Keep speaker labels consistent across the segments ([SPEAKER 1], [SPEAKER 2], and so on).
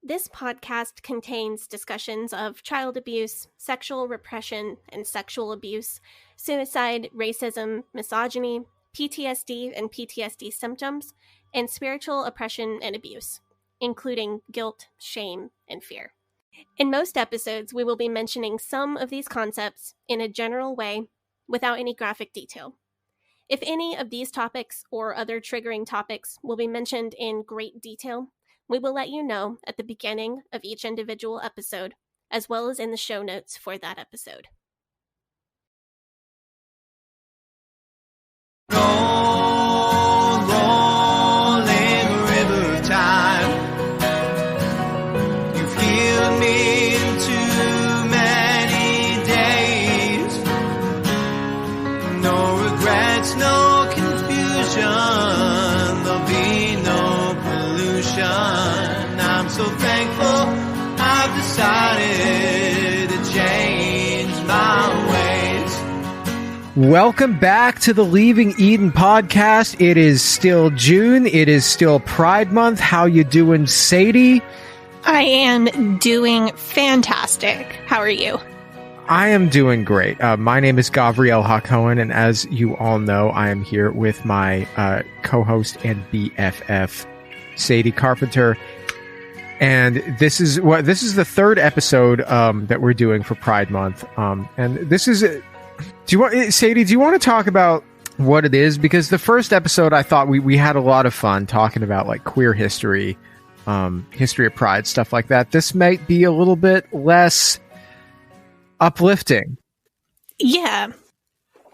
[SPEAKER 1] This podcast contains discussions of child abuse, sexual repression and sexual abuse, suicide, racism, misogyny, PTSD and PTSD symptoms, and spiritual oppression and abuse, including guilt, shame, and fear. In most episodes, we will be mentioning some of these concepts in a general way without any graphic detail. If any of these topics or other triggering topics will be mentioned in great detail, we will let you know at the beginning of each individual episode, as well as in the show notes for that episode.
[SPEAKER 2] Rolling river of time, you've healed me in too many days. No regrets, no confusion, there'll be no pollution. I'm so thankful I've decided to change my ways.
[SPEAKER 3] Welcome back to the Leaving Eden podcast. It is still June. It is still Pride Month. How you doing, Sadie?
[SPEAKER 4] I am doing fantastic. How are you?
[SPEAKER 3] I am doing great. My name is Gabrielle Hacohen, and as you all know, I am here with my co-host and BFF, Sadie Carpenter. And this is the third episode that we're doing for Pride Month. And this is Sadie, do you want to talk about what it is? Because the first episode, I thought we had a lot of fun talking about like queer history, history of Pride, stuff like that. This might be a little bit less uplifting.
[SPEAKER 4] Yeah.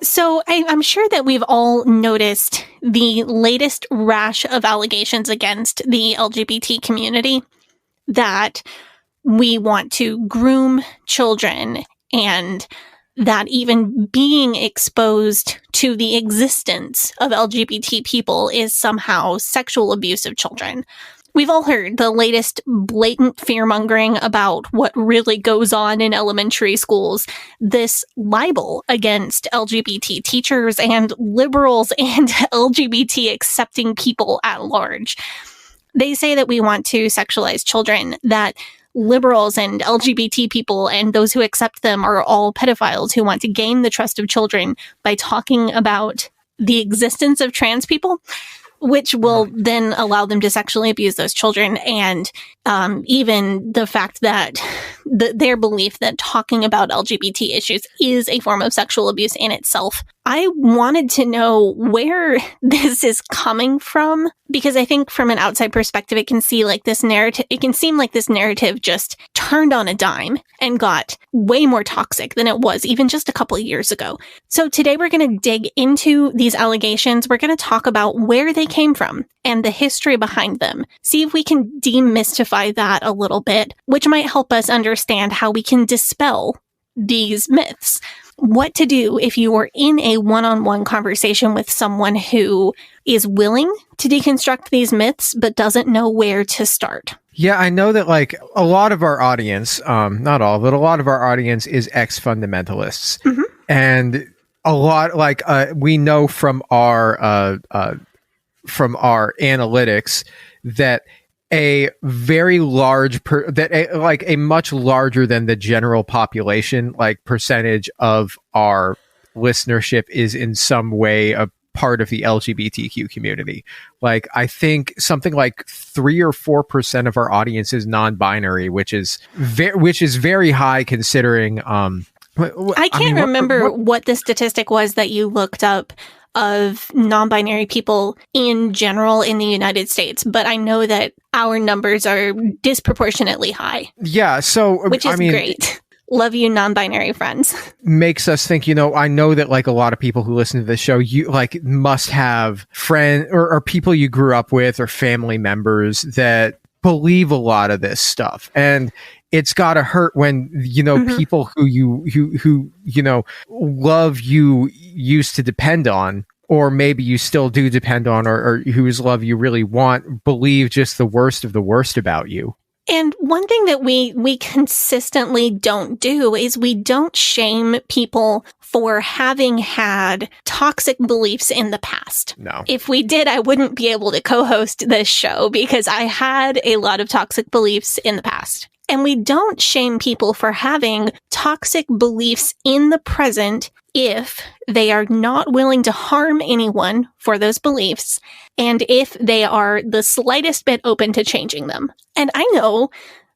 [SPEAKER 4] So I'm sure that we've all noticed the latest rash of allegations against the LGBT community that we want to groom children, and that even being exposed to the existence of LGBT people is somehow sexual abuse of children. We've all heard the latest blatant fear-mongering about what really goes on in elementary schools, this libel against LGBT teachers and liberals and LGBT-accepting people at large. They say that we want to sexualize children, that liberals and LGBT people and those who accept them are all pedophiles who want to gain the trust of children by talking about the existence of trans people, which will then allow them to sexually abuse those children. And even the fact that their belief that talking about LGBT issues is a form of sexual abuse in itself. I wanted to know where this is coming from, because I think from an outside perspective, it can seem like this narrative just turned on a dime and got way more toxic than it was even just a couple of years ago. So today we're going to dig into these allegations. We're going to talk about where they came from and the history behind them. See if we can demystify that a little bit, which might help us understand how we can dispel these myths. What to do if you are in a one-on-one conversation with someone who is willing to deconstruct these myths but doesn't know where to start.
[SPEAKER 3] Yeah, I know that like a lot of our audience, not all, but a lot of our audience is ex-fundamentalists. Mm-hmm. And a lot, like we know from our analytics that a very large a much larger than the general population, like percentage of our listenership is in some way a part of the LGBTQ community. Like I think something like 3 or 4% of our audience is non-binary, which is very high considering.
[SPEAKER 4] I can't remember what the statistic was that you looked up of non-binary people in general in the United States, but I know that our numbers are disproportionately high.
[SPEAKER 3] Yeah, so
[SPEAKER 4] which is great. Love you, non-binary friends.
[SPEAKER 3] Makes us think, I know that like a lot of people who listen to this show, you like must have friends or people you grew up with or family members that believe a lot of this stuff. And it's gotta hurt when, mm-hmm. people who love you used to depend on, or maybe you still do depend on, or whose love you really want, believe just the worst of the worst about you.
[SPEAKER 4] And one thing that we consistently don't do is we don't shame people for having had toxic beliefs in the past.
[SPEAKER 3] No.
[SPEAKER 4] If we did, I wouldn't be able to co-host this show because I had a lot of toxic beliefs in the past. And we don't shame people for having toxic beliefs in the present if they are not willing to harm anyone for those beliefs, and if they are the slightest bit open to changing them. And I know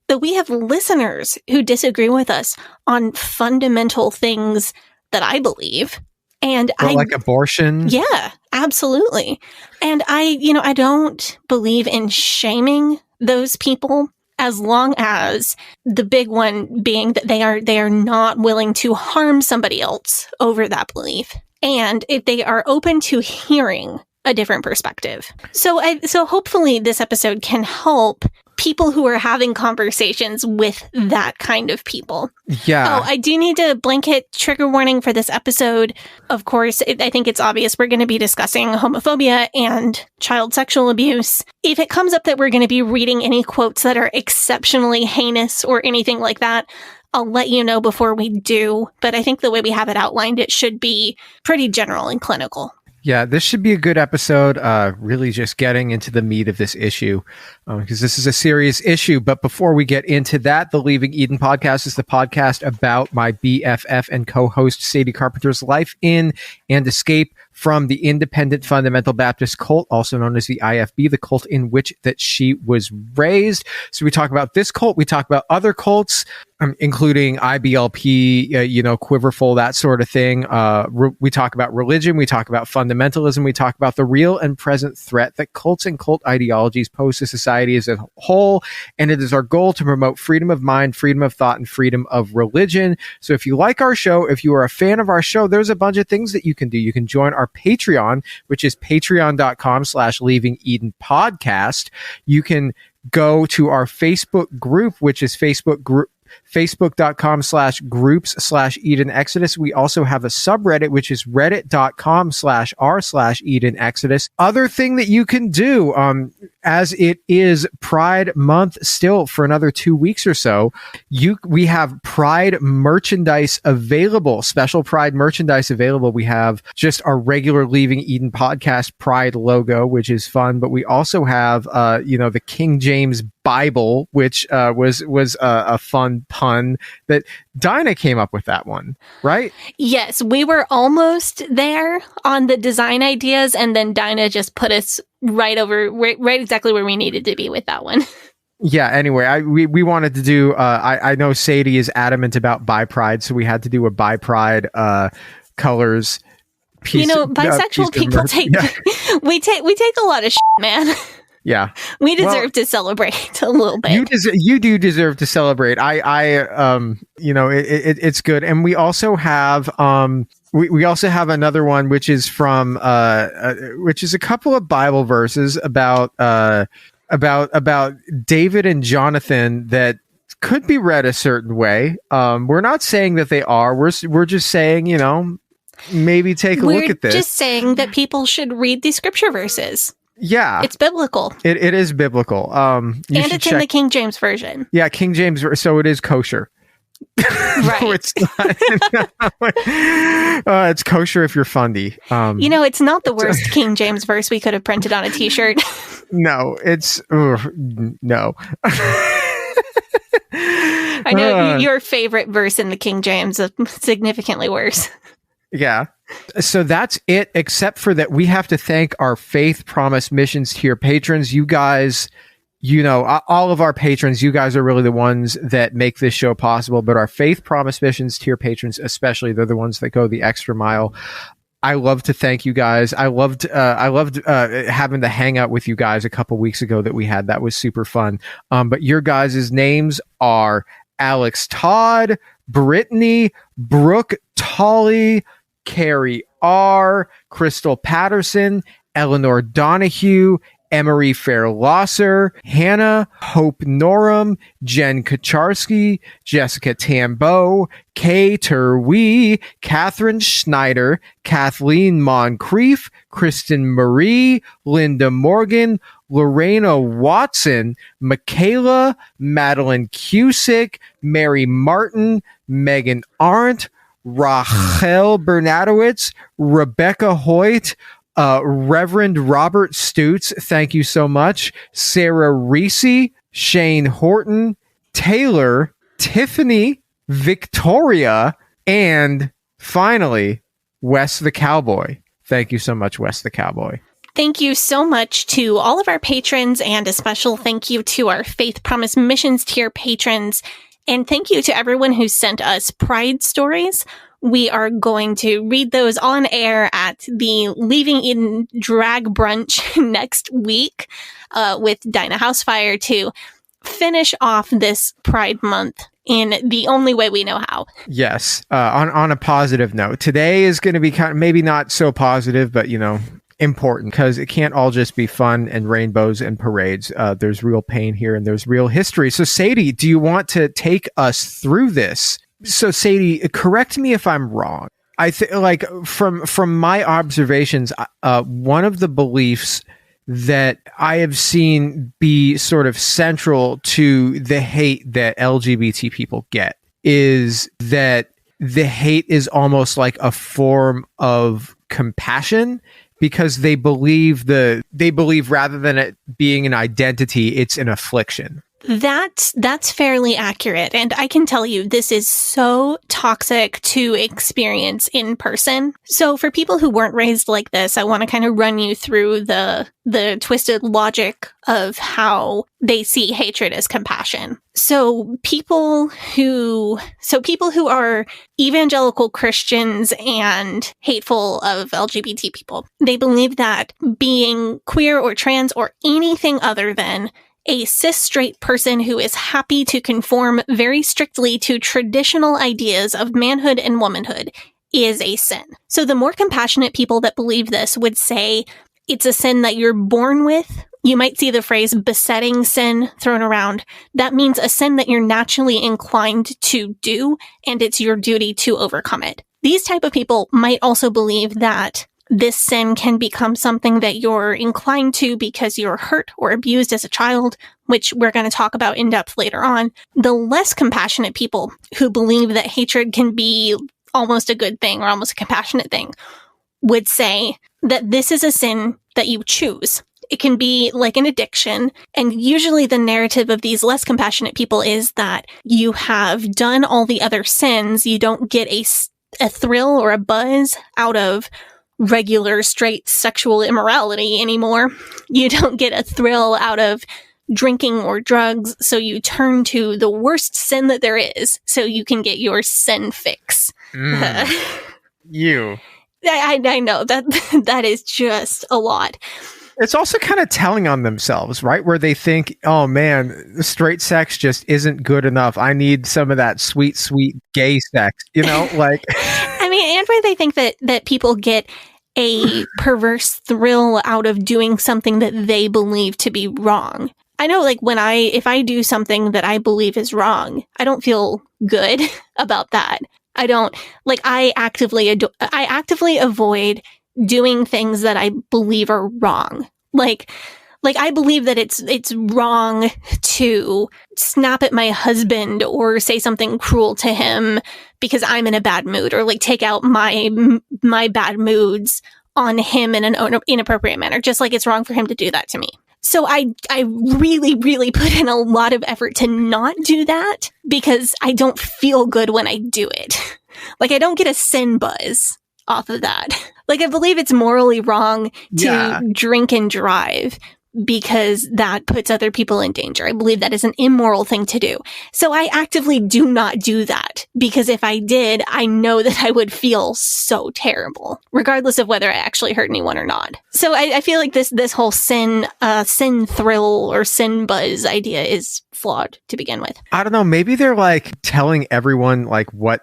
[SPEAKER 4] that we have listeners who disagree with us on fundamental things that I believe. And
[SPEAKER 3] like abortion?
[SPEAKER 4] Yeah, absolutely. And I don't believe in shaming those people, as long as the big one being that they are not willing to harm somebody else over that belief, and if they are open to hearing a different perspective. So hopefully this episode can help people who are having conversations with that kind of people.
[SPEAKER 3] Yeah.
[SPEAKER 4] Oh, I do need to blanket trigger warning for this episode. Of course, I think it's obvious we're going to be discussing homophobia and child sexual abuse. If it comes up that we're going to be reading any quotes that are exceptionally heinous or anything like that, I'll let you know before we do. But I think the way we have it outlined, it should be pretty general and clinical.
[SPEAKER 3] Yeah, this should be a good episode, really just getting into the meat of this issue, because this is a serious issue. But before we get into that, the Leaving Eden podcast is the podcast about my BFF and co-host Sadie Carpenter's life in and escape from the Independent Fundamental Baptist cult, also known as the IFB, the cult in which that she was raised. So we talk about this cult, we talk about other cults, including IBLP, Quiverful, that sort of thing. We talk about religion, we talk about fundamentalism, we talk about the real and present threat that cults and cult ideologies pose to society as a whole. And it is our goal to promote freedom of mind, freedom of thought, and freedom of religion. So if you like our show, if you are a fan of our show, there's a bunch of things that you can do. You can join our Patreon, which is patreon.com/Leaving Eden Podcast. You can go to our Facebook group, which is facebook.com/groups/Eden Exodus. We also have a subreddit, which is reddit.com/r/Eden Exodus. Other thing that you can do, as it is Pride Month still for another 2 weeks or so, we have Pride merchandise available, special Pride merchandise available. We have just our regular Leaving Eden podcast Pride logo, which is fun, but we also have, the King James Bible, which was a fun pun that Dinah came up with that one, right?
[SPEAKER 4] Yes, we were almost there on the design ideas, and then Dinah just put us right exactly where we needed to be with that one.
[SPEAKER 3] Yeah, anyway, we wanted to do, I know Sadie is adamant about Bi Pride, so we had to do a Bi Pride colors piece.
[SPEAKER 4] Bisexual people we take a lot of shit, man.
[SPEAKER 3] Yeah,
[SPEAKER 4] we deserve to celebrate a little bit.
[SPEAKER 3] You do deserve to celebrate. It's good. And we also have we also have another one, which is from which is a couple of Bible verses about David and Jonathan that could be read a certain way. We're not saying that they are. We're just saying, maybe take a look at this.
[SPEAKER 4] We're just saying that people should read these scripture verses.
[SPEAKER 3] Yeah,
[SPEAKER 4] it's biblical.
[SPEAKER 3] It is biblical.
[SPEAKER 4] And it's in the King James version.
[SPEAKER 3] Yeah, King James, so it is kosher.
[SPEAKER 4] Right.
[SPEAKER 3] No, it's not. It's kosher if you're fundy.
[SPEAKER 4] It's not the worst King James verse we could have printed on a t-shirt.
[SPEAKER 3] No, it's no.
[SPEAKER 4] I know your favorite verse in the King James is significantly worse.
[SPEAKER 3] Yeah. So that's it, except for that we have to thank our Faith Promise Missions tier patrons. You guys, all of our patrons, you guys are really the ones that make this show possible, but our Faith Promise Missions tier patrons, especially, they're the ones that go the extra mile. I love to thank you guys. I loved having the hangout with you guys a couple weeks ago that we had. That was super fun. But your guys' names are Alex Todd, Brittany, Brooke Tolley, Carrie R., Crystal Patterson, Eleanor Donahue, Emery Fairlosser, Hannah Hope Norum, Jen Kaczarski, Jessica Tambo, Kay Terwee, Catherine Schneider, Kathleen Moncrief, Kristen Marie, Linda Morgan, Lorena Watson, Michaela, Madeline Cusick, Mary Martin, Megan Arndt, Rachel Bernadowitz, Rebecca Hoyt, Reverend Robert Stutz, thank you so much, Sarah Reese, Shane Horton, Taylor, Tiffany, Victoria, and finally, Wes the Cowboy. Thank you so much, Wes the Cowboy.
[SPEAKER 4] Thank you so much to all of our patrons, and a special thank you to our Faith Promise Missions tier patrons. And thank you to everyone who sent us Pride stories. We are going to read those on air at the Leaving Eden Drag Brunch next week with Dinah Housefire to finish off this Pride Month in the only way we know how.
[SPEAKER 3] Yes. On a positive note, today is going to be kind of maybe not so positive, but, you know, important, because it can't all just be fun and rainbows and parades. There's real pain here and there's real history. So Sadie, do you want to take us through this? So Sadie, correct me if I'm wrong. I think, like, from my observations, one of the beliefs that I have seen be sort of central to the hate that LGBT people get is that the hate is almost like a form of compassion, because they believe rather than it being an identity, it's an affliction.
[SPEAKER 4] That's fairly accurate. And I can tell you, this is so toxic to experience in person. So for people who weren't raised like this, I want to kind of run you through the twisted logic of how they see hatred as compassion. So people who are evangelical Christians and hateful of LGBT people, they believe that being queer or trans or anything other than a cis straight person who is happy to conform very strictly to traditional ideas of manhood and womanhood is a sin. So the more compassionate people that believe this would say it's a sin that you're born with. You might see the phrase besetting sin thrown around. That means a sin that you're naturally inclined to do, and it's your duty to overcome it. These type of people might also believe that this sin can become something that you're inclined to because you're hurt or abused as a child, which we're going to talk about in depth later on. The less compassionate people who believe that hatred can be almost a good thing or almost a compassionate thing would say that this is a sin that you choose. It can be like an addiction. And usually the narrative of these less compassionate people is that you have done all the other sins. You don't get a thrill or a buzz out of regular straight sexual immorality anymore. You don't get a thrill out of drinking or drugs, so you turn to the worst sin that there is so you can get your sin fix.
[SPEAKER 3] You.
[SPEAKER 4] I know that is just a lot.
[SPEAKER 3] It's also kind of telling on themselves, right? Where they think, oh man, straight sex just isn't good enough. I need some of that sweet, sweet gay sex, you know, like.
[SPEAKER 4] I mean, and where they think that people get a perverse thrill out of doing something that they believe to be wrong. I know, like, if I do something that I believe is wrong, I don't feel good about that. I don't, like, I actively avoid doing things that I believe are wrong. Like I believe that it's wrong to snap at my husband or say something cruel to him because I'm in a bad mood, or like take out my bad moods on him in an inappropriate manner, just like it's wrong for him to do that to me. So I really, really put in a lot of effort to not do that because I don't feel good when I do it. Like, I don't get a sin buzz off of that. Like, I believe it's morally wrong to drink and drive because that puts other people in danger. I believe that is an immoral thing to do. So I actively do not do that, because if I did, I know that I would feel so terrible, regardless of whether I actually hurt anyone or not. So I feel like this whole sin thrill or sin buzz idea is flawed to begin with.
[SPEAKER 3] I don't know. Maybe they're like telling everyone like what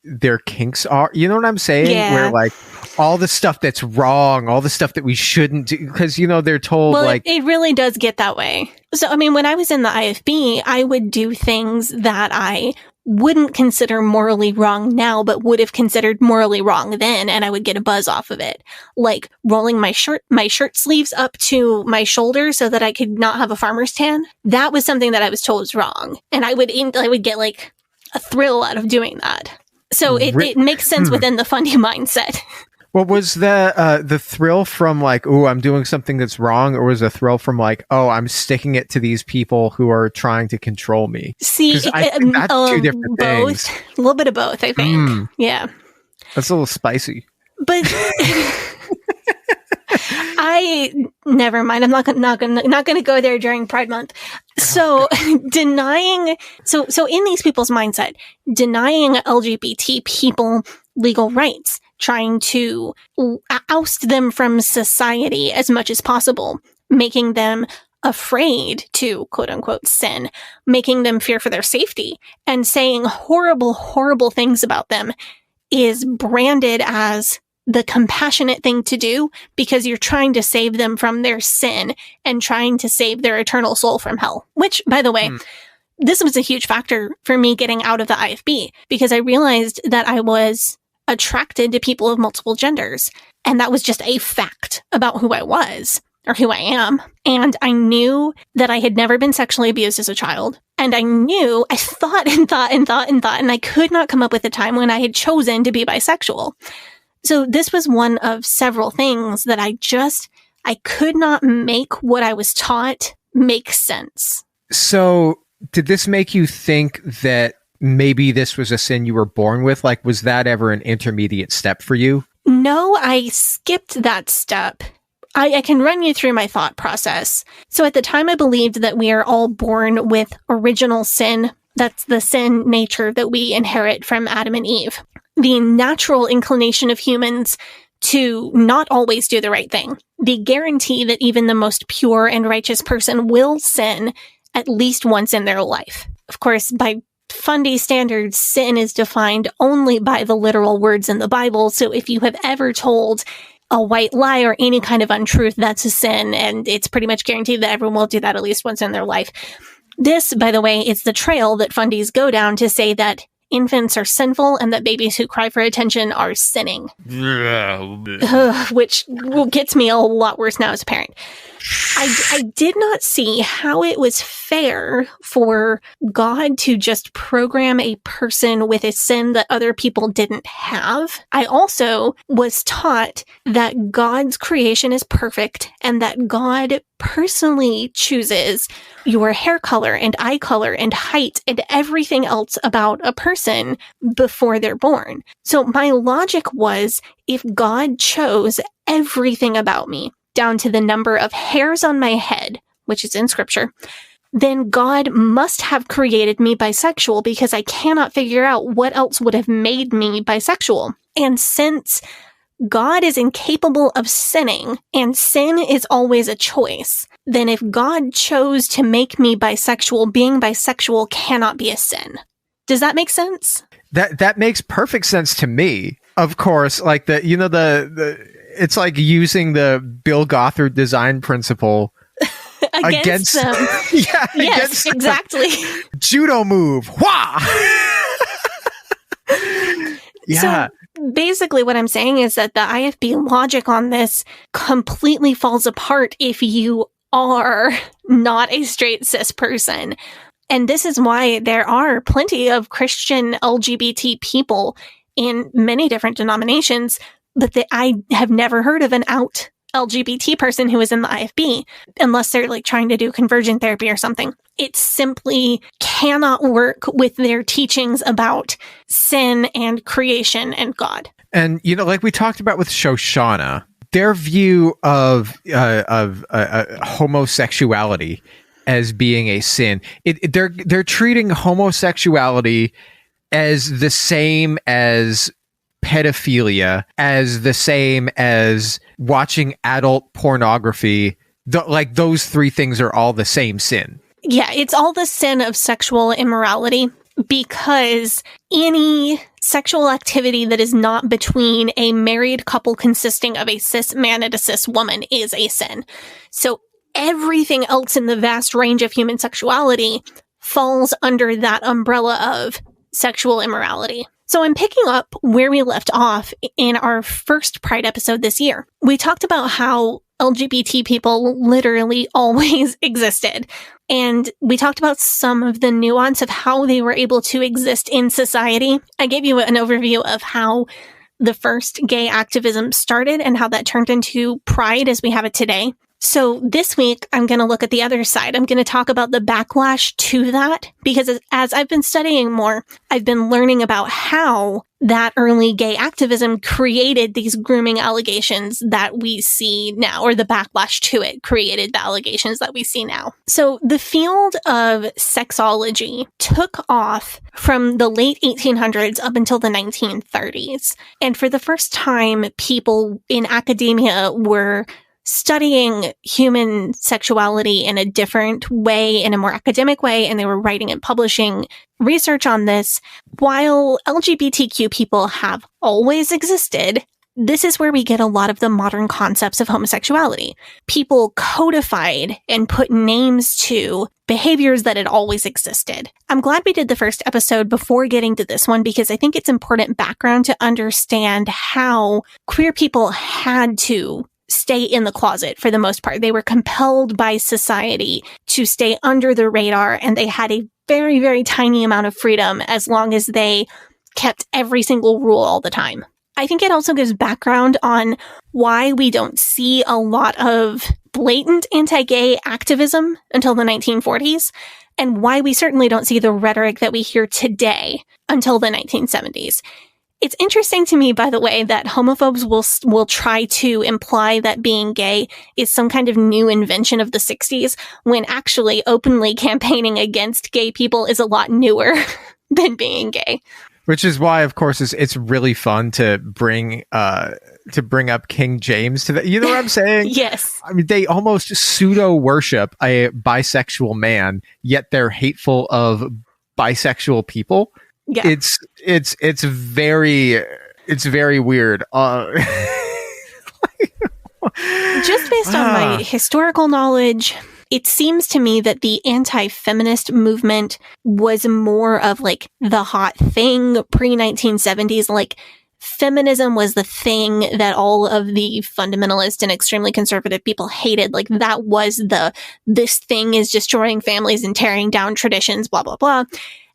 [SPEAKER 3] their kinks are. You know what I'm saying?
[SPEAKER 4] Yeah.
[SPEAKER 3] Where like, all the stuff that's wrong, all the stuff that we shouldn't do, because, you know, they're told,
[SPEAKER 4] Well,
[SPEAKER 3] like,
[SPEAKER 4] it really does get that way. So, I mean, when I was in the IFB, I would do things that I wouldn't consider morally wrong now, but would have considered morally wrong then, and I would get a buzz off of it. Like rolling my shirt sleeves up to my shoulder so that I could not have a farmer's tan. That was something that I was told was wrong. And I would get like a thrill out of doing that. So it makes sense within the Fundy mindset.
[SPEAKER 3] What was the thrill from, like, oh, I'm doing something that's wrong, or was the thrill from, like, oh, I'm sticking it to these people who are trying to control me?
[SPEAKER 4] See,
[SPEAKER 3] I think that's two different
[SPEAKER 4] both.
[SPEAKER 3] things.
[SPEAKER 4] A little bit of both, I think. Yeah.
[SPEAKER 3] That's a little spicy.
[SPEAKER 4] But never mind. I'm not gonna go there during Pride Month. So denying in these people's mindset, denying LGBT people legal rights, trying to oust them from society as much as possible, making them afraid to quote unquote sin, making them fear for their safety, and saying horrible, horrible things about them is branded as the compassionate thing to do because you're trying to save them from their sin and trying to save their eternal soul from hell. Which, by the way, this was a huge factor for me getting out of the IFB because I realized that I was attracted to people of multiple genders. And that was just a fact about who I was or who I am. And I knew that I had never been sexually abused as a child. And I thought, and I could not come up with a time when I had chosen to be bisexual. So this was one of several things that I could not make what I was taught make sense.
[SPEAKER 3] So did this make you think that maybe this was a sin you were born with? Like, was that ever an intermediate step for you?
[SPEAKER 4] No, I skipped that step. I can run you through my thought process. So at the time, I believed that we are all born with original sin. That's the sin nature that we inherit from Adam and Eve. The natural inclination of humans to not always do the right thing. The guarantee that even the most pure and righteous person will sin at least once in their life. Of course, by Fundy standards, sin is defined only by the literal words in the Bible. So if you have ever told a white lie or any kind of untruth, that's a sin, and it's pretty much guaranteed that everyone will do that at least once in their life. This, by the way, is the trail that Fundies go down to say that infants are sinful and that babies who cry for attention are sinning. Which gets me a lot worse now as a parent. I did not see how it was fair for God to just program a person with a sin that other people didn't have. I also was taught that God's creation is perfect and that God personally chooses your hair color and eye color and height and everything else about a person before they're born. So my logic was, if God chose everything about me, down to the number of hairs on my head, which is in scripture, then God must have created me bisexual because I cannot figure out what else would have made me bisexual. And since God is incapable of sinning, and sin is always a choice, then if God chose to make me bisexual, being bisexual cannot be a sin. Does that make sense?
[SPEAKER 3] That makes perfect sense to me. Of course, like it's like using the Bill Gothard design principle against
[SPEAKER 4] them.
[SPEAKER 3] Yeah,
[SPEAKER 4] yes, exactly.
[SPEAKER 3] Judo move. Wah! Yeah.
[SPEAKER 4] So basically what I'm saying is that the IFB logic on this completely falls apart if you are not a straight cis person. And this is why there are plenty of Christian LGBT people in many different denominations, but I have never heard of an out LGBT person who is in the IFB, unless they're like trying to do conversion therapy or something. It simply cannot work with their teachings about sin and creation and God. And,
[SPEAKER 3] you know, like we talked about with Shoshana, their view of homosexuality as being a sin, they're treating homosexuality as the same as pedophilia, as the same as watching adult pornography. Like those three things are all the same sin.
[SPEAKER 4] Yeah, it's all the sin of sexual immorality. because any sexual activity that is not between a married couple consisting of a cis man and a cis woman is a sin. So everything else in the vast range of human sexuality falls under that umbrella of sexual immorality. So I'm picking up where we left off in our first Pride episode this year. We talked about how LGBT people literally always existed. And we talked about some of the nuance of how they were able to exist in society. I gave you an overview of how the first gay activism started and how that turned into Pride as we have it today. So this week, I'm going to look at the other side. I'm going to talk about the backlash to that, because as I've been studying more, I've been learning about how that early gay activism created these grooming allegations that we see now, or the backlash to it created the allegations that we see now. So the field of sexology took off from the late 1800s up until the 1930s. And for the first time, people in academia were studying human sexuality in a different way, in a more academic way, and they were writing and publishing research on this. While LGBTQ people have always existed, this is where we get a lot of the modern concepts of homosexuality. People codified and put names to behaviors that had always existed. I'm glad we did the first episode before getting to this one, because I think it's important background to understand how queer people had to stay in the closet for the most part. They were compelled by society to stay under the radar, and they had a very, very tiny amount of freedom as long as they kept every single rule all the time. I think it also gives background on why we don't see a lot of blatant anti-gay activism until the 1940s, and why we certainly don't see the rhetoric that we hear today until the 1970s. It's interesting to me, by the way, that homophobes will try to imply that being gay is some kind of new invention of the 60s, when actually openly campaigning against gay people is a lot newer than being gay.
[SPEAKER 3] Which is why, of course, it's really fun to bring up King James to the, you know what I'm saying?
[SPEAKER 4] Yes.
[SPEAKER 3] I mean, they almost pseudo worship a bisexual man, yet they're hateful of bisexual people.
[SPEAKER 4] Yeah.
[SPEAKER 3] It's very weird.
[SPEAKER 4] Just based on my historical knowledge, it seems to me that the anti-feminist movement was more of like the hot thing pre-1970s. Like, feminism was the thing that all of the fundamentalist and extremely conservative people hated. Like, that was this thing is destroying families and tearing down traditions, blah, blah, blah.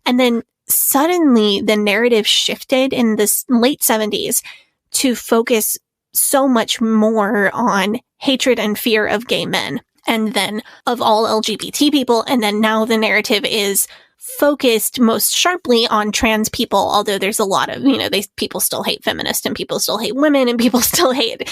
[SPEAKER 4] And then suddenly the narrative shifted in the late 70s to focus so much more on hatred and fear of gay men, and then of all LGBT people. And then now the narrative is focused most sharply on trans people, although there's a lot of, people still hate feminists, and people still hate women, and people still hate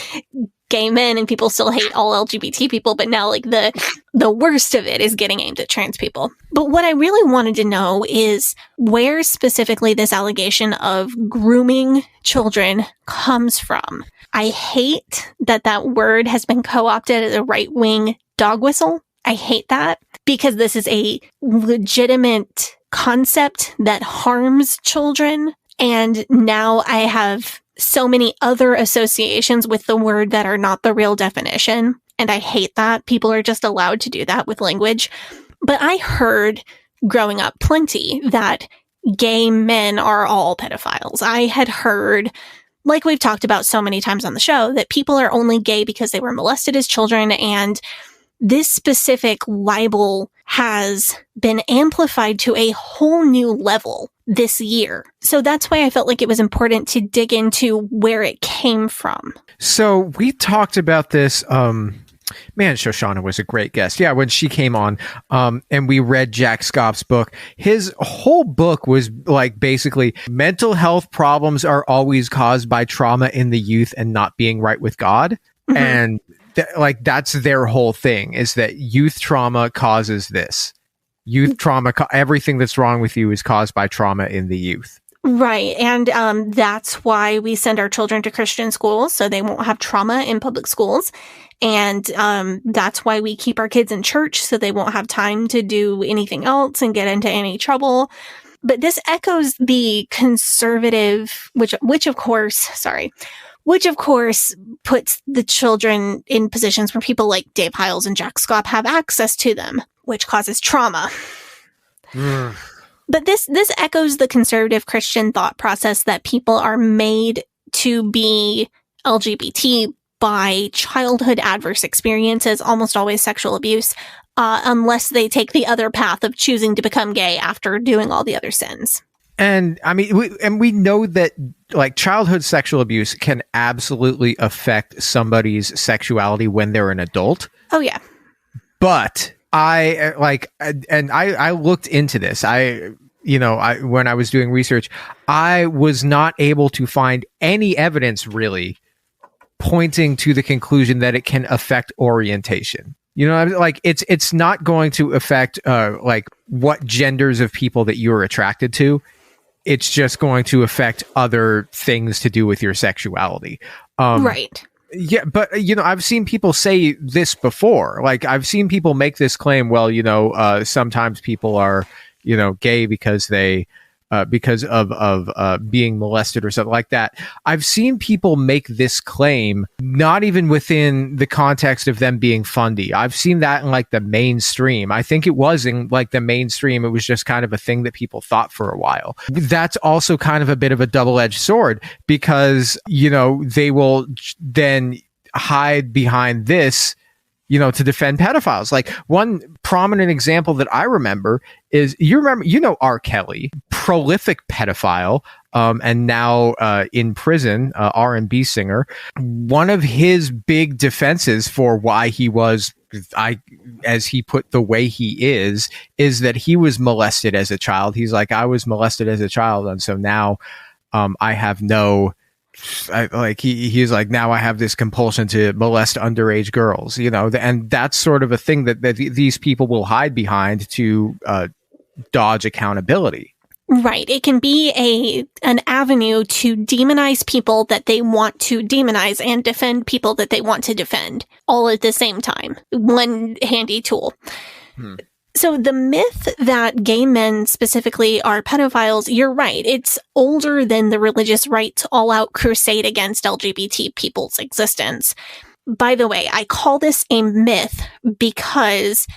[SPEAKER 4] gay men, and people still hate all LGBT people. But now, like, the worst of it is getting aimed at trans people. But what I really wanted to know is where specifically this allegation of grooming children comes from. I hate that word has been co-opted as a right-wing dog whistle. I hate that, because this is a legitimate concept that harms children. And now I have so many other associations with the word that are not the real definition. And I hate that. People are just allowed to do that with language. But I heard growing up plenty that gay men are all pedophiles. I had heard, like we've talked about so many times on the show, that people are only gay because they were molested as children. And this specific libel has been amplified to a whole new level this year. So that's why I felt like it was important to dig into where it came from.
[SPEAKER 3] So we talked about this. Man, Shoshana was a great guest. Yeah, when she came on, and we read Jack Scoff's book. His whole book was like basically mental health problems are always caused by trauma in the youth and not being right with God. Mm-hmm. And that's their whole thing, is that youth trauma causes this. Youth trauma, everything that's wrong with you is caused by trauma in the youth.
[SPEAKER 4] Right. And that's why we send our children to Christian schools, so they won't have trauma in public schools. And that's why we keep our kids in church, so they won't have time to do anything else and get into any trouble. But this echoes the conservative, which of course puts the children in positions where people like Dave Hiles and Jack Scott have access to them, which causes trauma. But this echoes the conservative Christian thought process that people are made to be LGBT by childhood adverse experiences, almost always sexual abuse, unless they take the other path of choosing to become gay after doing all the other sins.
[SPEAKER 3] And I mean, we know that like childhood sexual abuse can absolutely affect somebody's sexuality when they're an adult.
[SPEAKER 4] Oh yeah.
[SPEAKER 3] But I looked into this. When I was doing research, I was not able to find any evidence really pointing to the conclusion that it can affect orientation. Like it's not going to affect like what genders of people that you're attracted to. It's just going to affect other things to do with your sexuality.
[SPEAKER 4] Right.
[SPEAKER 3] Yeah, but I've seen people say this before. Like I've seen people make this claim. Well, sometimes people are, gay because they, because of being molested or something like that. I've seen people make this claim, not even within the context of them being fundy. I've seen that in like the mainstream. I think it was in like the mainstream. It was just kind of a thing that people thought for a while. That's also kind of a bit of a double-edged sword because, they will then hide behind this, to defend pedophiles. Like one prominent example that I remember is R. Kelly, prolific pedophile, and now in prison, R&B singer. One of his big defenses for why he was, as he put, the way he is that he was molested as a child. He's like, I was molested as a child, and so now I have no. He's like, now I have this compulsion to molest underage girls, and that's sort of a thing that these people will hide behind to dodge accountability.
[SPEAKER 4] Right. It can be an avenue to demonize people that they want to demonize and defend people that they want to defend, all at the same time. One handy tool. So the myth that gay men specifically are pedophiles, you're right. It's older than the religious right to all-out crusade against LGBT people's existence. By the way, I call this a myth because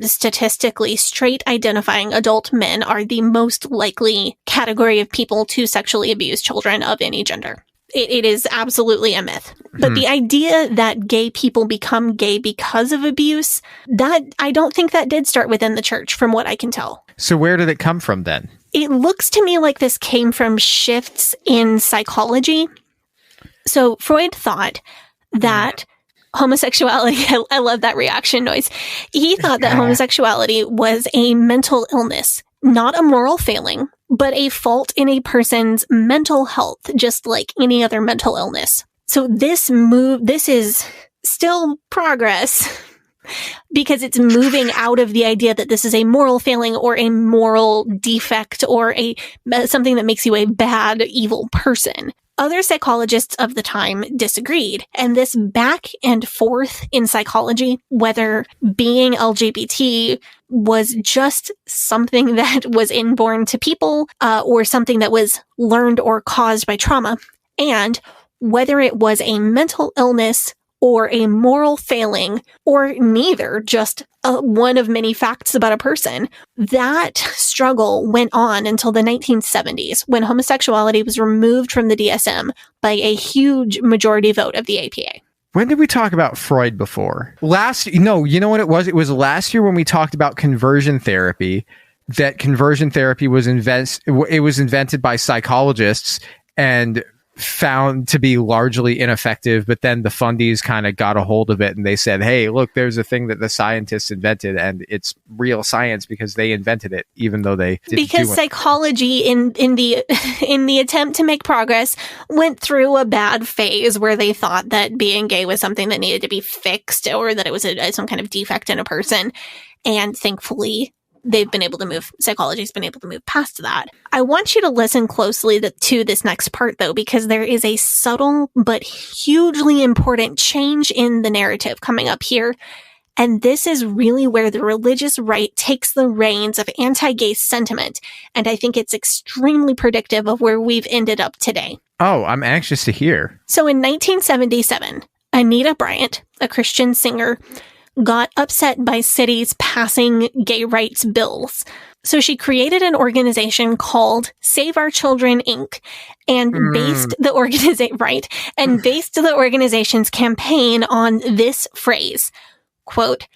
[SPEAKER 4] statistically, straight identifying adult men are the most likely category of people to sexually abuse children of any gender. It is absolutely a myth. But the idea that gay people become gay because of abuse, that I don't think that did start within the church, from what I can tell.
[SPEAKER 3] So where did it come from then?
[SPEAKER 4] It looks to me like this came from shifts in psychology. So Freud thought that homosexuality, I love that reaction noise. He thought that homosexuality was a mental illness, not a moral failing, but a fault in a person's mental health, just like any other mental illness. So this is still progress because it's moving out of the idea that this is a moral failing or a moral defect or something that makes you a bad, evil person. Other psychologists of the time disagreed, and this back and forth in psychology, whether being LGBT was just something that was inborn to people, or something that was learned or caused by trauma, and whether it was a mental illness or a moral failing, or neither, just one of many facts about a person. That struggle went on until the 1970s, when homosexuality was removed from the DSM by a huge majority vote of the APA.
[SPEAKER 3] When did we talk about Freud before? You know what it was? It was last year when we talked about conversion therapy, that conversion therapy was invented by psychologists and found to be largely ineffective, but then the fundies kind of got a hold of it and they said, hey, look, there's a thing that the scientists invented and it's real science because they invented it, even though they didn't. Because
[SPEAKER 4] psychology in the attempt to make progress went through a bad phase where they thought that being gay was something that needed to be fixed or that it was some kind of defect in a person. And thankfully, psychology's been able to move past that. I want you to listen closely to this next part, though, because there is a subtle but hugely important change in the narrative coming up here. And this is really where the religious right takes the reins of anti-gay sentiment. And I think it's extremely predictive of where we've ended up today.
[SPEAKER 3] Oh, I'm anxious to hear.
[SPEAKER 4] So in 1977, Anita Bryant, a Christian singer, got upset by cities passing gay rights bills. So she created an organization called Save Our Children, Inc. and based the organization's campaign on this phrase, quote,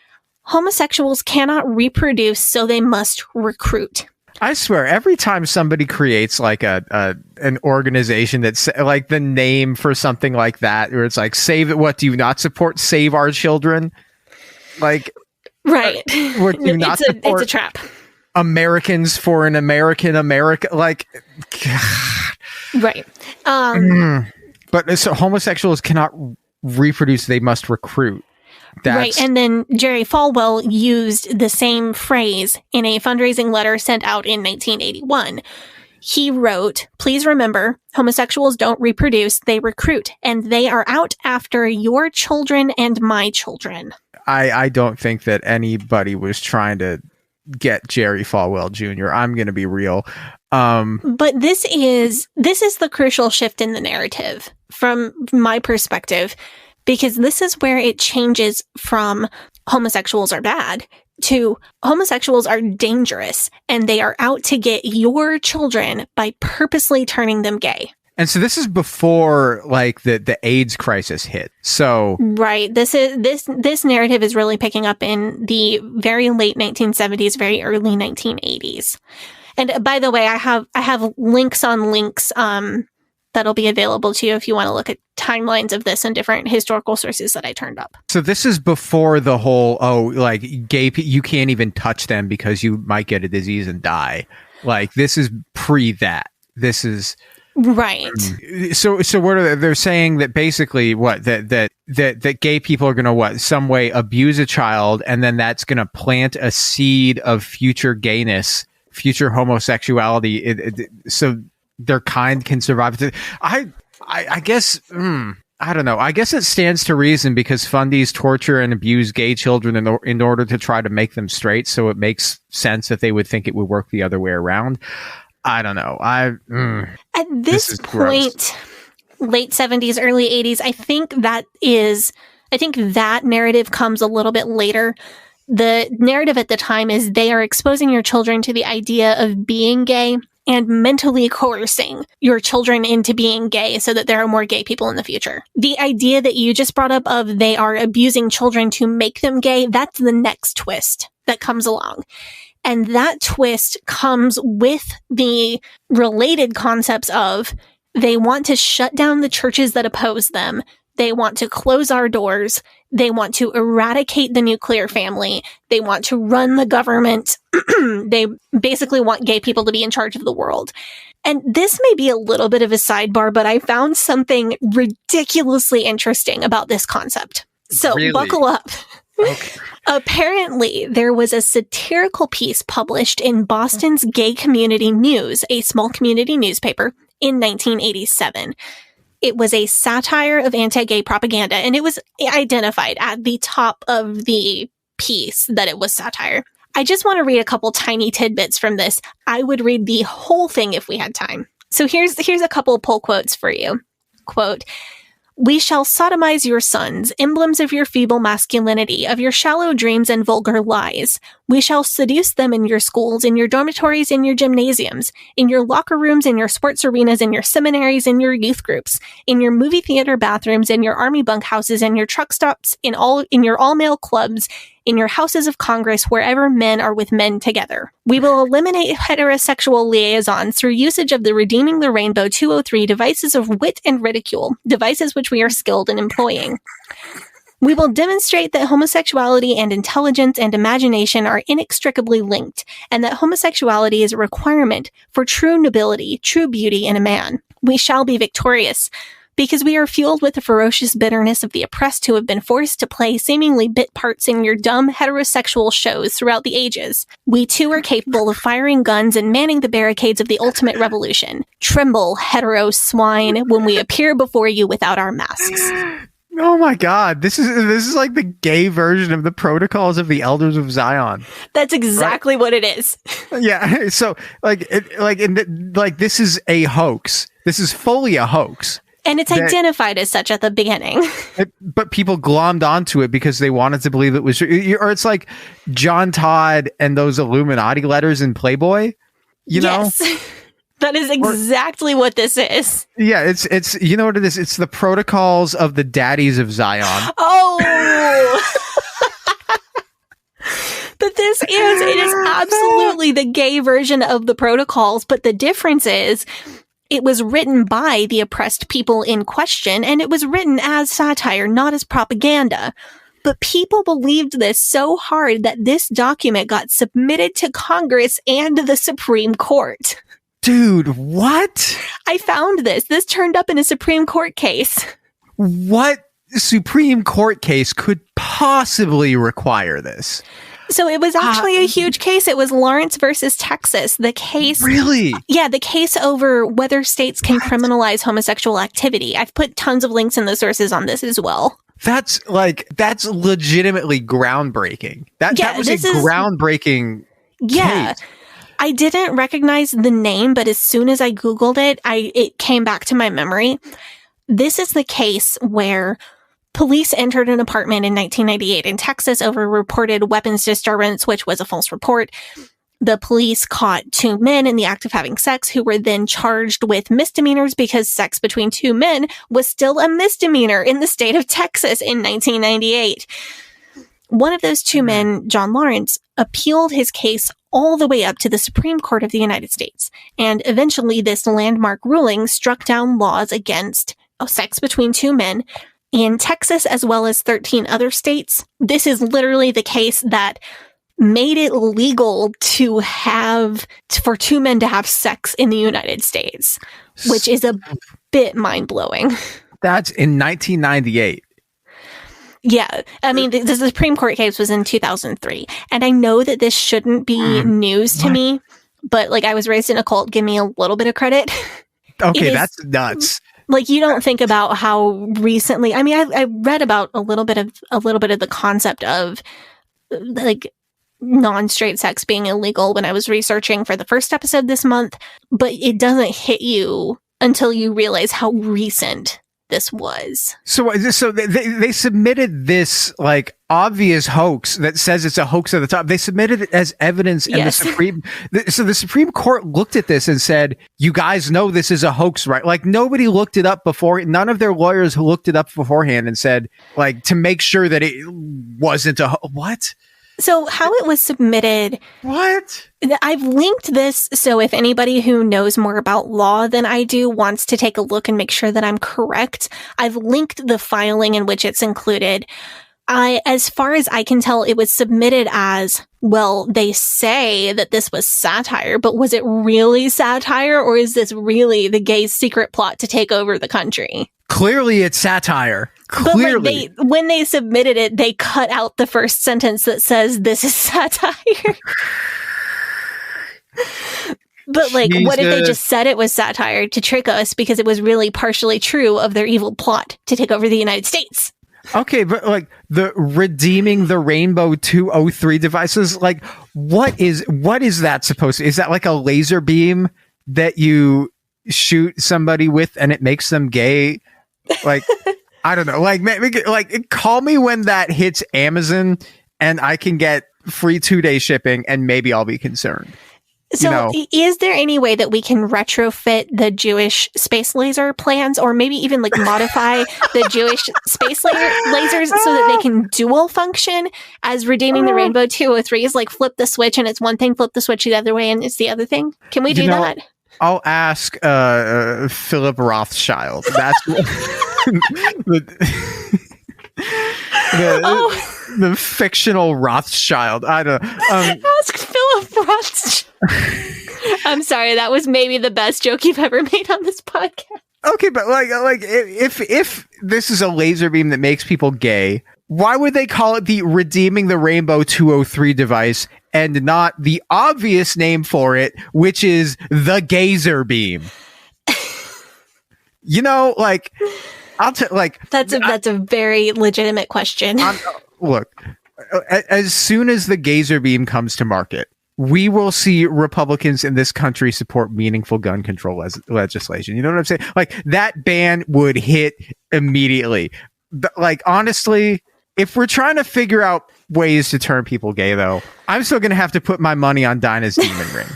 [SPEAKER 4] homosexuals cannot reproduce, so they must recruit.
[SPEAKER 3] I swear, every time somebody creates like an organization that's like the name for something like that, where it's like, save it, what do you not support? Save Our Children? Like,
[SPEAKER 4] right.
[SPEAKER 3] What do you not support?
[SPEAKER 4] It's a trap.
[SPEAKER 3] Americans for an America, like, God.
[SPEAKER 4] Right.
[SPEAKER 3] But so homosexuals cannot reproduce, they must recruit.
[SPEAKER 4] Right. And then Jerry Falwell used the same phrase in a fundraising letter sent out in 1981. He wrote, please remember, homosexuals don't reproduce, they recruit, and they are out after your children and my children.
[SPEAKER 3] I don't think that anybody was trying to get Jerry Falwell Jr. I'm going to be real.
[SPEAKER 4] But this is the crucial shift in the narrative from my perspective, because this is where it changes from homosexuals are bad to homosexuals are dangerous and they are out to get your children by purposely turning them gay.
[SPEAKER 3] And so this is before like the AIDS crisis hit. So
[SPEAKER 4] right, this narrative is really picking up in the very late 1970s, very early 1980s. And by the way, I have links on links that'll be available to you if you want to look at timelines of this and different historical sources that I turned up.
[SPEAKER 3] So this is before the whole like gay you can't even touch them because you might get a disease and die. Like this is pre that. This is
[SPEAKER 4] right.
[SPEAKER 3] So what are they're saying that basically what that gay people are going to some way abuse a child, and then that's going to plant a seed of future gayness, future homosexuality, so their kind can survive. I guess I don't know. I guess it stands to reason because fundies torture and abuse gay children in order to try to make them straight. So it makes sense that they would think it would work the other way around. I don't know.
[SPEAKER 4] At this point, late 70s, early 80s, I think that narrative comes a little bit later. The narrative at the time is they are exposing your children to the idea of being gay and mentally coercing your children into being gay so that there are more gay people in the future. The idea that you just brought up of they are abusing children to make them gay, that's the next twist that comes along. And that twist comes with the related concepts of they want to shut down the churches that oppose them. They want to close our doors. They want to eradicate the nuclear family. They want to run the government. They basically want gay people to be in charge of the world. And this may be a little bit of a sidebar, but I found something ridiculously interesting about this concept. So really? Buckle up. Okay. Apparently, there was a satirical piece published in Boston's Gay Community News, a small community newspaper, in 1987. It was a satire of anti-gay propaganda, and it was identified at the top of the piece that it was satire. I just want to read a couple tiny tidbits from this. I would read the whole thing if we had time. So here's a couple pull quotes for you. Quote, "We shall sodomize your sons, emblems of your feeble masculinity, of your shallow dreams and vulgar lies. We shall seduce them in your schools, in your dormitories, in your gymnasiums, in your locker rooms, in your sports arenas, in your seminaries, in your youth groups, in your movie theater bathrooms, in your army bunkhouses, in your truck stops, in your all-male clubs, in your houses of Congress, wherever men are with men together. We will eliminate heterosexual liaisons through usage of the Redeeming the Rainbow 203 devices of wit and ridicule, devices which we are skilled in employing. We will demonstrate that homosexuality and intelligence and imagination are inextricably linked, and that homosexuality is a requirement for true nobility, true beauty in a man. We shall be victorious, because we are fueled with the ferocious bitterness of the oppressed who have been forced to play seemingly bit parts in your dumb heterosexual shows throughout the ages. We too are capable of firing guns and manning the barricades of the ultimate revolution. Tremble, hetero swine, when we appear before you without our masks."
[SPEAKER 3] Oh my God! This is like the gay version of the Protocols of the Elders of Zion.
[SPEAKER 4] That's exactly what it is.
[SPEAKER 3] Yeah. So this is a hoax. This is fully a hoax.
[SPEAKER 4] And it's identified as such at the beginning.
[SPEAKER 3] But people glommed onto it because they wanted to believe it was true. Or it's like John Todd and those Illuminati letters in Playboy. You know?
[SPEAKER 4] That is exactly what this is.
[SPEAKER 3] Yeah, it's you know what it is? It's the Protocols of the Daddies of Zion.
[SPEAKER 4] Oh! But it is absolutely the gay version of the Protocols, but the difference is it was written by the oppressed people in question, and it was written as satire, not as propaganda. But people believed this so hard that this document got submitted to Congress and the Supreme Court.
[SPEAKER 3] Dude, what?
[SPEAKER 4] I found this. This turned up in a Supreme Court case.
[SPEAKER 3] What Supreme Court case could possibly require this?
[SPEAKER 4] So it was actually a huge case. It was Lawrence versus Texas. The case.
[SPEAKER 3] Really?
[SPEAKER 4] Yeah, the case over whether states can criminalize homosexual activity. I've put tons of links in the sources on this as well.
[SPEAKER 3] That's legitimately groundbreaking. That was a groundbreaking case.
[SPEAKER 4] I didn't recognize the name, but as soon as I Googled it, it came back to my memory. This is the case where police entered an apartment in 1998 in Texas over reported weapons disturbance, which was a false report. The police caught two men in the act of having sex who were then charged with misdemeanors because sex between two men was still a misdemeanor in the state of Texas in 1998. One of those two men, John Lawrence, appealed his case all the way up to the Supreme Court of the United States. And eventually this landmark ruling struck down laws against sex between two men in Texas as well as 13 other states. This is literally the case that made it legal for two men to have sex in the United States, which is a bit mind-blowing.
[SPEAKER 3] That's in 1998.
[SPEAKER 4] Yeah, I mean, the Supreme Court case was in 2003, and I know that this shouldn't be news to me, but like I was raised in a cult, give me a little bit of credit.
[SPEAKER 3] Okay, that's nuts.
[SPEAKER 4] Like you don't think about how recently. I mean, I read about a little bit of the concept of like non-straight sex being illegal when I was researching for the first episode this month, but it doesn't hit you until you realize how recent this was. So
[SPEAKER 3] they submitted this like obvious hoax that says it's a hoax at the top. They submitted it as evidence, and the Supreme Court looked at this and said, "You guys know this is a hoax, right?" Like nobody looked it up before. None of their lawyers looked it up beforehand and said, like, to make sure that it wasn't what.
[SPEAKER 4] So how it was submitted.
[SPEAKER 3] What?
[SPEAKER 4] I've linked this, so if anybody who knows more about law than I do wants to take a look and make sure that I'm correct, I've linked the filing in which it's included. As far as I can tell, it was submitted as, well, they say that this was satire, but was it really satire, or is this really the gays' secret plot to take over the country?
[SPEAKER 3] Clearly it's satire. Clearly.
[SPEAKER 4] But like when they submitted it, they cut out the first sentence that says this is satire. But like, what if they just said it was satire to trick us because it was really partially true of their evil plot to take over the United States?
[SPEAKER 3] Okay, but like the redeeming the rainbow 203 devices, like what is that supposed to? Is that like a laser beam that you shoot somebody with and it makes them gay? Like, I don't know. Like, call me when that hits Amazon and I can get free 2-day shipping, and maybe I'll be concerned.
[SPEAKER 4] So, is there any way that we can retrofit the Jewish space laser plans, or maybe even like modify the Jewish space lasers so that they can dual function as redeeming the Rainbow 203 is like flip the switch and it's one thing, flip the switch the other way and it's the other thing? Can we do that?
[SPEAKER 3] I'll ask Philip Rothschild. That's the fictional Rothschild. I don't
[SPEAKER 4] ask Philip Rothschild. I'm sorry, that was maybe the best joke you've ever made on this podcast.
[SPEAKER 3] Okay, but like if this is a laser beam that makes people gay, why would they call it the Redeeming the Rainbow 203 device and not the obvious name for it, which is the Gayzer beam? You know, like
[SPEAKER 4] That's a very legitimate question.
[SPEAKER 3] Look, as soon as the Gayzer beam comes to market, we will see Republicans in this country support meaningful gun control legislation. You know what I'm saying? Like, that ban would hit immediately. Like, honestly, if we're trying to figure out ways to turn people gay, though, I'm still going to have to put my money on Dinah's Demon Ring.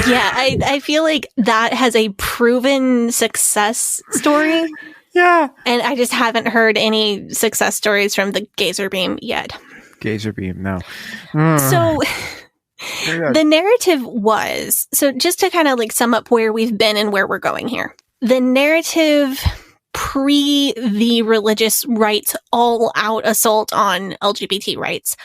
[SPEAKER 4] Yeah, I feel like that has a proven success story.
[SPEAKER 3] Yeah.
[SPEAKER 4] And I just haven't heard any success stories from the Gayzer beam yet.
[SPEAKER 3] Gayzer beam, no.
[SPEAKER 4] So the narrative was, so just to kind of like sum up where we've been and where we're going here. The narrative pre the religious rights all out assault on LGBT rights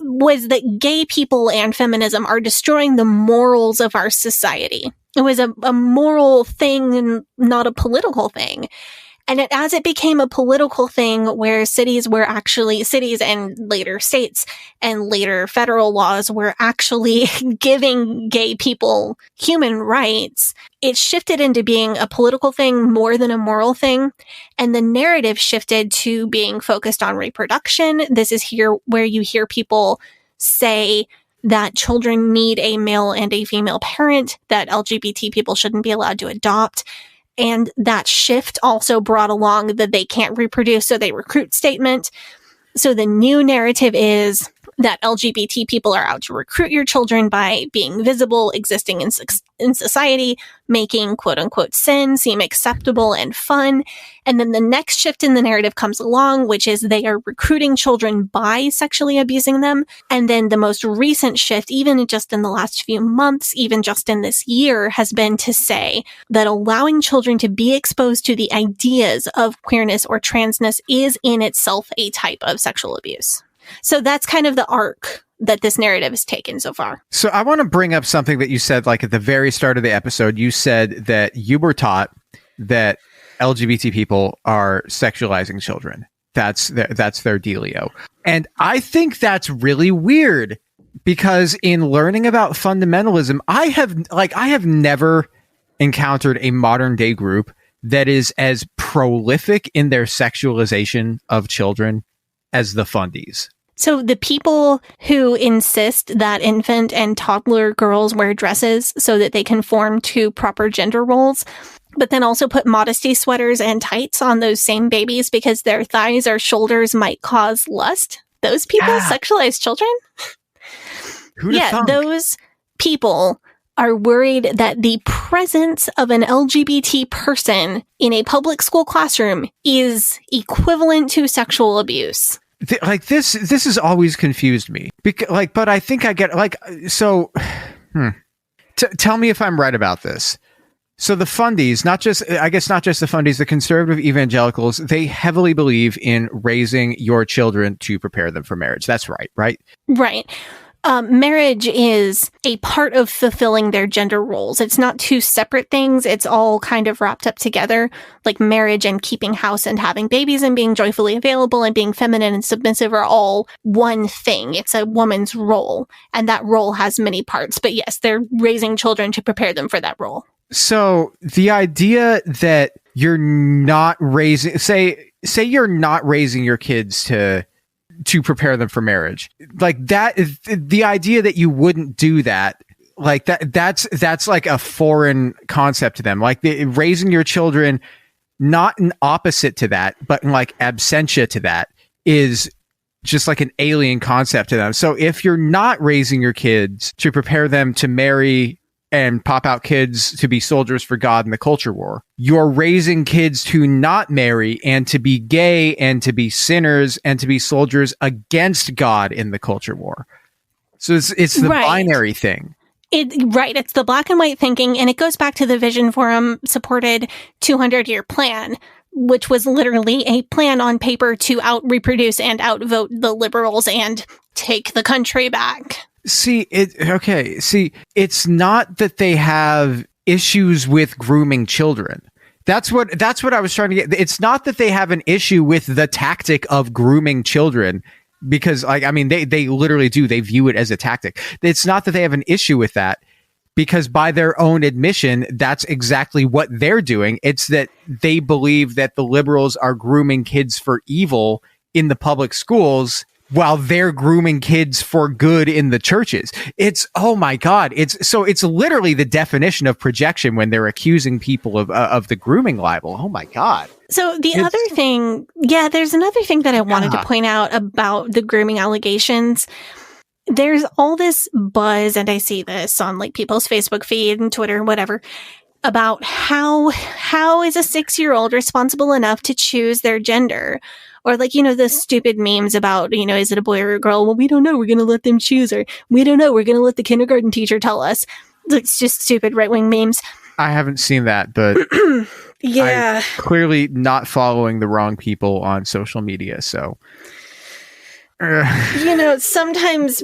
[SPEAKER 4] was that gay people and feminism are destroying the morals of our society. It was a moral thing and not a political thing. And as it became a political thing where cities and later states and later federal laws were actually giving gay people human rights, it shifted into being a political thing more than a moral thing. And the narrative shifted to being focused on reproduction. This is here where you hear people say that children need a male and a female parent, that LGBT people shouldn't be allowed to adopt. And that shift also brought along the they can't reproduce, so they recruit statement. So the new narrative is that LGBT people are out to recruit your children by being visible, existing in society, making quote unquote sin seem acceptable and fun. And then the next shift in the narrative comes along, which is they are recruiting children by sexually abusing them. And then the most recent shift, even just in the last few months, even just in this year, has been to say that allowing children to be exposed to the ideas of queerness or transness is in itself a type of sexual abuse. So that's kind of the arc that this narrative has taken so far.
[SPEAKER 3] So I want to bring up something that you said, like at the very start of the episode. You said that you were taught that LGBT people are sexualizing children. That's their dealio. And I think that's really weird because in learning about fundamentalism, I have never encountered a modern day group that is as prolific in their sexualization of children as the fundies.
[SPEAKER 4] So the people who insist that infant and toddler girls wear dresses so that they conform to proper gender roles, but then also put modesty sweaters and tights on those same babies because their thighs or shoulders might cause lust, those people sexualize children? Those people are worried that the presence of an LGBT person in a public school classroom is equivalent to sexual abuse.
[SPEAKER 3] This has always confused me. But I think I get so. Tell me if I'm right about this. So the fundies, not just the fundies, the conservative evangelicals, they heavily believe in raising your children to prepare them for marriage. That's right, right?
[SPEAKER 4] Right. Marriage is a part of fulfilling their gender roles. It's not two separate things. It's all kind of wrapped up together, like marriage and keeping house and having babies and being joyfully available and being feminine and submissive are all one thing. It's a woman's role, and that role has many parts. But yes, they're raising children to prepare them for that role. So the idea that you're not raising, say you're not raising your kids to prepare them for marriage, like that is the idea that you wouldn't do that, like that's like a foreign concept to them. Like raising your children, not an opposite to that, but like absentia to that, is just like an alien concept to them. So if you're not raising your kids to prepare them to marry and pop out kids to be soldiers for God in the culture war, you're raising kids to not marry and to be gay and to be sinners and to be soldiers against God in the culture war. So it's the binary thing. It's the black and white thinking, and it goes back to the Vision Forum supported 200-year plan, which was literally a plan on paper to out-reproduce and outvote the liberals and take the country back.
[SPEAKER 3] It's not that they have issues with grooming children. That's what I was trying to get. It's not that they have an issue with the tactic of grooming children, because they literally do. They view it as a tactic. It's not that they have an issue with that. because by their own admission, that's exactly what they're doing. It's that they believe that the liberals are grooming kids for evil in the public schools while they're grooming kids for good in the churches. It's, oh my God. It's literally the definition of projection when they're accusing people of the grooming libel. Oh my God.
[SPEAKER 4] So there's another thing that I wanted to point out about the grooming allegations. There's all this buzz, and I see this on like people's Facebook feed and Twitter and whatever, about how is a 6-year-old responsible enough to choose their gender? Or like, the stupid memes about, is it a boy or a girl? Well, we don't know. We're going to let them choose. Or we don't know. We're going to let the kindergarten teacher tell us. It's just stupid right-wing memes. I
[SPEAKER 3] haven't seen that, but
[SPEAKER 4] yeah,
[SPEAKER 3] I'm clearly not following the wrong people on social media. So,
[SPEAKER 4] sometimes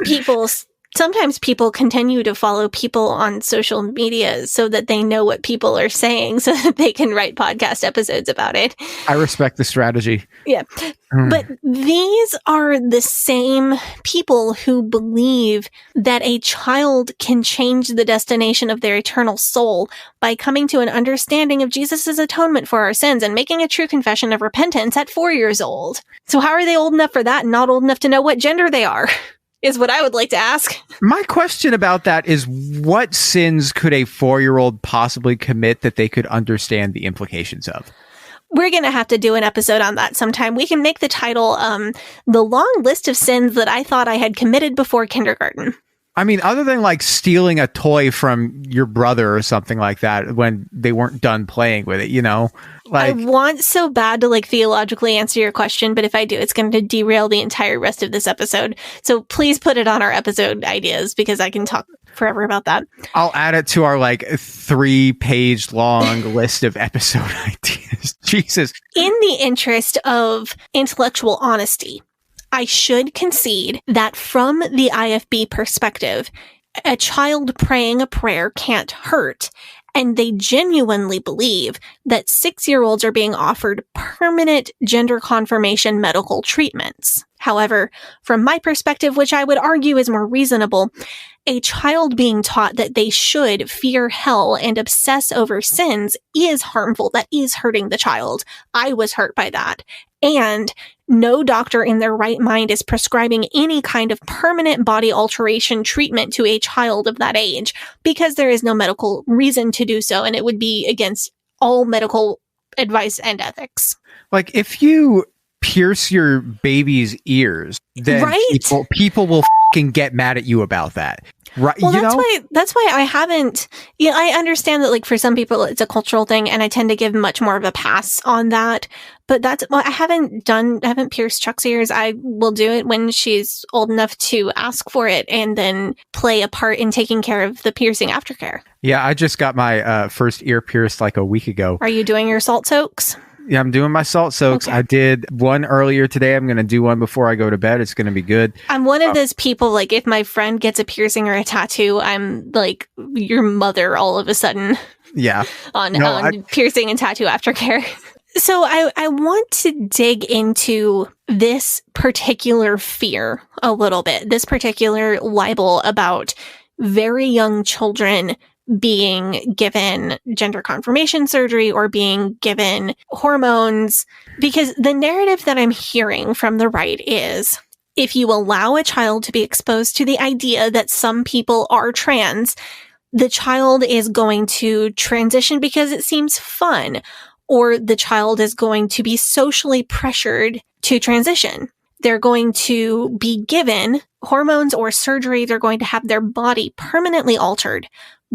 [SPEAKER 4] people continue to follow people on social media so that they know what people are saying so that they can write podcast episodes about it.
[SPEAKER 3] I respect the strategy.
[SPEAKER 4] Yeah. But these are the same people who believe that a child can change the destination of their eternal soul by coming to an understanding of Jesus' atonement for our sins and making a true confession of repentance at 4 years old. So how are they old enough for that and not old enough to know what gender they are? Is what I would like to ask.
[SPEAKER 3] My question about that is, what sins could a 4-year-old possibly commit that they could understand the implications of?
[SPEAKER 4] We're going to have to do an episode on that sometime. We can make the title, The Long List of Sins That I Thought I Had Committed Before Kindergarten.
[SPEAKER 3] I mean, other than like stealing a toy from your brother or something like that when they weren't done playing with it, like,
[SPEAKER 4] I want so bad to like theologically answer your question, but if I do, it's going to derail the entire rest of this episode. So please put it on our episode ideas because I can talk forever about that.
[SPEAKER 3] I'll add it to our like 3-page long list of episode ideas. Jesus.
[SPEAKER 4] In the interest of intellectual honesty, I should concede that from the IFB perspective, a child praying a prayer can't hurt. And they genuinely believe that 6-year-olds are being offered permanent gender confirmation medical treatments. However, from my perspective, which I would argue is more reasonable, a child being taught that they should fear hell and obsess over sins is harmful. That is hurting the child. I was hurt by that. And no doctor in their right mind is prescribing any kind of permanent body alteration treatment to a child of that age because there is no medical reason to do so, and it would be against all medical advice and ethics.
[SPEAKER 3] Like, if you pierce your baby's ears, then people will fucking get mad at you about that. Right.
[SPEAKER 4] Well, that's why I haven't, I understand that like for some people it's a cultural thing and I tend to give much more of a pass on that. But I haven't pierced Chuck's ears. I will do it when she's old enough to ask for it and then play a part in taking care of the piercing aftercare.
[SPEAKER 3] Yeah, I just got my first ear pierced like a week ago.
[SPEAKER 4] Are you doing your salt soaks?
[SPEAKER 3] Yeah, I'm doing my salt soaks. Okay. I did one earlier today. I'm going to do one before I go to bed. It's going to be good.
[SPEAKER 4] I'm one of those people, like, if my friend gets a piercing or a tattoo, I'm like your mother all of a sudden.
[SPEAKER 3] Yeah.
[SPEAKER 4] on piercing and tattoo aftercare. So I want to dig into this particular fear a little bit, this particular libel about very young children being given gender confirmation surgery or being given hormones, because the narrative that I'm hearing from the right is if you allow a child to be exposed to the idea that some people are trans, the child is going to transition because it seems fun, or the child is going to be socially pressured to transition. They're going to be given hormones or surgery. They're going to have their body permanently altered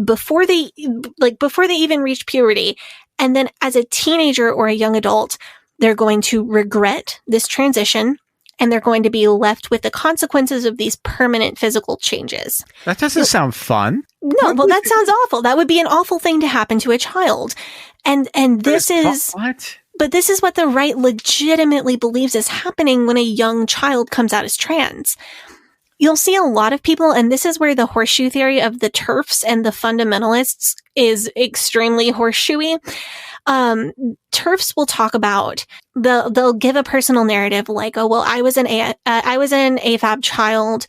[SPEAKER 4] before they even reach puberty. And then as a teenager or a young adult, they're going to regret this transition and they're going to be left with the consequences of these permanent physical changes.
[SPEAKER 3] That doesn't sound fun.
[SPEAKER 4] No, well, that sounds awful. That would be an awful thing to happen to a child. And this is
[SPEAKER 3] what?
[SPEAKER 4] But this is what the right legitimately believes is happening when a young child comes out as trans. You'll see a lot of people, and this is where the horseshoe theory of the TERFs and the fundamentalists is extremely horseshoey. TERFs will talk about, they'll give a personal narrative like, oh, well, I was an AFAB child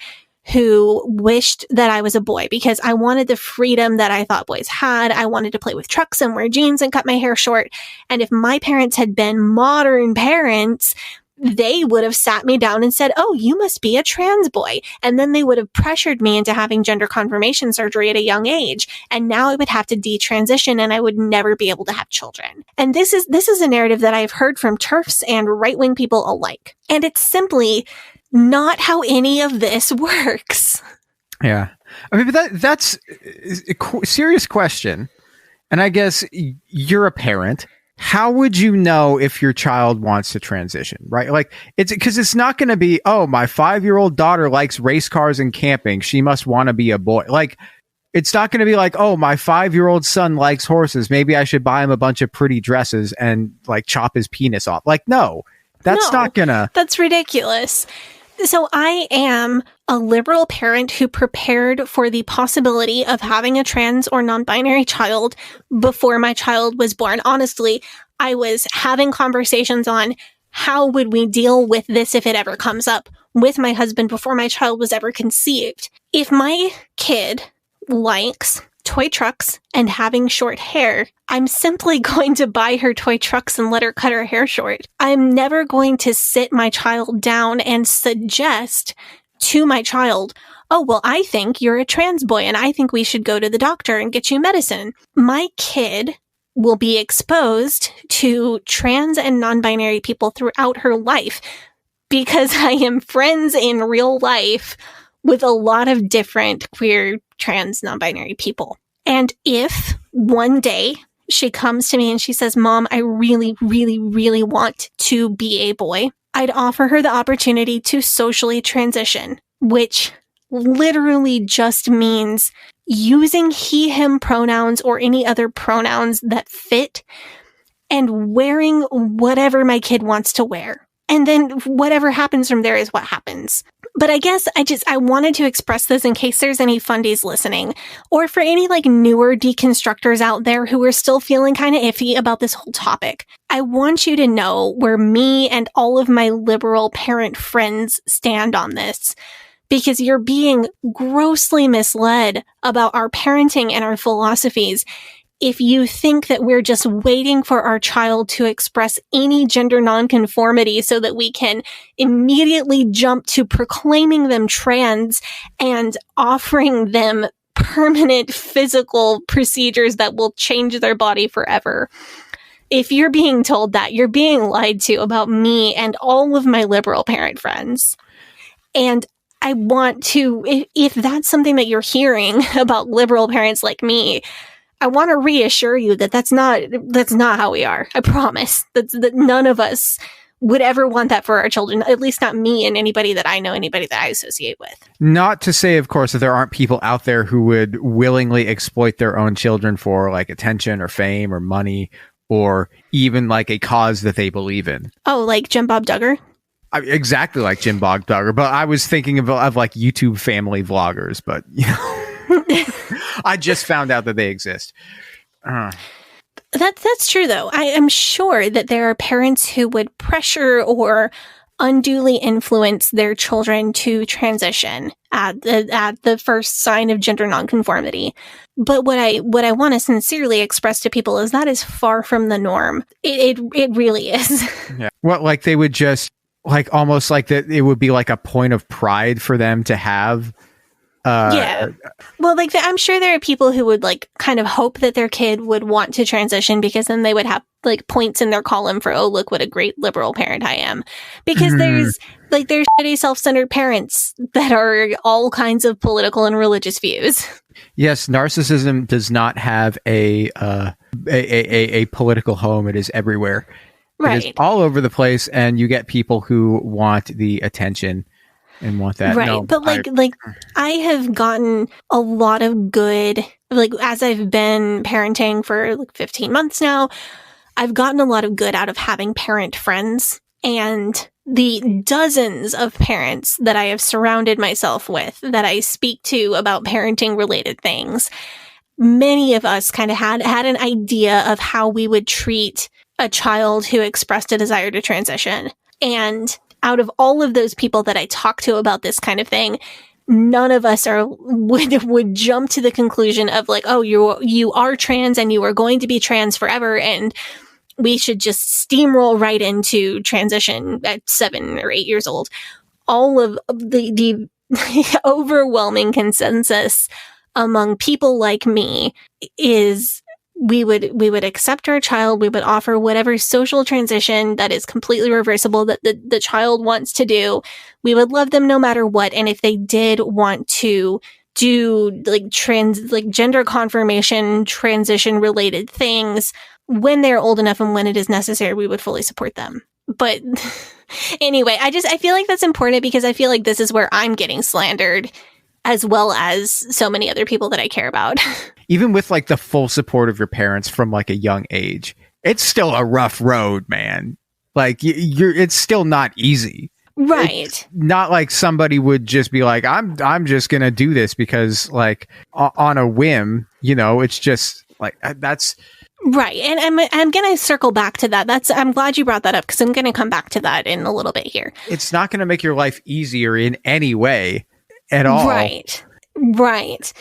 [SPEAKER 4] who wished that I was a boy because I wanted the freedom that I thought boys had. I wanted to play with trucks and wear jeans and cut my hair short. And if my parents had been modern parents, they would have sat me down and said, oh, you must be a trans boy. And then they would have pressured me into having gender confirmation surgery at a young age. And now I would have to detransition and I would never be able to have children. And this is a narrative that I've heard from TERFs and right-wing people alike. And it's simply not how any of this works.
[SPEAKER 3] Yeah. I mean, but that's a serious question. And I guess you're a parent. How would you know if your child wants to transition, right? Like, it's because it's not going to be, oh, my 5-year-old daughter likes race cars and camping. She must want to be a boy. Like, it's not going to be like, oh, my 5-year-old son likes horses. Maybe I should buy him a bunch of pretty dresses and like chop his penis off. Like, no, that's not gonna.
[SPEAKER 4] That's ridiculous. So I am a liberal parent who prepared for the possibility of having a trans or non-binary child before my child was born. Honestly, I was having conversations on how would we deal with this if it ever comes up with my husband before my child was ever conceived. If my kid likes toy trucks and having short hair, I'm simply going to buy her toy trucks and let her cut her hair short. I'm never going to sit my child down and suggest to my child, oh, well, I think you're a trans boy and I think we should go to the doctor and get you medicine. My kid will be exposed to trans and non-binary people throughout her life because I am friends in real life with a lot of different queer, trans, non-binary people. And if one day she comes to me and she says, Mom, I really, really, really want to be a boy, I'd offer her the opportunity to socially transition, which literally just means using he, him pronouns or any other pronouns that fit and wearing whatever my kid wants to wear. And then whatever happens from there is what happens. But I guess I wanted to express this in case there's any fundies listening, or for any like newer deconstructors out there who are still feeling kind of iffy about this whole topic. I want you to know where me and all of my liberal parent friends stand on this, because you're being grossly misled about our parenting and our philosophies if you think that we're just waiting for our child to express any gender nonconformity so that we can immediately jump to proclaiming them trans and offering them permanent physical procedures that will change their body forever. If you're being told that, you're being lied to about me and all of my liberal parent friends. And I want to, if that's something that you're hearing about liberal parents like me, I want to reassure you that that's not how we are. I promise that none of us would ever want that for our children, at least not me and anybody that I know, anybody that I associate with.
[SPEAKER 3] Not to say, of course, that there aren't people out there who would willingly exploit their own children for like attention or fame or money or even like a cause that they believe in.
[SPEAKER 4] Oh, like Jim Bob Duggar?
[SPEAKER 3] Exactly like Jim Bob Duggar, but I was thinking of like YouTube family vloggers, but you know. I just found out that they exist.
[SPEAKER 4] That's true, though. I am sure that there are parents who would pressure or unduly influence their children to transition at the first sign of gender nonconformity. But what I want to sincerely express to people is that is far from the norm. It really is.
[SPEAKER 3] Yeah. Well, like they would just like almost like that. It would be like a point of pride for them to have.
[SPEAKER 4] Yeah. Well, like I'm sure there are people who would like kind of hope that their kid would want to transition because then they would have like points in their column for, oh, look what a great liberal parent I am. Because there's shitty self-centered parents that are all kinds of political and religious views.
[SPEAKER 3] Yes, narcissism does not have a political home. It is everywhere.
[SPEAKER 4] Right.
[SPEAKER 3] It is all over the place, and you get people who want the attention. And want that.
[SPEAKER 4] Right.
[SPEAKER 3] No,
[SPEAKER 4] but I have gotten a lot of good, like as I've been parenting for like 15 months now, I've gotten a lot of good out of having parent friends, and the dozens of parents that I have surrounded myself with that I speak to about parenting related things. Many of us kind of had an idea of how we would treat a child who expressed a desire to transition. And out of all of those people that I talk to about this kind of thing, none of us would jump to the conclusion of like, oh, you are trans and you are going to be trans forever, and we should just steamroll right into transition at 7 or 8 years old. All of the overwhelming consensus among people like me is we would accept our child. We would offer whatever social transition that is completely reversible that the child wants to do. We would love them no matter what. And if they did want to do like gender confirmation, transition related things when they're old enough and when it is necessary, we would fully support them. But anyway, I feel like that's important because I feel like this is where I'm getting slandered as well as so many other people that I care about.
[SPEAKER 3] Even with like the full support of your parents from like a young age, it's still a rough road, man. Like it's still not easy.
[SPEAKER 4] Right.
[SPEAKER 3] It's not like somebody would just be like, I'm just going to do this because like on a whim, you know, it's just like that's
[SPEAKER 4] right. And I'm going to circle back to that. I'm glad you brought that up because I'm going to come back to that in a little bit here.
[SPEAKER 3] It's not going to make your life easier in any way at all.
[SPEAKER 4] Right.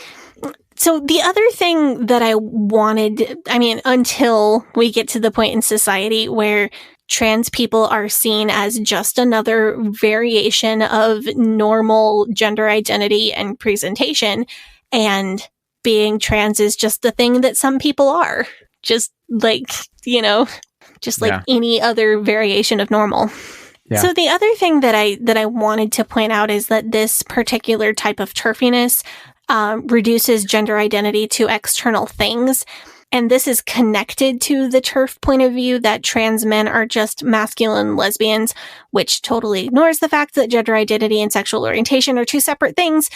[SPEAKER 4] So the other thing that I wanted, until we get to the point in society where trans people are seen as just another variation of normal gender identity and presentation, and being trans is just the thing that some people are, just like, any other variation of normal. Yeah. So the other thing that I wanted to point out is that this particular type of turfiness reduces gender identity to external things. And this is connected to the TERF point of view that trans men are just masculine lesbians, which totally ignores the fact that gender identity and sexual orientation are two separate things,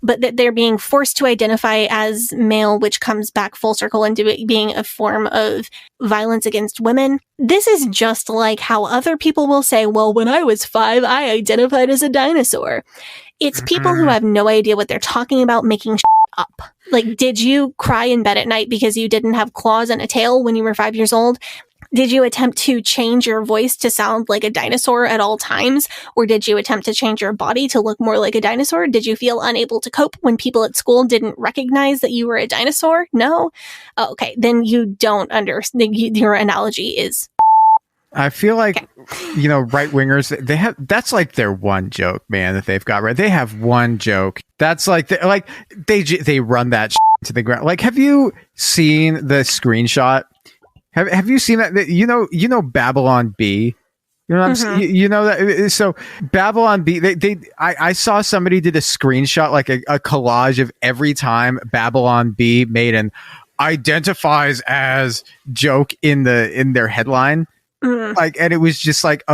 [SPEAKER 4] but that they're being forced to identify as male, which comes back full circle into it being a form of violence against women. This is just like how other people will say, well, when I was 5, I identified as a dinosaur. It's people who have no idea what they're talking about making up. Like, did you cry in bed at night because you didn't have claws and a tail when you were 5 years old? Did you attempt to change your voice to sound like a dinosaur at all times? Or did you attempt to change your body to look more like a dinosaur? Did you feel unable to cope when people at school didn't recognize that you were a dinosaur? No? Oh, okay, then you don't understand. Your analogy is...
[SPEAKER 3] I feel like, right-wingers, that's like their one joke, man, that they've got, right? They have one joke. That's like, they run that to the ground. Like, have you seen the screenshot? Have you seen that? You know Babylon Bee? You know what I'm saying? You know that? So Babylon Bee, I saw somebody did a screenshot, like a collage of every time Babylon Bee made an identifies as joke in their headline. Like, and it was just like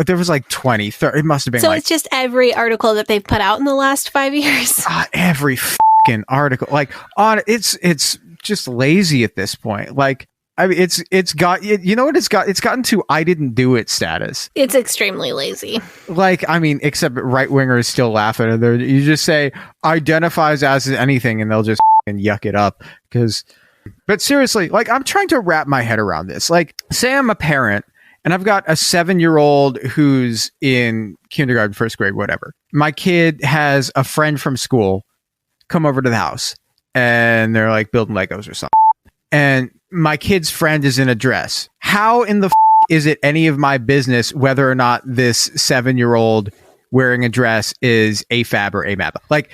[SPEAKER 3] there was like 20, 30, it must have been.
[SPEAKER 4] So it's just every article that they've put out in the last 5 years.
[SPEAKER 3] Every fucking article, like it's just lazy at this point. Like, I mean, it's got, you know what it's got? It's gotten to I didn't do it status.
[SPEAKER 4] It's extremely lazy.
[SPEAKER 3] Like, I mean, except right wingers still laugh at it. You just say identifies as anything, and they'll just yuck it up because. But seriously, like, I'm trying to wrap my head around this. Like, say I'm a parent and I've got a 7-year-old who's in kindergarten, first grade, whatever. My kid has a friend from school come over to the house and they're like building Legos or something. And my kid's friend is in a dress. How in the is it any of my business whether or not this 7-year-old wearing a dress is AFAB or AMAB? Like,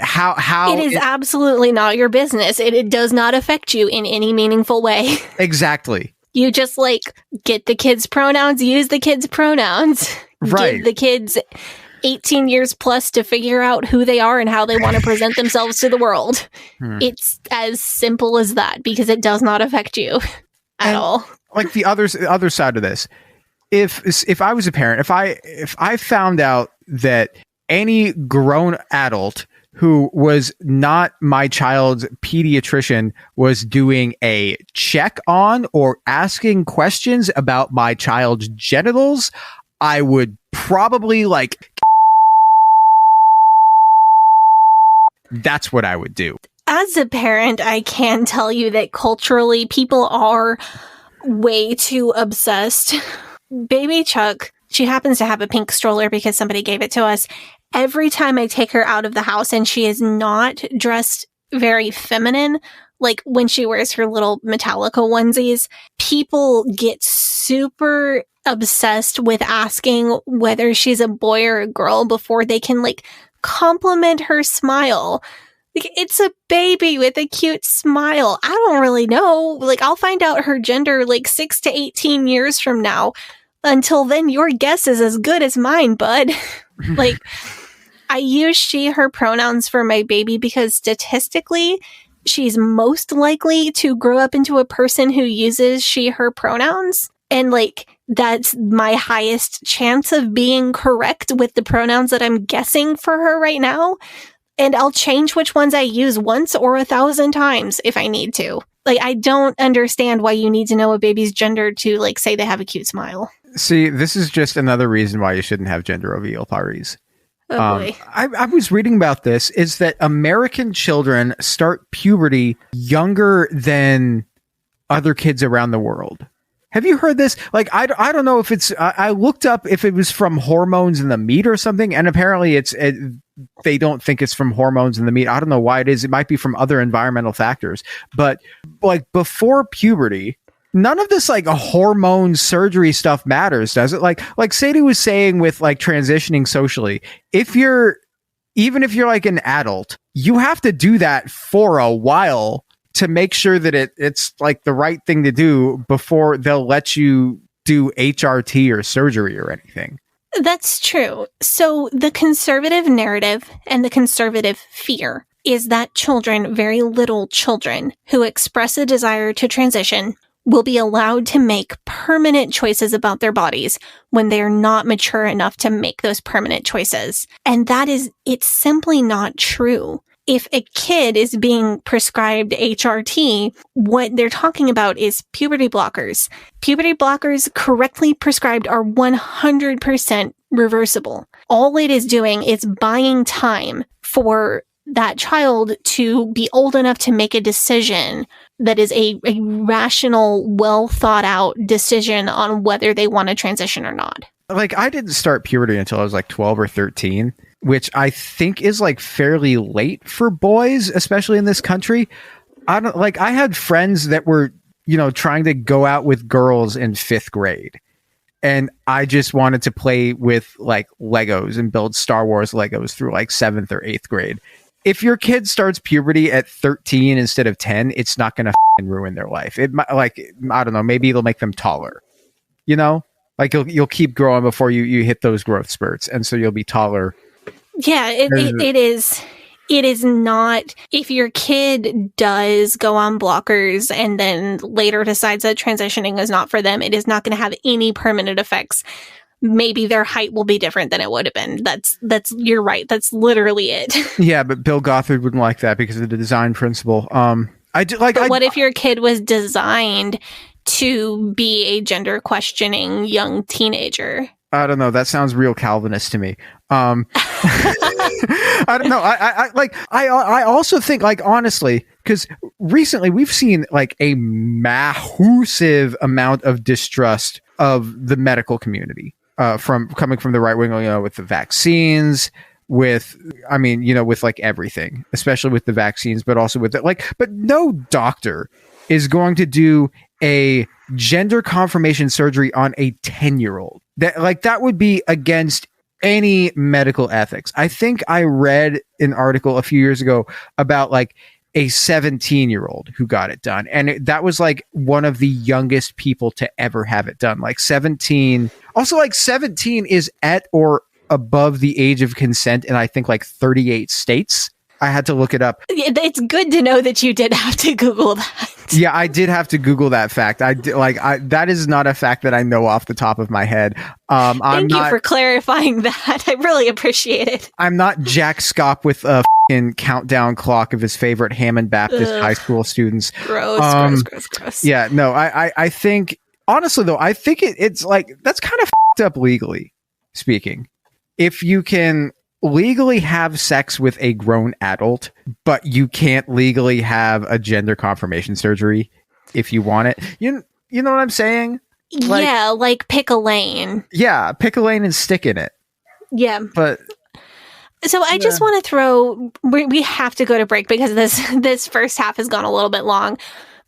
[SPEAKER 3] how
[SPEAKER 4] it is absolutely not your business. It does not affect you in any meaningful way.
[SPEAKER 3] Exactly.
[SPEAKER 4] You just like get the kids' pronouns, use the kids' pronouns,
[SPEAKER 3] right?
[SPEAKER 4] Give the kids 18 years plus to figure out who they are and how they want to present themselves to the world. It's as simple as that because it does not affect you at all.
[SPEAKER 3] Like the other side of this. If I was a parent, if I found out that any grown adult who was not my child's pediatrician was doing a check on or asking questions about my child's genitals, I would probably that's what I would do.
[SPEAKER 4] As a parent, I can tell you that culturally people are way too obsessed. Baby Chuck, she happens to have a pink stroller because somebody gave it to us. every time I take her out of the house and she is not dressed very feminine, like when she wears her little Metallica onesies, people get super obsessed with asking whether she's a boy or a girl before they can like compliment her smile. Like, it's a baby with a cute smile. I don't really know. Like, I'll find out her gender like 6 to 18 years from now. Until then, your guess is as good as mine, bud. Like, I use she, her pronouns for my baby because statistically, she's most likely to grow up into a person who uses she, her pronouns. And like, that's my highest chance of being correct with the pronouns that I'm guessing for her right now. And I'll change which ones I use once or 1,000 times if I need to. Like, I don't understand why you need to know a baby's gender to like say they have a cute smile.
[SPEAKER 3] See, this is just another reason why you shouldn't have gender reveal parties.
[SPEAKER 4] Oh boy.
[SPEAKER 3] I was reading about this, is that American children start puberty younger than other kids around the world. Have you heard this? Like, I don't know if it's, I looked up if it was from hormones in the meat or something, and apparently they don't think it's from hormones in the meat. I don't know why it is. It might be from other environmental factors. But like before puberty, none of this like a hormone surgery stuff matters, does it? Like Sadie was saying with like transitioning socially, even if you're like an adult, you have to do that for a while to make sure that it's like the right thing to do before they'll let you do HRT or surgery or anything.
[SPEAKER 4] That's true. So the conservative narrative and the conservative fear is that children, very little children who express a desire to transition, will be allowed to make permanent choices about their bodies when they are not mature enough to make those permanent choices. And it's simply not true. If a kid is being prescribed HRT, what they're talking about is puberty blockers. Puberty blockers correctly prescribed are 100% reversible. All it is doing is buying time for that child to be old enough to make a decision that is a rational, well thought out decision on whether they want to transition or not.
[SPEAKER 3] Like, I didn't start puberty until I was like 12 or 13. Which I think is like fairly late for boys, especially in this country. I had friends that were, trying to go out with girls in 5th grade. And I just wanted to play with like Legos and build Star Wars Legos through like 7th or 8th grade. If your kid starts puberty at 13 instead of 10, it's not going to ruin their life. It might, like, I don't know, maybe it'll make them taller, like you'll keep growing before you hit those growth spurts. And so you'll be taller.
[SPEAKER 4] Yeah, it is not, if your kid does go on blockers and then later decides that transitioning is not for them, it is not going to have any permanent effects. Maybe their height will be different than it would have been. That's you're right. That's literally it.
[SPEAKER 3] Yeah, but Bill Gothard wouldn't like that because of the design principle.
[SPEAKER 4] What if your kid was designed to be a gender questioning young teenager?
[SPEAKER 3] I don't know. That sounds real Calvinist to me. I don't know. I also think, like, honestly, because recently we've seen like a massive amount of distrust of the medical community coming from the right wing, with the vaccines, with like everything, especially with the vaccines, but also with but no doctor is going to do a gender confirmation surgery on a 10-year-old. That would be against any medical ethics. I think I read an article a few years ago about like a 17-year-old who got it done. And that was like one of the youngest people to ever have it done. Like 17. Also, like 17 is at or above the age of consent in I think like 38 states. I had to look it up.
[SPEAKER 4] It's good to know that you did have to Google that.
[SPEAKER 3] Yeah, I did have to Google that fact. That is not a fact that I know off the top of my head.
[SPEAKER 4] Thank you for clarifying that. I really appreciate it.
[SPEAKER 3] I'm not Jack Scott with a countdown clock of his favorite Hammond Baptist high school students.
[SPEAKER 4] Gross.
[SPEAKER 3] Yeah, no, I think, honestly though, I think it's like, that's kind of up legally speaking. If you can legally have sex with a grown adult, but you can't legally have a gender confirmation surgery if you want it. You know what I'm saying?
[SPEAKER 4] Like pick a lane.
[SPEAKER 3] Yeah, pick a lane and stick in it.
[SPEAKER 4] Yeah.
[SPEAKER 3] But
[SPEAKER 4] So I just want to throw, we have to go to break because this first half has gone a little bit long,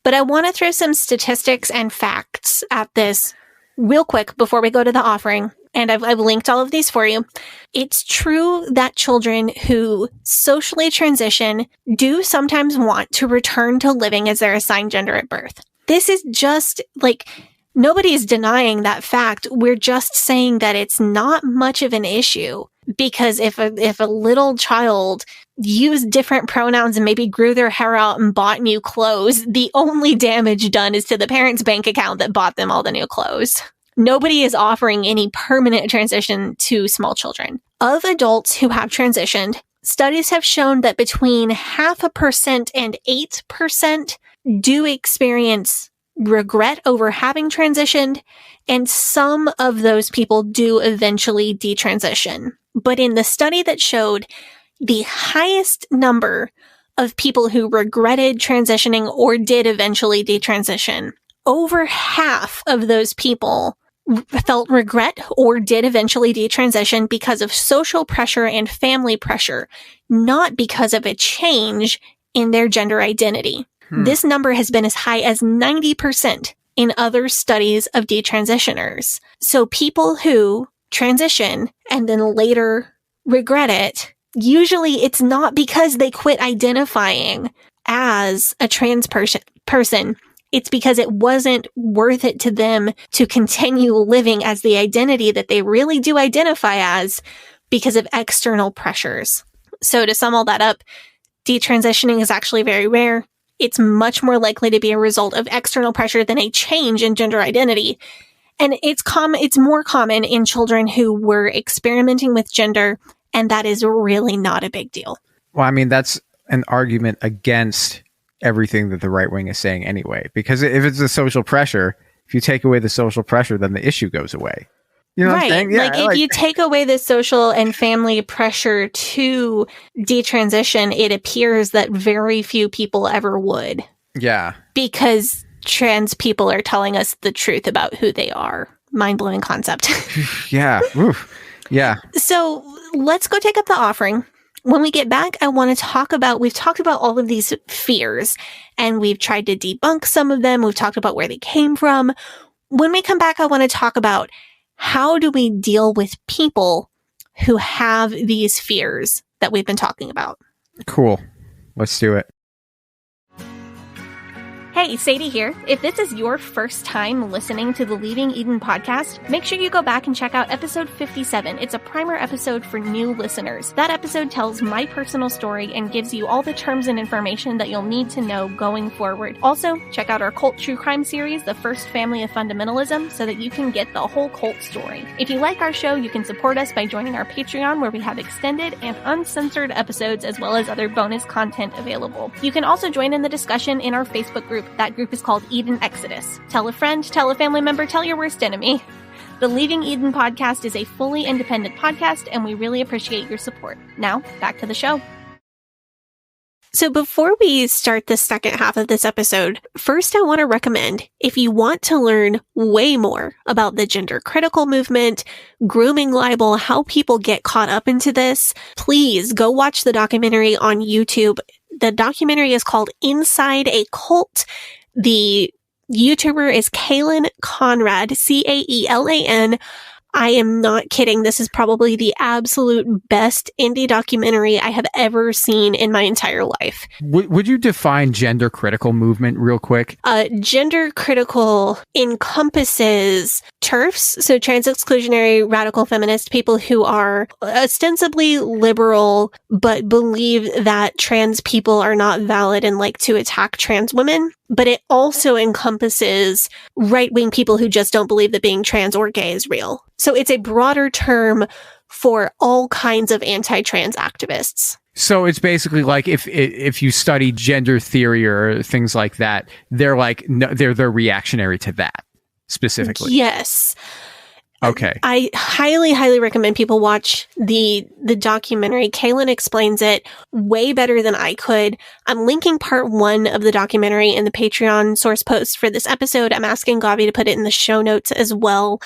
[SPEAKER 4] but I want to throw some statistics and facts at this real quick before we go to the offering. And I've linked all of these for you. It's true that children who socially transition do sometimes want to return to living as their assigned gender at birth. This is just like, nobody is denying that fact. We're just saying that it's not much of an issue. Because if a little child used different pronouns and maybe grew their hair out and bought new clothes, the only damage done is to the parents' bank account that bought them all the new clothes. Nobody is offering any permanent transition to small children. Of adults who have transitioned, studies have shown that between 0.5% and 8% do experience regret over having transitioned, and some of those people do eventually detransition. But in the study that showed the highest number of people who regretted transitioning or did eventually detransition, over half of those people felt regret or did eventually detransition because of social pressure and family pressure, not because of a change in their gender identity. This number has been as high as 90% in other studies of detransitioners. So people who transition and then later regret it, usually it's not because they quit identifying as a trans person. It's because it wasn't worth it to them to continue living as the identity that they really do identify as because of external pressures. So to sum all that up, detransitioning is actually very rare. It's much more likely to be a result of external pressure than a change in gender identity. And it's more common in children who were experimenting with gender, and that is really not a big deal.
[SPEAKER 3] Well, I mean, that's an argument against everything that the right wing is saying anyway. Because if it's the social pressure, if you take away the social pressure, then the issue goes away. You know what I'm saying? Yeah,
[SPEAKER 4] if you take away the social and family pressure to detransition, it appears that very few people ever would.
[SPEAKER 3] Yeah.
[SPEAKER 4] Because trans people are telling us the truth about who they are. Mind-blowing concept.
[SPEAKER 3] Yeah. Oof. Yeah.
[SPEAKER 4] So let's go take up the offering. When we get back, I want to talk about, we've talked about all of these fears and we've tried to debunk some of them. We've talked about where they came from. When we come back, I want to talk about how do we deal with people who have these fears that we've been talking about.
[SPEAKER 3] Cool. Let's do it.
[SPEAKER 1] Hey, Sadie here. If this is your first time listening to the Leaving Eden podcast, make sure you go back and check out episode 57. It's a primer episode for new listeners. That episode tells my personal story and gives you all the terms and information that you'll need to know going forward. Also, check out our cult true crime series, The First Family of Fundamentalism, so that you can get the whole cult story. If you like our show, you can support us by joining our Patreon, where we have extended and uncensored episodes as well as other bonus content available. You can also join in the discussion in our Facebook group. That group is called Eden Exodus. Tell a friend, tell a family member, tell your worst enemy. The Leaving Eden podcast is a fully independent podcast, and we really appreciate your support. Now, back to the show.
[SPEAKER 4] So before we start the second half of this episode, first I want to recommend, if you want to learn way more about the gender critical movement, grooming libel, how people get caught up into this, please go watch the documentary on YouTube. The documentary is called Inside a Cult. The YouTuber is Kaelan Conrad, Caelan. I am not kidding. This is probably the absolute best indie documentary I have ever seen in my entire life.
[SPEAKER 3] Would you define gender critical movement real quick?
[SPEAKER 4] Gender critical encompasses TERFs, so trans exclusionary radical feminist, people who are ostensibly liberal but believe that trans people are not valid and like to attack trans women. But it also encompasses right-wing people who just don't believe that being trans or gay is real. So it's a broader term for all kinds of anti-trans activists.
[SPEAKER 3] So it's basically like if you study gender theory or things like that, they're like they're reactionary to that specifically.
[SPEAKER 4] Yes.
[SPEAKER 3] Okay.
[SPEAKER 4] I highly, highly recommend people watch the documentary. Kaelan explains it way better than I could. I'm linking part 1 of the documentary in the Patreon source post for this episode. I'm asking Gavi to put it in the show notes as well.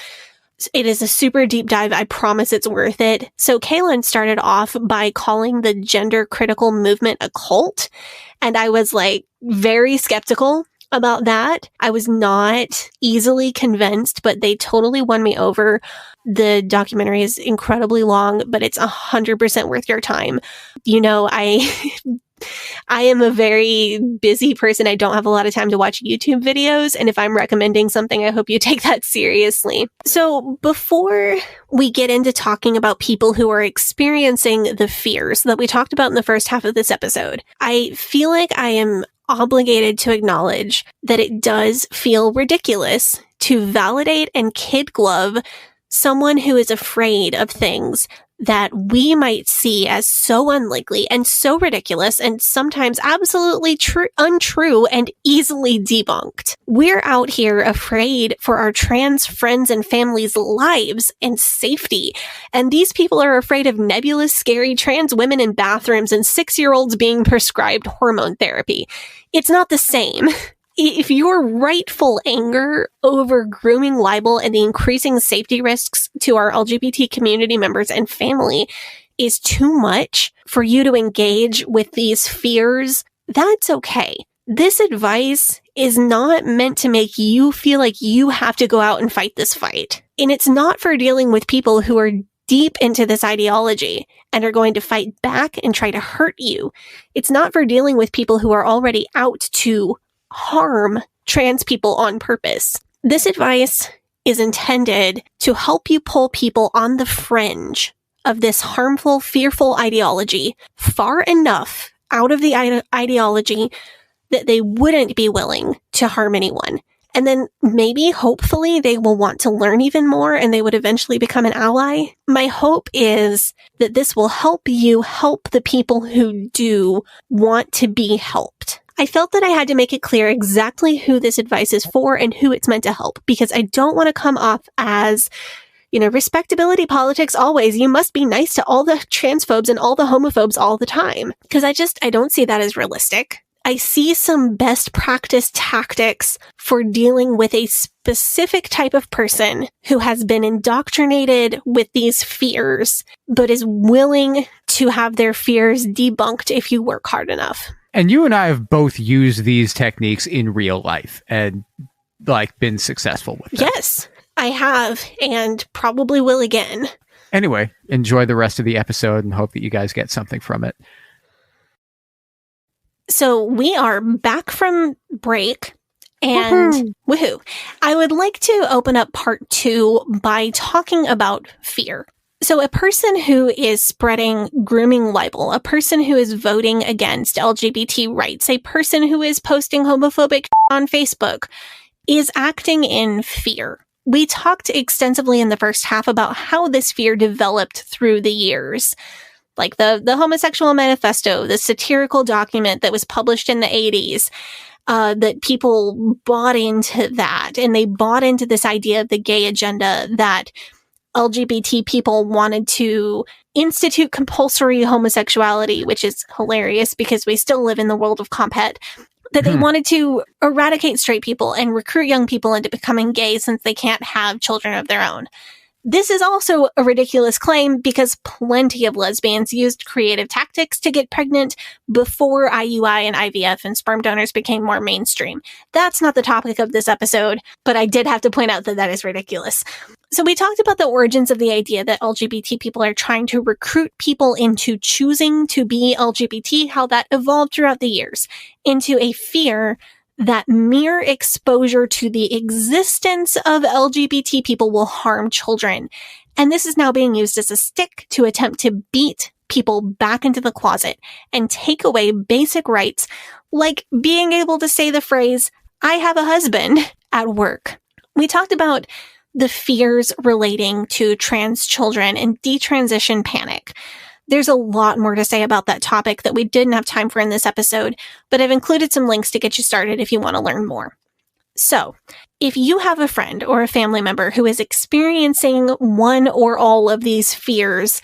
[SPEAKER 4] It is a super deep dive. I promise it's worth it. So Kaylin started off by calling the gender critical movement a cult. And I was like very skeptical about that. I was not easily convinced, but they totally won me over. The documentary is incredibly long, but it's 100% worth your time. You know, I am a very busy person. I don't have a lot of time to watch YouTube videos. And if I'm recommending something, I hope you take that seriously. So before we get into talking about people who are experiencing the fears that we talked about in the first half of this episode, I feel like I am obligated to acknowledge that it does feel ridiculous to validate and kid glove someone who is afraid of things that we might see as so unlikely and so ridiculous and sometimes absolutely untrue and easily debunked. We're out here afraid for our trans friends and families' lives and safety. And these people are afraid of nebulous, scary trans women in bathrooms and 6-year-olds being prescribed hormone therapy. It's not the same. If your rightful anger over grooming, libel, and the increasing safety risks to our LGBT community members and family is too much for you to engage with these fears, that's okay. This advice is not meant to make you feel like you have to go out and fight this fight. And it's not for dealing with people who are deep into this ideology and are going to fight back and try to hurt you. It's not for dealing with people who are already out to harm trans people on purpose. This advice is intended to help you pull people on the fringe of this harmful, fearful ideology far enough out of the ideology that they wouldn't be willing to harm anyone. And then maybe, hopefully, they will want to learn even more and they would eventually become an ally. My hope is that this will help you help the people who do want to be helped. I felt that I had to make it clear exactly who this advice is for and who it's meant to help, because I don't want to come off as, respectability politics always. You must be nice to all the transphobes and all the homophobes all the time. Because I don't see that as realistic. I see some best practice tactics for dealing with a specific type of person who has been indoctrinated with these fears, but is willing to have their fears debunked if you work hard enough.
[SPEAKER 3] And you and I have both used these techniques in real life and been successful with them.
[SPEAKER 4] Yes, I have, and probably will again.
[SPEAKER 3] Anyway, enjoy the rest of the episode and hope that you guys get something from it.
[SPEAKER 4] So we are back from break, and woohoo! I would like to open up part 2 by talking about fear. So a person who is spreading grooming libel, a person who is voting against LGBT rights, a person who is posting homophobic on Facebook is acting in fear. We talked extensively in the first half about how this fear developed through the years. Like the homosexual manifesto, the satirical document that was published in the 80s, that people bought into that. And they bought into this idea of the gay agenda that LGBT people wanted to institute compulsory homosexuality, which is hilarious because we still live in the world of compet, that they wanted to eradicate straight people and recruit young people into becoming gay since they can't have children of their own. This is also a ridiculous claim because plenty of lesbians used creative tactics to get pregnant before IUI and IVF and sperm donors became more mainstream. That's not the topic of this episode, but I did have to point out that that is ridiculous. So we talked about the origins of the idea that LGBT people are trying to recruit people into choosing to be LGBT, how that evolved throughout the years, into a fear that mere exposure to the existence of LGBT people will harm children. And this is now being used as a stick to attempt to beat people back into the closet and take away basic rights like being able to say the phrase, "I have a husband," at work. We talked about the fears relating to trans children and detransition panic. There's a lot more to say about that topic that we didn't have time for in this episode, but I've included some links to get you started if you want to learn more. So, if you have a friend or a family member who is experiencing one or all of these fears,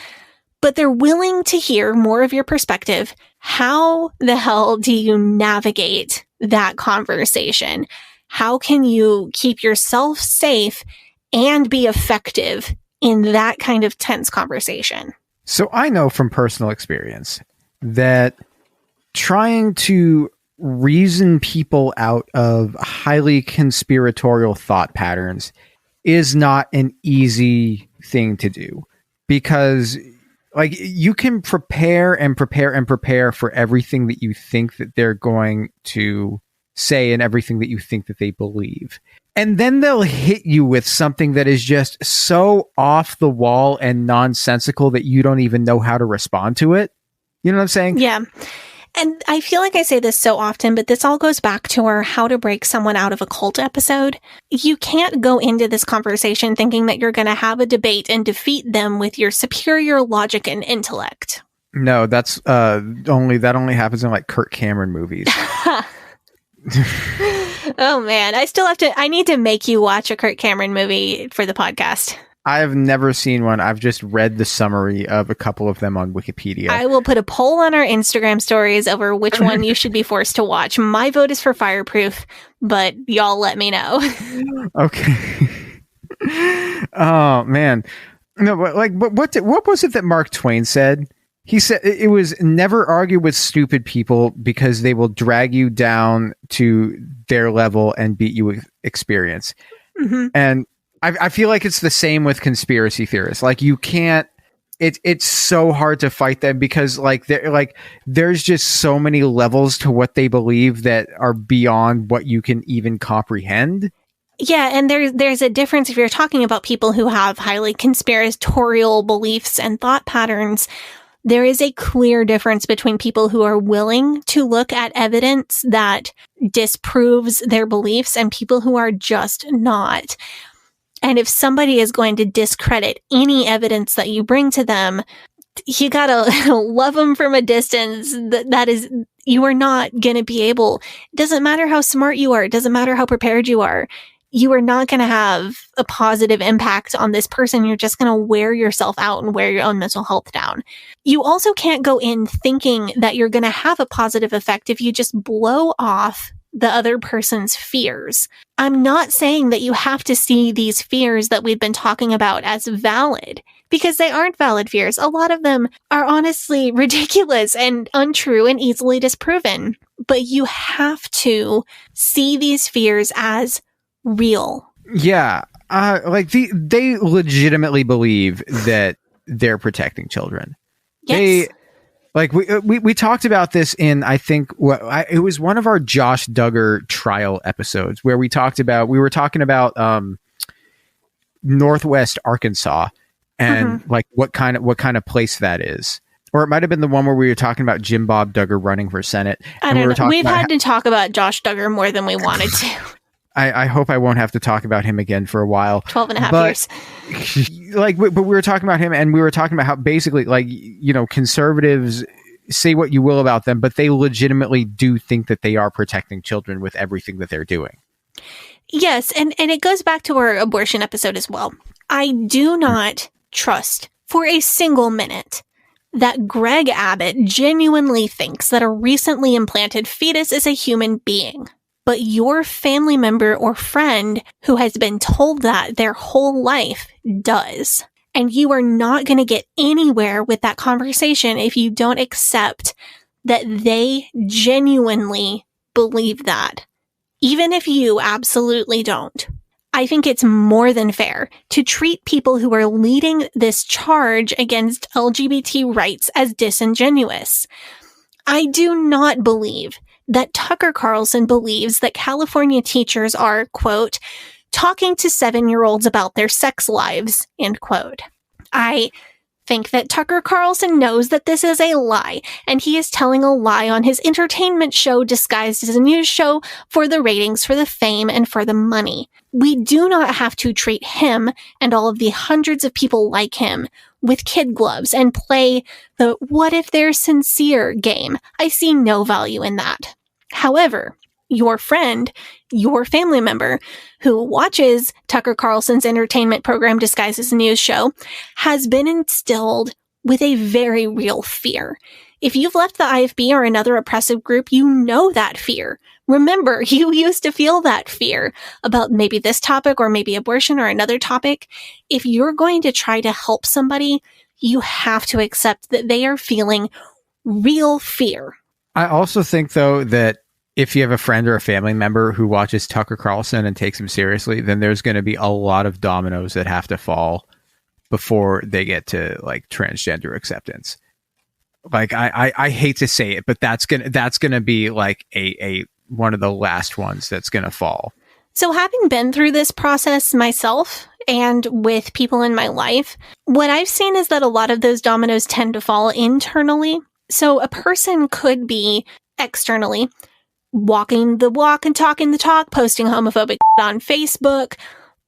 [SPEAKER 4] but they're willing to hear more of your perspective, how the hell do you navigate that conversation? How can you keep yourself safe and be effective in that kind of tense conversation.
[SPEAKER 3] So I know from personal experience that trying to reason people out of highly conspiratorial thought patterns is not an easy thing to do, because like you can prepare and prepare and prepare for everything that you think that they're going to say and everything that you think that they believe. And then they'll hit you with something that is just so off the wall and nonsensical that you don't even know how to respond to it. You know what I'm saying?
[SPEAKER 4] Yeah. And I feel like I say this so often, but this all goes back to our how to break someone out of a cult episode. You can't go into this conversation thinking that you're going to have a debate and defeat them with your superior logic and intellect.
[SPEAKER 3] No, that's only happens in like Kirk Cameron movies.
[SPEAKER 4] Oh man, I need to make you watch a Kirk Cameron movie for the podcast.
[SPEAKER 3] I've never seen one. I've just read the summary of a couple of them on Wikipedia.
[SPEAKER 4] I will put a poll on our Instagram stories over which one you should be forced to watch. My vote is for Fireproof, but y'all let me know.
[SPEAKER 3] Okay. Oh man. No, but what was it that Mark Twain said? He said it was never argue with stupid people because they will drag you down to their level and beat you with experience. Mm-hmm. And I feel like it's the same with conspiracy theorists. Like you can't, it's so hard to fight them because there's just so many levels to what they believe that are beyond what you can even comprehend.
[SPEAKER 4] Yeah, and there's a difference if you're talking about people who have highly conspiratorial beliefs and thought patterns. There is a clear difference between people who are willing to look at evidence that disproves their beliefs and people who are just not. And if somebody is going to discredit any evidence that you bring to them, you gotta love them from a distance. That is, you are not gonna be able, it doesn't matter how smart you are, it doesn't matter how prepared you are not gonna have a positive impact on this person. You're just gonna wear yourself out and wear your own mental health down. You also can't go in thinking that you're gonna have a positive effect if you just blow off the other person's fears. I'm not saying that you have to see these fears that we've been talking about as valid, because they aren't valid fears. A lot of them are honestly ridiculous and untrue and easily disproven. But you have to see these fears as real.
[SPEAKER 3] Yeah. They legitimately believe that they're protecting children.
[SPEAKER 4] Yes.
[SPEAKER 3] We talked about this in, I think, it was one of our Josh Duggar trial episodes where we were talking about Northwest Arkansas and what kind of place that is. Or it might have been the one where we were talking about Jim Bob Duggar running for Senate.
[SPEAKER 4] I don't know. We've had to talk about Josh Duggar more than we wanted to.
[SPEAKER 3] I hope I won't have to talk about him again for a while.
[SPEAKER 4] 12 and a half years.
[SPEAKER 3] But we were talking about him, and we were talking about how basically, conservatives, say what you will about them, but they legitimately do think that they are protecting children with everything that they're doing.
[SPEAKER 4] Yes, and it goes back to our abortion episode as well. I do not trust for a single minute that Greg Abbott genuinely thinks that a recently implanted fetus is a human being. But your family member or friend who has been told that their whole life does. And you are not going to get anywhere with that conversation if you don't accept that they genuinely believe that. Even if you absolutely don't. I think it's more than fair to treat people who are leading this charge against LGBT rights as disingenuous. I do not believe that Tucker Carlson believes that California teachers are, quote, talking to 7-year-olds about their sex lives, end quote. I think that Tucker Carlson knows that this is a lie, and he is telling a lie on his entertainment show disguised as a news show for the ratings, for the fame, and for the money. We do not have to treat him and all of the hundreds of people like him with kid gloves and play the what if they're sincere game. I see no value in that. However, your friend, your family member who watches Tucker Carlson's entertainment program disguised as a news show has been instilled with a very real fear. If you've left the IFB or another oppressive group, you know that fear. Remember, you used to feel that fear about maybe this topic or maybe abortion or another topic. If you're going to try to help somebody, you have to accept that they are feeling real fear.
[SPEAKER 3] I also think, though, that if you have a friend or a family member who watches Tucker Carlson and takes him seriously, then there's going to be a lot of dominoes that have to fall before they get to like transgender acceptance. Like I hate to say it, but that's gonna be like a one of the last ones that's gonna fall.
[SPEAKER 4] So having been through this process myself and with people in my life, what I've seen is that a lot of those dominoes tend to fall internally. So a person could be externally walking the walk and talking the talk, posting homophobic on Facebook,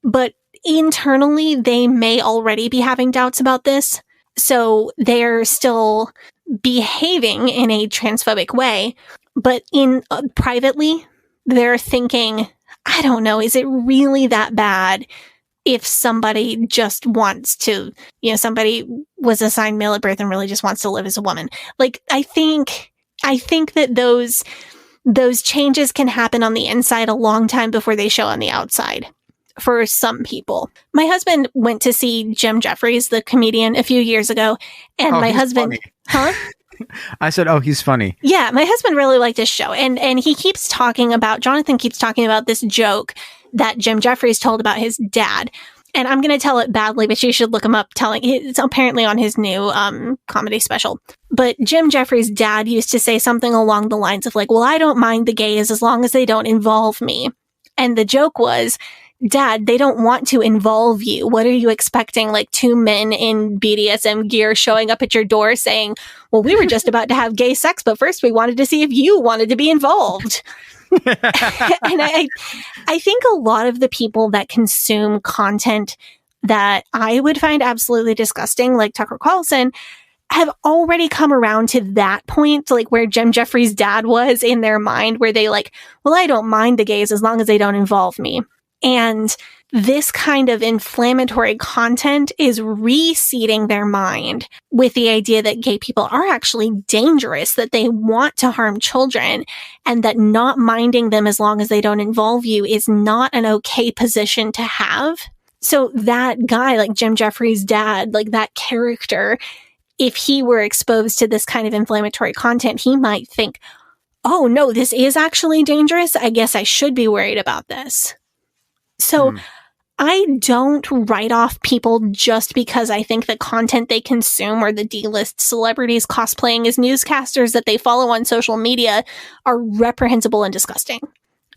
[SPEAKER 4] but internally they may already be having doubts about this. So they're still behaving in a transphobic way, but in privately, they're thinking, I don't know, is it really that bad if somebody just wants to, somebody was assigned male at birth and really just wants to live as a woman? Like, I think that those changes can happen on the inside a long time before they show on the outside. For some people. My husband went to see Jim Jeffries, the comedian, a few years ago, and my husband,
[SPEAKER 3] funny. I said, "Oh, he's funny."
[SPEAKER 4] Yeah, my husband really liked his show, and he keeps talking about, Jonathan keeps talking about this joke that Jim Jeffries told about his dad, and I'm going to tell it badly, but you should look him up. It's apparently on his new comedy special. But Jim Jeffries' dad used to say something along the lines of like, "Well, I don't mind the gays as long as they don't involve me," and the joke was, Dad, they don't want to involve you. What are you expecting? Like two men in BDSM gear showing up at your door saying, well, we were just about to have gay sex, but first we wanted to see if you wanted to be involved. And I think a lot of the people that consume content that I would find absolutely disgusting, like Tucker Carlson, have already come around to that point, like where Jim Jeffries' dad was in their mind, where they like, well, I don't mind the gays as long as they don't involve me. And this kind of inflammatory content is reseeding their mind with the idea that gay people are actually dangerous, that they want to harm children, and that not minding them as long as they don't involve you is not an okay position to have. So that guy, like Jim Jeffries' dad, like that character, if he were exposed to this kind of inflammatory content, he might think, oh no, this is actually dangerous. I guess I should be worried about this. So I don't write off people just because I think the content they consume or the D-list celebrities cosplaying as newscasters that they follow on social media are reprehensible and disgusting.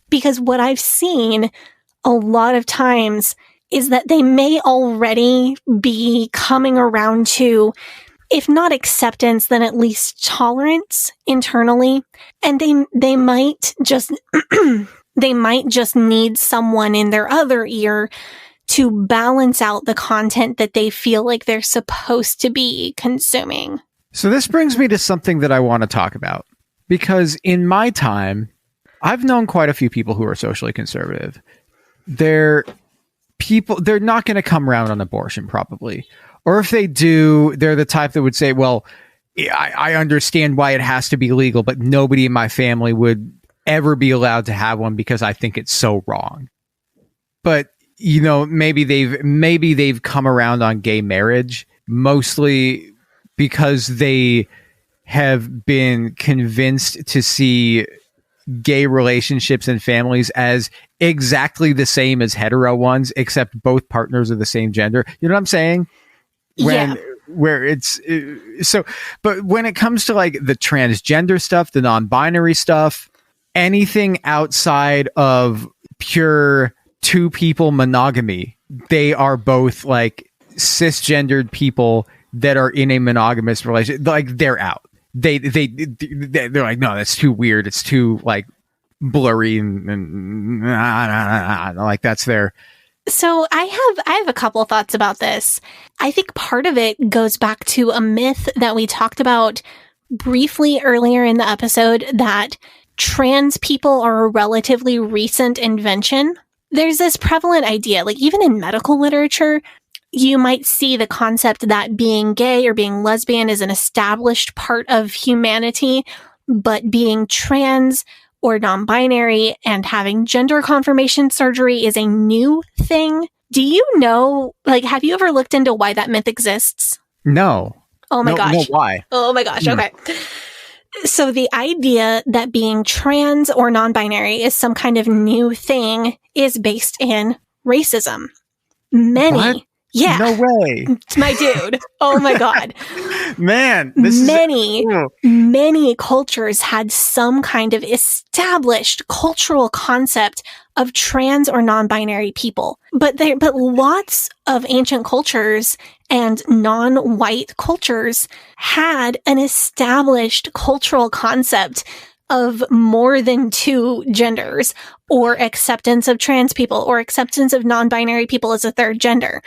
[SPEAKER 4] Because what I've seen a lot of times is that they may already be coming around to, if not acceptance, then at least tolerance internally. And they might just... They might just need someone in their other ear to balance out the content that they feel like they're supposed to be consuming.
[SPEAKER 3] So this brings me to something that I want to talk about. Because in my time, I've known quite a few people who are socially conservative. They're not going to come around on abortion, probably. Or if they do, they're the type that would say, well, I understand why it has to be legal, but nobody in my family would ever be allowed to have one because I think it's so wrong. But maybe they've come around on gay marriage mostly because they have been convinced to see gay relationships and families as exactly the same as hetero ones, except both partners are the same gender. You know what I'm saying? Where it's so, but when it comes to like the transgender stuff, the non-binary stuff, anything outside of pure two people monogamy, they are both like cisgendered people that are in a monogamous relationship. Like they're out. They're like, no, that's too weird. It's too like blurry and like that's their.
[SPEAKER 4] So I have a couple of thoughts about this. I think part of it goes back to a myth that we talked about briefly earlier in the episode, that trans people are a relatively recent invention. There's this prevalent idea, like even in medical literature, you might see the concept that being gay or being lesbian is an established part of humanity, but being trans or non-binary, and having gender confirmation surgery is a new thing. Do you know, like, have you ever looked into why that myth exists?
[SPEAKER 3] No.
[SPEAKER 4] Oh my gosh.
[SPEAKER 3] No, why?
[SPEAKER 4] Oh my gosh. Okay. So the idea that being trans or non-binary is some kind of new thing is based in racism. Many.
[SPEAKER 3] What?
[SPEAKER 4] Yeah.
[SPEAKER 3] No way.
[SPEAKER 4] My dude. Oh my God.
[SPEAKER 3] Man,
[SPEAKER 4] Many cultures had some kind of established cultural concept of trans or non-binary people. But lots of ancient cultures and non-white cultures had an established cultural concept of more than two genders, or acceptance of trans people, or acceptance of non-binary people as a third gender.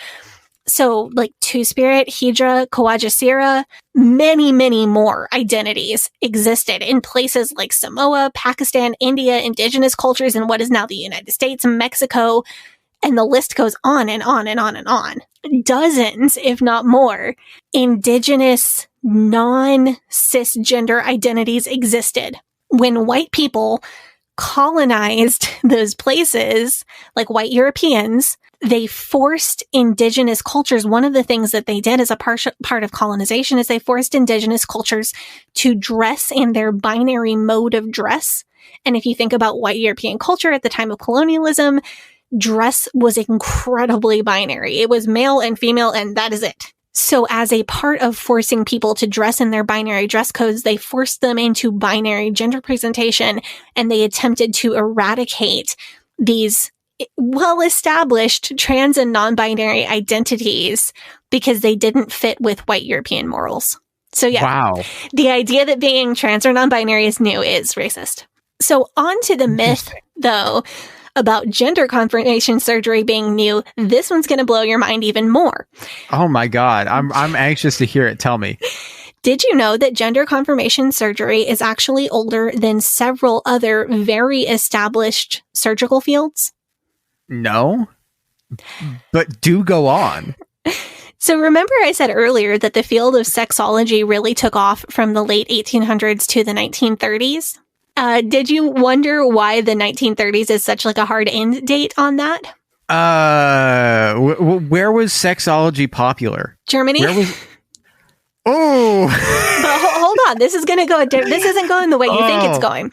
[SPEAKER 4] So, like Two-Spirit, Hydra, Kawajasira, many, many more identities existed in places like Samoa, Pakistan, India, indigenous cultures in what is now the United States, Mexico, and the list goes on and on and on and on. Dozens, if not more, indigenous, non-cisgender identities existed. When white people colonized those places, like white Europeans, they forced indigenous cultures. One of the things that they did as a part of colonization is they forced indigenous cultures to dress in their binary mode of dress. And if you think about white European culture at the time of colonialism, dress was incredibly binary. It was male and female, and that is it. So as a part of forcing people to dress in their binary dress codes, they forced them into binary gender presentation, and they attempted to eradicate these well-established trans and non-binary identities because they didn't fit with white European morals. So yeah,
[SPEAKER 3] wow.
[SPEAKER 4] The idea that being trans or non-binary is new is racist. So on to the myth, though, about gender confirmation surgery being new. This one's going to blow your mind even more.
[SPEAKER 3] Oh my God. I'm anxious to hear it. Tell me.
[SPEAKER 4] Did you know that gender confirmation surgery is actually older than several other very established surgical fields?
[SPEAKER 3] No, but do go on.
[SPEAKER 4] So remember I said earlier that the field of sexology really took off from the late 1800s to the 1930s? Did you wonder why the 1930s is such like a hard end date on that?
[SPEAKER 3] Where was sexology popular?
[SPEAKER 4] Germany.
[SPEAKER 3] Where was? Oh,
[SPEAKER 4] but hold on. This is going to go. This isn't going the way you think it's going.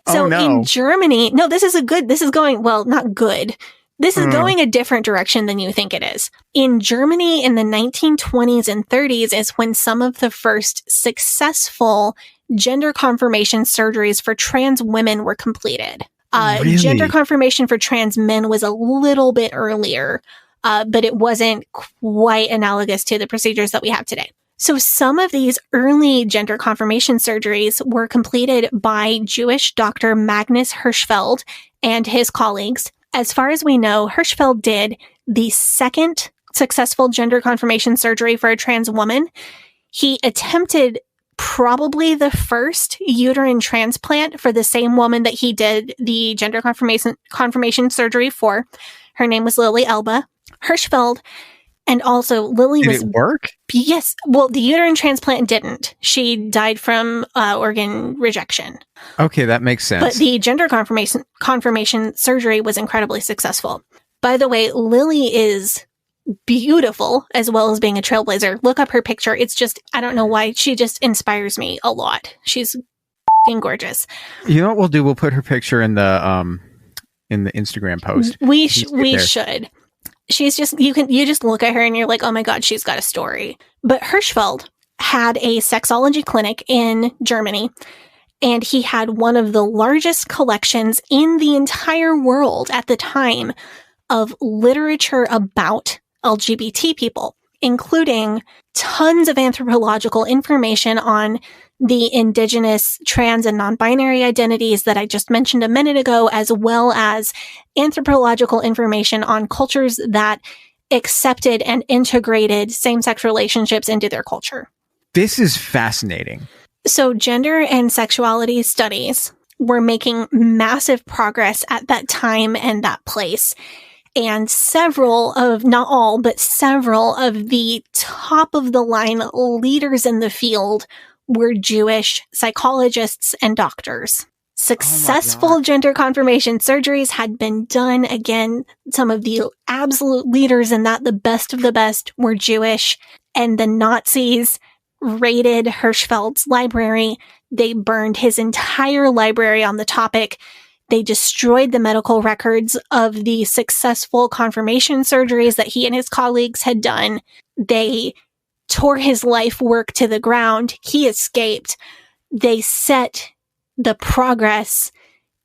[SPEAKER 4] So in Germany, no, this is going, well, not good. This is going a different direction than you think it is. In Germany in the 1920s and 30s is when some of the first successful gender confirmation surgeries for trans women were completed.
[SPEAKER 3] Really?
[SPEAKER 4] Gender confirmation for trans men was a little bit earlier, but it wasn't quite analogous to the procedures that we have today. So some of these early gender confirmation surgeries were completed by Jewish Dr. Magnus Hirschfeld and his colleagues. As far as we know, Hirschfeld did the second successful gender confirmation surgery for a trans woman. He attempted probably the first uterine transplant for the same woman that he did the gender confirmation surgery for. Her name was Lily Elba. Hirschfeld. And also, Lily
[SPEAKER 3] Did it work?
[SPEAKER 4] Yes. Well, the uterine transplant didn't. She died from organ rejection.
[SPEAKER 3] Okay, that makes sense.
[SPEAKER 4] But the gender confirmation surgery was incredibly successful. By the way, Lily is beautiful as well as being a trailblazer. Look up her picture. It's just, I don't know why, she just inspires me a lot. She's f***ing gorgeous.
[SPEAKER 3] You know what we'll do? We'll put her picture in the Instagram post.
[SPEAKER 4] We should. She's just, you just look at her and you're like, oh my God, she's got a story. But Hirschfeld had a sexology clinic in Germany, and he had one of the largest collections in the entire world at the time of literature about LGBT people, including tons of anthropological information on the indigenous trans and non-binary identities that I just mentioned a minute ago, as well as anthropological information on cultures that accepted and integrated same-sex relationships into their culture.
[SPEAKER 3] This is fascinating.
[SPEAKER 4] So gender and sexuality studies were making massive progress at that time and that place. And several of, not all, but several of the top of the line leaders in the field were Jewish psychologists and doctors. Successful gender confirmation surgeries had been done. Again, some of the absolute leaders in that, the best of the best, were Jewish. And the Nazis raided Hirschfeld's library. They burned his entire library on the topic. They destroyed the medical records of the successful confirmation surgeries that he and his colleagues had done. They tore his life work to the ground. He escaped. They set the progress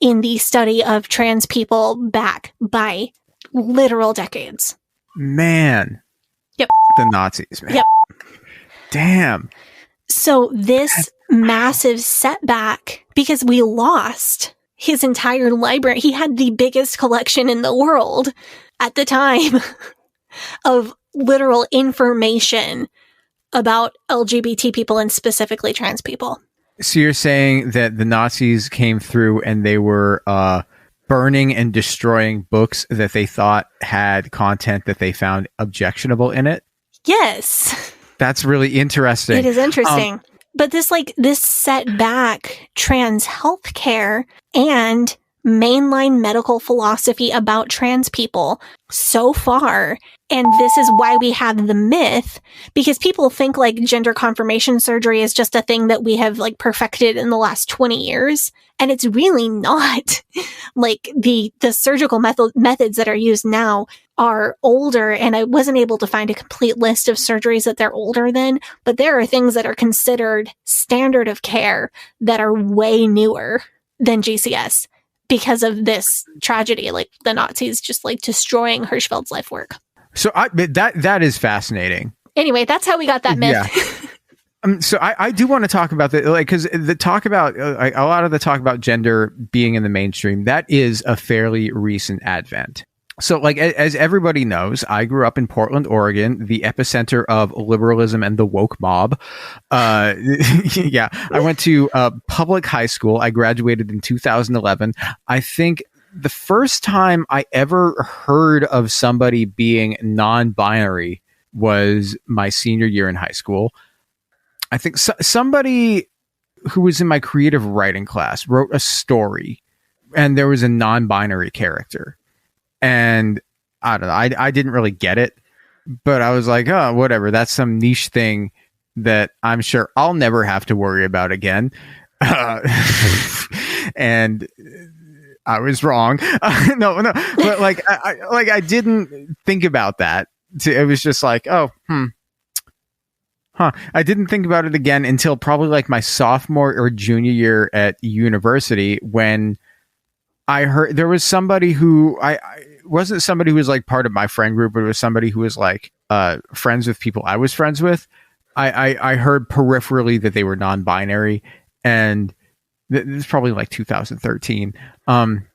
[SPEAKER 4] in the study of trans people back by literal decades.
[SPEAKER 3] Man.
[SPEAKER 4] Yep.
[SPEAKER 3] The Nazis, man.
[SPEAKER 4] Yep.
[SPEAKER 3] Damn.
[SPEAKER 4] So this massive setback, because we lost his entire library. He had the biggest collection in the world at the time of literal information about LGBT people and specifically trans people.
[SPEAKER 3] So you're saying that the Nazis came through and they were burning and destroying books that they thought had content that they found objectionable in it?
[SPEAKER 4] Yes.
[SPEAKER 3] That's really interesting.
[SPEAKER 4] It is interesting. But this set back trans healthcare and mainline medical philosophy about trans people so far. And this is why we have the myth, because people think like gender confirmation surgery is just a thing that we have like perfected in the last 20 years. And it's really not. Like the surgical methods that are used now are older, and I wasn't able to find a complete list of surgeries that they're older than, but there are things that are considered standard of care that are way newer than GCS because of this tragedy, like the Nazis just like destroying Hirschfeld's life work.
[SPEAKER 3] So that is fascinating.
[SPEAKER 4] Anyway, that's how we got that myth.
[SPEAKER 3] Yeah. So I do want to talk about that, like, because the talk about a lot of the talk about gender being in the mainstream, that is a fairly recent advent. So, like, as everybody knows, I grew up in Portland, Oregon, the epicenter of liberalism and the woke mob. Yeah, I went to public high school. I graduated in 2011. I think the first time I ever heard of somebody being non-binary was my senior year in high school. I think somebody who was in my creative writing class wrote a story, and there was a non-binary character. And I don't know, I didn't really get it, but I was like, oh, whatever. That's some niche thing that I'm sure I'll never have to worry about again. And I was wrong. No, but like, I didn't think about that. It was just like, oh, I didn't think about it again until probably like my sophomore or junior year at university, when I heard there was somebody who I wasn't somebody who was like part of my friend group, but it was somebody who was like friends with people I was friends with. I heard peripherally that they were non-binary, and this is probably like 2013. And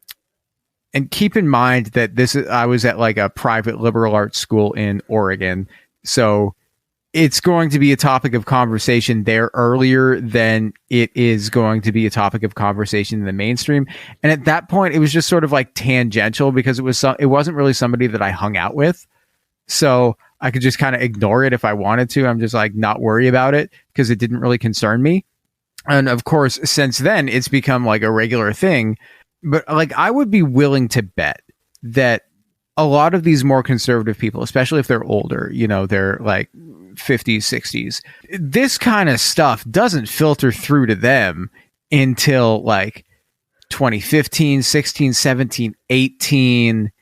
[SPEAKER 3] keep in mind that I was at like a private liberal arts school in Oregon, so it's going to be a topic of conversation there earlier than it is going to be a topic of conversation in the mainstream. And at that point, it was just sort of like tangential, because it wasn't really somebody that I hung out with. So I could just kind of ignore it if I wanted to. I'm just like not worry about it because it didn't really concern me. And of course, since then, it's become like a regular thing. But like, I would be willing to bet that a lot of these more conservative people, especially if they're older, they're like 50s, 60s, this kind of stuff doesn't filter through to them until like 2015, 16, 17, 18.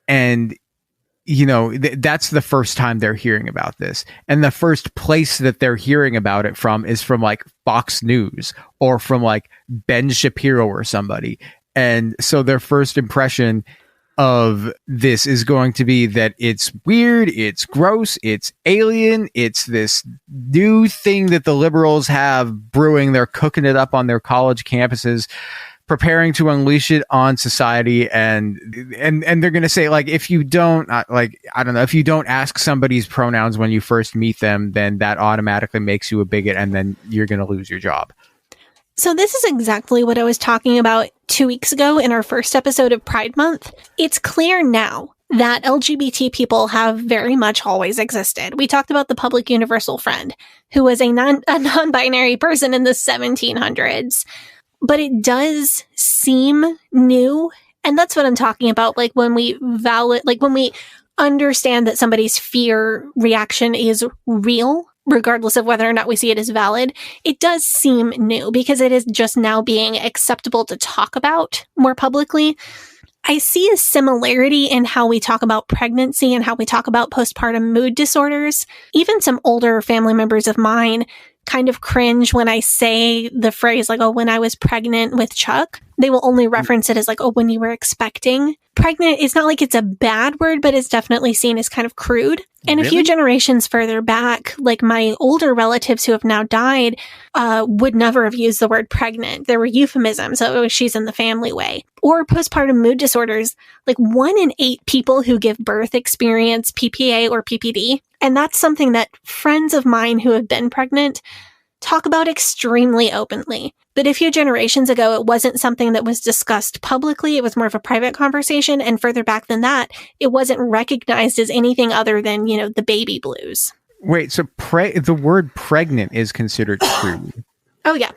[SPEAKER 3] And, that's the first time they're hearing about this. And the first place that they're hearing about it from is from like Fox News or from like Ben Shapiro or somebody. And so their first impression of this is going to be that it's weird, it's gross, it's alien, it's this new thing that the liberals have brewing. They're cooking it up on their college campuses, preparing to unleash it on society. And they're going to say, like, if you don't, if you don't ask somebody's pronouns when you first meet them, then that automatically makes you a bigot, and then you're going to lose your job.
[SPEAKER 4] So this is exactly what I was talking about 2 weeks ago in our first episode of Pride Month. It's clear now that LGBT people have very much always existed. We talked about the public universal friend, who was a non-binary person in the 1700s. but it does seem new. And that's what I'm talking about. Like when we when we understand that somebody's fear reaction is real, regardless of whether or not we see it as valid, it does seem new because it is just now being acceptable to talk about more publicly. I see a similarity in how we talk about pregnancy and how we talk about postpartum mood disorders. Even some older family members of mine kind of cringe when I say the phrase like, oh, when I was pregnant with Chuck. They will only reference it as like, oh, when you were expecting. Pregnant, it's not like it's a bad word, but it's definitely seen as kind of crude. And a few generations further back, like my older relatives who have now died, would never have used the word pregnant. There were euphemisms. So it was she's in the family way. Or postpartum mood disorders, like 1 in 8 people who give birth experience PPA or PPD. And that's something that friends of mine who have been pregnant talk about extremely openly. But a few generations ago, it wasn't something that was discussed publicly. It was more of a private conversation. And further back than that, it wasn't recognized as anything other than, you know, the baby blues.
[SPEAKER 3] Wait, so the word pregnant is considered crude?
[SPEAKER 4] Oh, yeah.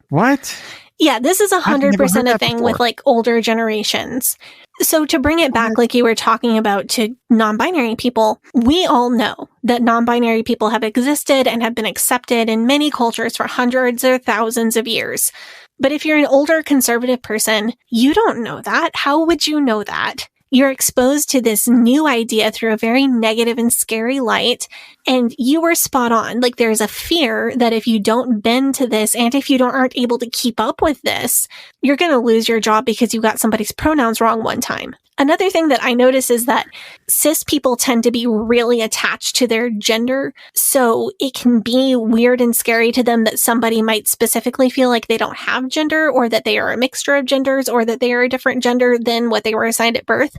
[SPEAKER 3] What?
[SPEAKER 4] Yeah, this is 100% a thing with like older generations. So to bring it back, like you were talking about to non-binary people, we all know that non-binary people have existed and have been accepted in many cultures for hundreds or thousands of years. But if you're an older conservative person, you don't know that. How would you know that? You're exposed to this new idea through a very negative and scary light, and you were spot on. Like, there's a fear that if you don't bend to this, and if you aren't able to keep up with this, you're going to lose your job because you got somebody's pronouns wrong one time. Another thing that I notice is that cis people tend to be really attached to their gender, so it can be weird and scary to them that somebody might specifically feel like they don't have gender, or that they are a mixture of genders, or that they are a different gender than what they were assigned at birth.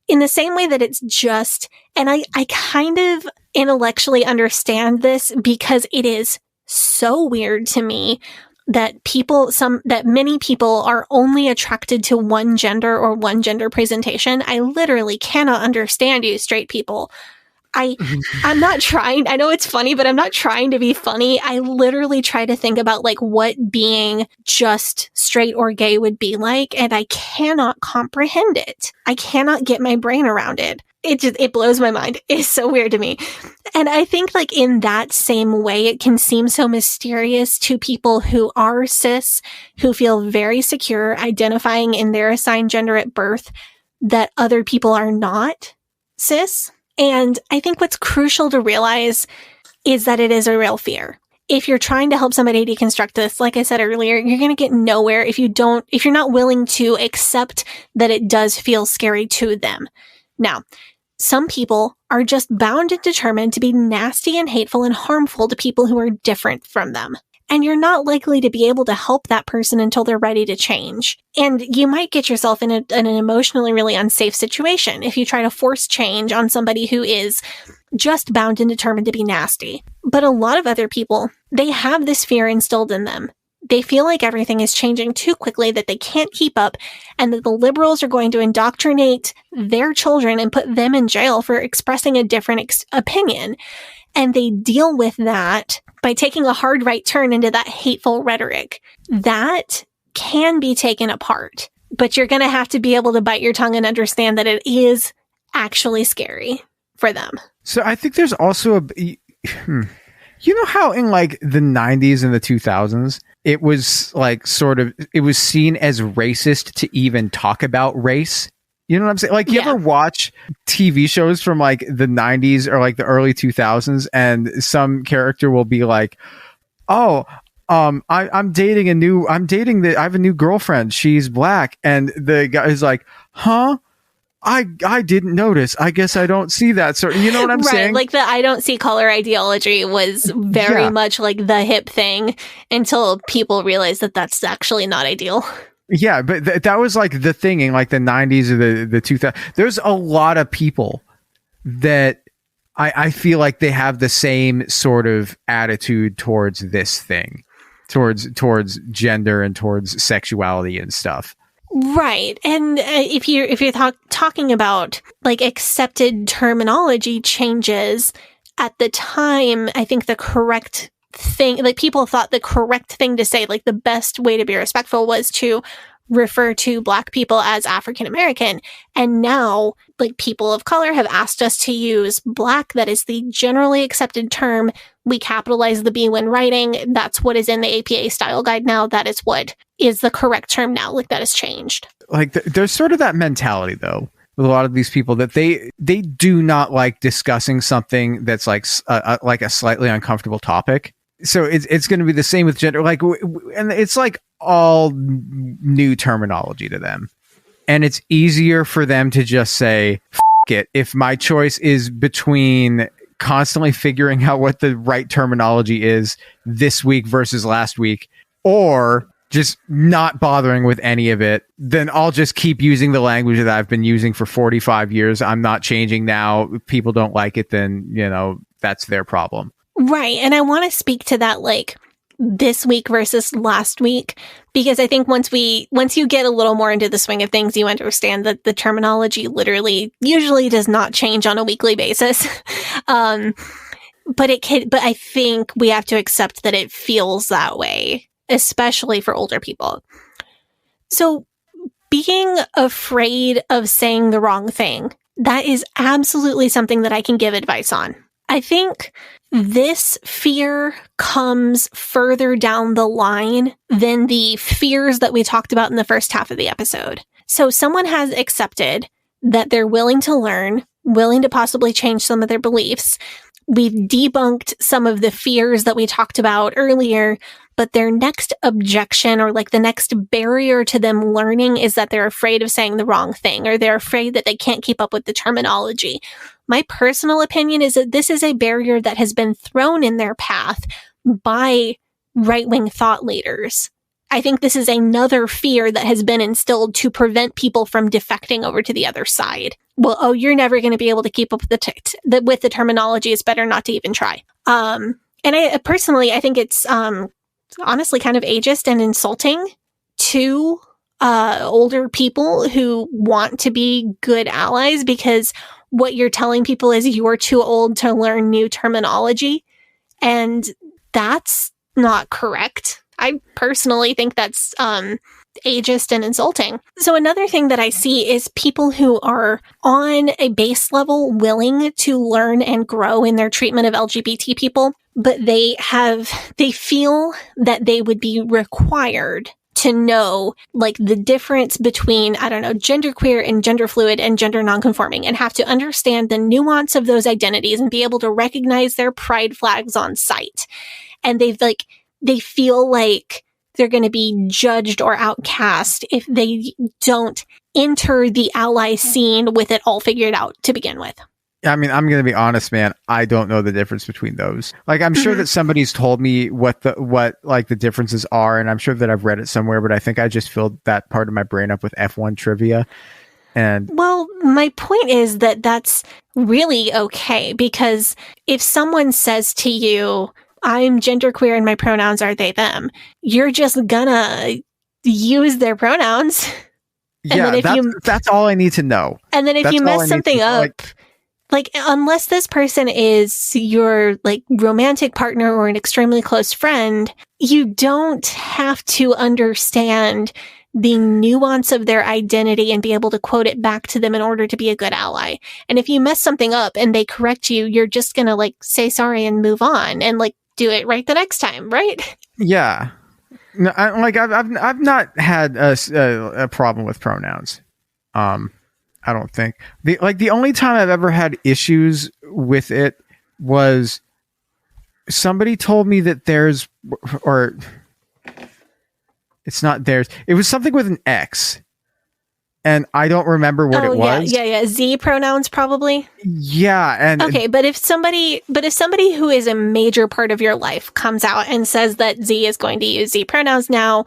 [SPEAKER 4] In the same way that it's just, and I kind of intellectually understand this because it is so weird to me that many people are only attracted to one gender or one gender presentation. I literally cannot understand you, straight people. I'm not trying, I know it's funny, but I'm not trying to be funny. I literally try to think about like what being just straight or gay would be like, and I cannot comprehend it. I cannot get my brain around it. It blows my mind. It's so weird to me. And I think like in that same way, it can seem so mysterious to people who are cis, who feel very secure identifying in their assigned gender at birth, that other people are not cis. And I think what's crucial to realize is that it is a real fear. If you're trying to help somebody deconstruct this, like I said earlier, you're going to get nowhere if you're not willing to accept that it does feel scary to them. Now, some people are just bound and determined to be nasty and hateful and harmful to people who are different from them. And you're not likely to be able to help that person until they're ready to change. And you might get yourself in an emotionally really unsafe situation if you try to force change on somebody who is just bound and determined to be nasty. But a lot of other people, they have this fear instilled in them. They feel like everything is changing too quickly, that they can't keep up, and that the liberals are going to indoctrinate their children and put them in jail for expressing a different opinion. And they deal with that by taking a hard right turn into that hateful rhetoric. That can be taken apart, but you're going to have to be able to bite your tongue and understand that it is actually scary for them.
[SPEAKER 3] So I think there's also you know how in like the 90s and the 2000s, it was like it was seen as racist to even talk about race. You know what I'm saying? Like, you ever watch TV shows from like the 90s or like the early 2000s, and some character will be like, "Oh, I have a new girlfriend. She's black," and the guy is like, "Huh? I didn't notice. I guess I don't see that." So you know what I'm saying?
[SPEAKER 4] Like the I don't see color ideology was very much like the hip thing until people realized that that's actually not ideal.
[SPEAKER 3] Yeah, but that was like the thing in like the 90s or the 2000s. There's a lot of people that I feel like they have the same sort of attitude towards this thing, towards gender and towards sexuality and stuff.
[SPEAKER 4] Right. And if you're talking about like accepted terminology changes, at the time, I think the correct thing, like people thought the correct thing to say, like the best way to be respectful was to refer to Black people as African American. And now, like, people of color have asked us to use Black. That is the generally accepted term. We capitalize the B when writing. That's what is in the APA style guide now. That is what is the correct term now. Like, that has changed.
[SPEAKER 3] Like, there's sort of that mentality, though, with a lot of these people, that they do not like discussing something that's like a slightly uncomfortable topic. So it's going to be the same with gender. Like, and it's like all new terminology to them. And it's easier for them to just say, F it. If my choice is between constantly figuring out what the right terminology is this week versus last week, or just not bothering with any of it, then I'll just keep using the language that I've been using for 45 years. I'm not changing now. If people don't like it, then, that's their problem.
[SPEAKER 4] Right. And I want to speak to that, like, this week versus last week, because I think once you get a little more into the swing of things, you understand that the terminology literally usually does not change on a weekly basis. But I think we have to accept that it feels that way, especially for older people. So being afraid of saying the wrong thing, that is absolutely something that I can give advice on. I think this fear comes further down the line than the fears that we talked about in the first half of the episode. So someone has accepted that they're willing to learn, willing to possibly change some of their beliefs. We've debunked some of the fears that we talked about earlier, but their next objection, or like the next barrier to them learning, is that they're afraid of saying the wrong thing, or they're afraid that they can't keep up with the terminology. My personal opinion is that this is a barrier that has been thrown in their path by right-wing thought leaders. I think this is another fear that has been instilled to prevent people from defecting over to the other side. Well, you're never going to be able to keep up with with the terminology. It's better not to even try. And I personally, I think it's honestly kind of ageist and insulting to older people who want to be good allies, because what you're telling people is you're too old to learn new terminology. And that's not correct. I personally think that's ageist and insulting. So another thing that I see is people who are on a base level willing to learn and grow in their treatment of LGBT people, but they feel that they would be required to know, like, the difference between, I don't know, genderqueer and gender fluid and gender nonconforming, and have to understand the nuance of those identities and be able to recognize their pride flags on sight. And they feel like they're going to be judged or outcast if they don't enter the ally scene with it all figured out to begin with.
[SPEAKER 3] I mean, I'm going to be honest, man. I don't know the difference between those. Like, I'm sure that somebody's told me what the differences are, and I'm sure that I've read it somewhere, but I think I just filled that part of my brain up with F1 trivia. And
[SPEAKER 4] well, my point is that that's really okay, because if someone says to you, I'm genderqueer and my pronouns are they, them, you're just gonna use their pronouns.
[SPEAKER 3] And yeah, that's all I need to know.
[SPEAKER 4] And then if you mess something up, like, unless this person is your, like, romantic partner or an extremely close friend, you don't have to understand the nuance of their identity and be able to quote it back to them in order to be a good ally. And if you mess something up and they correct you, you're just gonna, like, say sorry and move on and, like, do it right the next time, right?
[SPEAKER 3] Yeah. No, I've not had a problem with pronouns. I don't think the only time I've ever had issues with it was somebody told me that it's not theirs. It was something with an X, and I don't remember what it was.
[SPEAKER 4] Yeah. Z pronouns probably.
[SPEAKER 3] Yeah, and
[SPEAKER 4] okay, but if somebody who is a major part of your life comes out and says that Z is going to use Z pronouns now,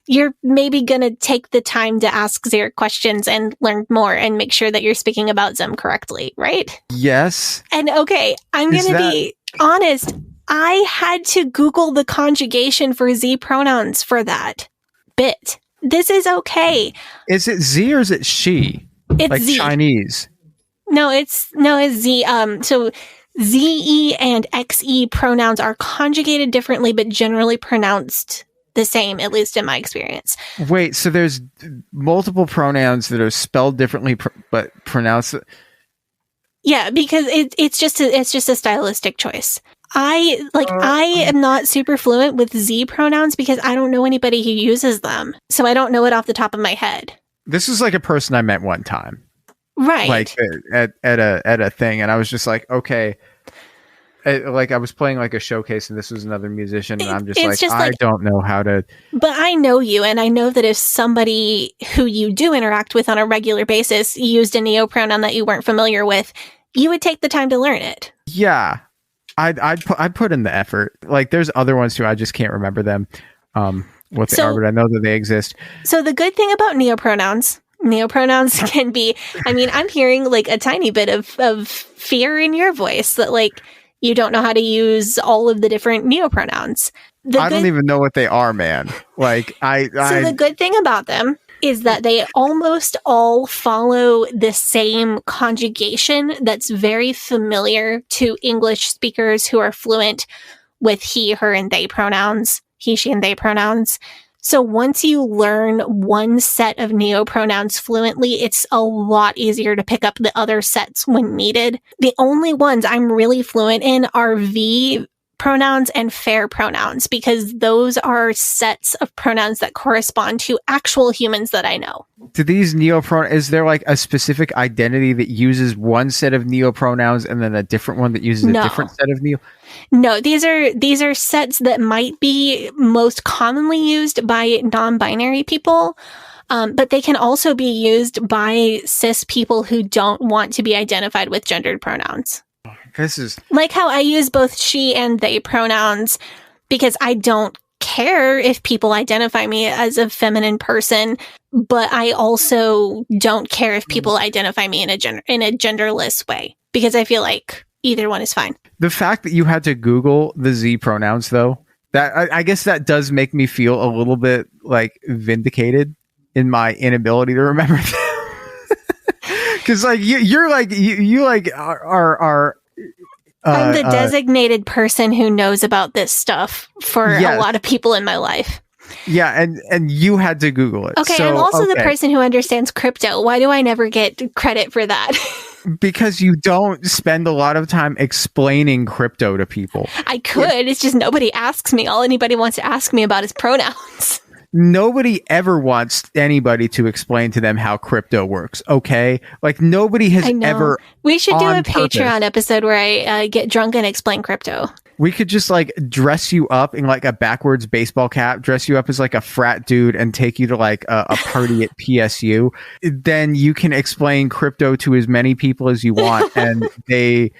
[SPEAKER 4] you're maybe going to take the time to ask their questions and learn more and make sure that you're speaking about them correctly, right?
[SPEAKER 3] Yes.
[SPEAKER 4] And okay, I'm going to be honest. I had to Google the conjugation for Z pronouns for that bit. This is okay.
[SPEAKER 3] Is it Z or is it she?
[SPEAKER 4] It's
[SPEAKER 3] like
[SPEAKER 4] Z.
[SPEAKER 3] Chinese?
[SPEAKER 4] No, it's Z. So ZE and XE pronouns are conjugated differently, but generally pronounced the same, at least in my experience.
[SPEAKER 3] Wait, so there's multiple pronouns that are spelled differently, but pronounced.
[SPEAKER 4] Yeah, because it's just a stylistic choice. I am not super fluent with Z pronouns because I don't know anybody who uses them, so I don't know it off the top of my head.
[SPEAKER 3] This is like a person I met one time,
[SPEAKER 4] right?
[SPEAKER 3] Like at a thing, and I was just like, okay. Like I was playing like a showcase, and this was another musician, and I'm just I don't know how to.
[SPEAKER 4] But I know you, and I know that if somebody who you do interact with on a regular basis used a neopronoun that you weren't familiar with, you would take the time to learn it.
[SPEAKER 3] Yeah, I'd put in the effort. Like there's other ones too. I just can't remember them. What they are, but I know that they exist.
[SPEAKER 4] So the good thing about neopronouns can be. I mean, I'm hearing like a tiny bit of fear in your voice that like. You don't know how to use all of the different neopronouns.
[SPEAKER 3] I don't even know what they are, man. Like
[SPEAKER 4] So the good thing about them is that they almost all follow the same conjugation that's very familiar to English speakers who are fluent with he, her, and they pronouns, he, she, and they pronouns. So once you learn one set of neopronouns fluently, it's a lot easier to pick up the other sets when needed. The only ones I'm really fluent in are V pronouns and fair pronouns, because those are sets of pronouns that correspond to actual humans that I know.
[SPEAKER 3] Do these neopronouns, is there like a specific identity that uses one set of neopronouns and then a different one that uses a different set of
[SPEAKER 4] No, these are sets that might be most commonly used by non-binary people, but they can also be used by cis people who don't want to be identified with gendered pronouns.
[SPEAKER 3] This is
[SPEAKER 4] like how I use both she and they pronouns because I don't care if people identify me as a feminine person, but I also don't care if people identify me in a genderless way because I feel like either one is fine.
[SPEAKER 3] The fact that you had to Google the Z pronouns, though, that I guess that does make me feel a little bit like vindicated in my inability to remember them. Because like you're like you like are.
[SPEAKER 4] I'm the designated person who knows about this stuff for a lot of people in my life.
[SPEAKER 3] Yeah, and you had to Google it.
[SPEAKER 4] Okay, I'm also the person who understands crypto. Why do I never get credit for that?
[SPEAKER 3] Because you don't spend a lot of time explaining crypto to people.
[SPEAKER 4] I could. It's just nobody asks me. All anybody wants to ask me about is pronouns.
[SPEAKER 3] Nobody ever wants anybody to explain to them how crypto works, okay? Like, nobody has ever.
[SPEAKER 4] We should do a Patreon episode where I get drunk and explain crypto.
[SPEAKER 3] We could just, like, dress you up in, like, a backwards baseball cap, dress you up as, like, a frat dude, and take you to, like, a party at PSU. Then you can explain crypto to as many people as you want, and they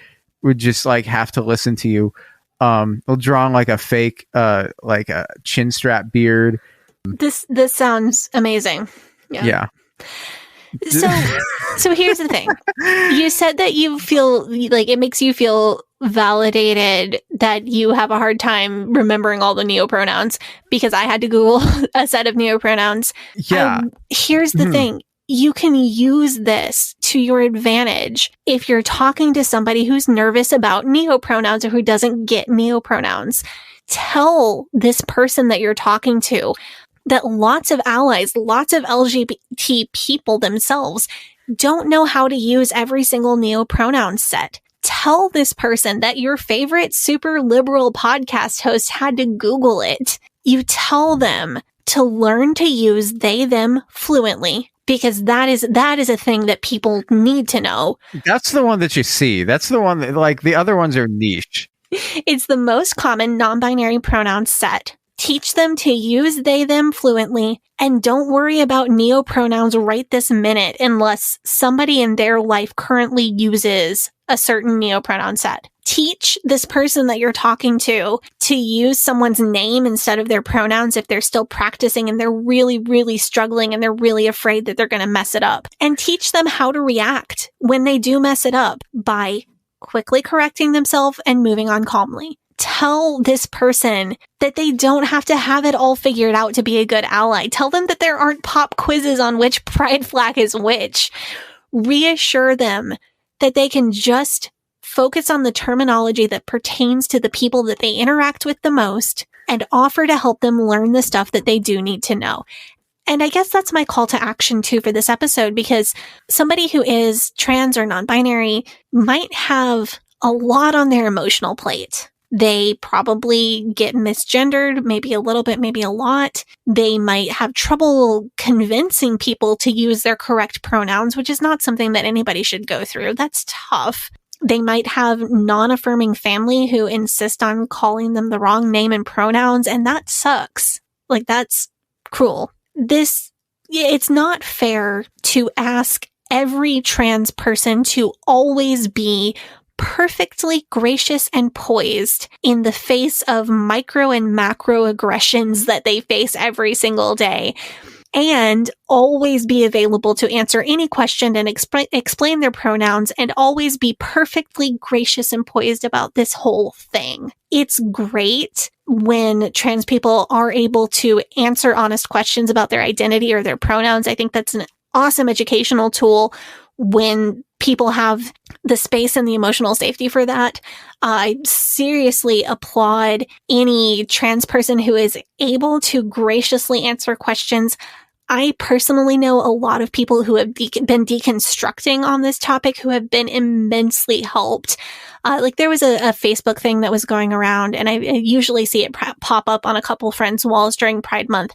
[SPEAKER 3] would just, like, have to listen to you. They'll draw on, like, a fake, like, a chin strap beard.
[SPEAKER 4] This sounds amazing.
[SPEAKER 3] Yeah.
[SPEAKER 4] So here's the thing. You said that you feel like it makes you feel validated that you have a hard time remembering all the neopronouns because I had to Google a set of neopronouns.
[SPEAKER 3] Yeah.
[SPEAKER 4] Here's the thing. You can use this to your advantage if you're talking to somebody who's nervous about neopronouns or who doesn't get neopronouns. Tell this person that you're talking to that lots of allies, lots of LGBT people themselves don't know how to use every single neopronoun set. Tell this person that your favorite super liberal podcast host had to Google it. You tell them to learn to use they, them fluently because that is a thing that people need to know.
[SPEAKER 3] That's the one that you see. That's the one that, like, the other ones are niche.
[SPEAKER 4] It's the most common non-binary pronoun set. Teach them to use they, them fluently, and don't worry about neopronouns right this minute unless somebody in their life currently uses a certain neopronoun set. Teach this person that you're talking to use someone's name instead of their pronouns if they're still practicing and they're really, really struggling and they're really afraid that they're going to mess it up. And teach them how to react when they do mess it up by quickly correcting themselves and moving on calmly. Tell this person that they don't have to have it all figured out to be a good ally. Tell them that there aren't pop quizzes on which pride flag is which. Reassure them that they can just focus on the terminology that pertains to the people that they interact with the most and offer to help them learn the stuff that they do need to know. And I guess that's my call to action too for this episode, because somebody who is trans or non-binary might have a lot on their emotional plate. They probably get misgendered, maybe a little bit, maybe a lot. They might have trouble convincing people to use their correct pronouns, which is not something that anybody should go through. That's tough. They might have non-affirming family who insist on calling them the wrong name and pronouns, and that sucks. Like, that's cruel. It's not fair to ask every trans person to always be perfectly gracious and poised in the face of micro and macro aggressions that they face every single day, and always be available to answer any question and explain their pronouns, and always be perfectly gracious and poised about this whole thing. It's great when trans people are able to answer honest questions about their identity or their pronouns. I think that's an awesome educational tool when people have the space and the emotional safety for that. I seriously applaud any trans person who is able to graciously answer questions. I personally know a lot of people who have been deconstructing on this topic who have been immensely helped. Like there was a Facebook thing that was going around, and I usually see it pop up on a couple friends' walls during Pride Month.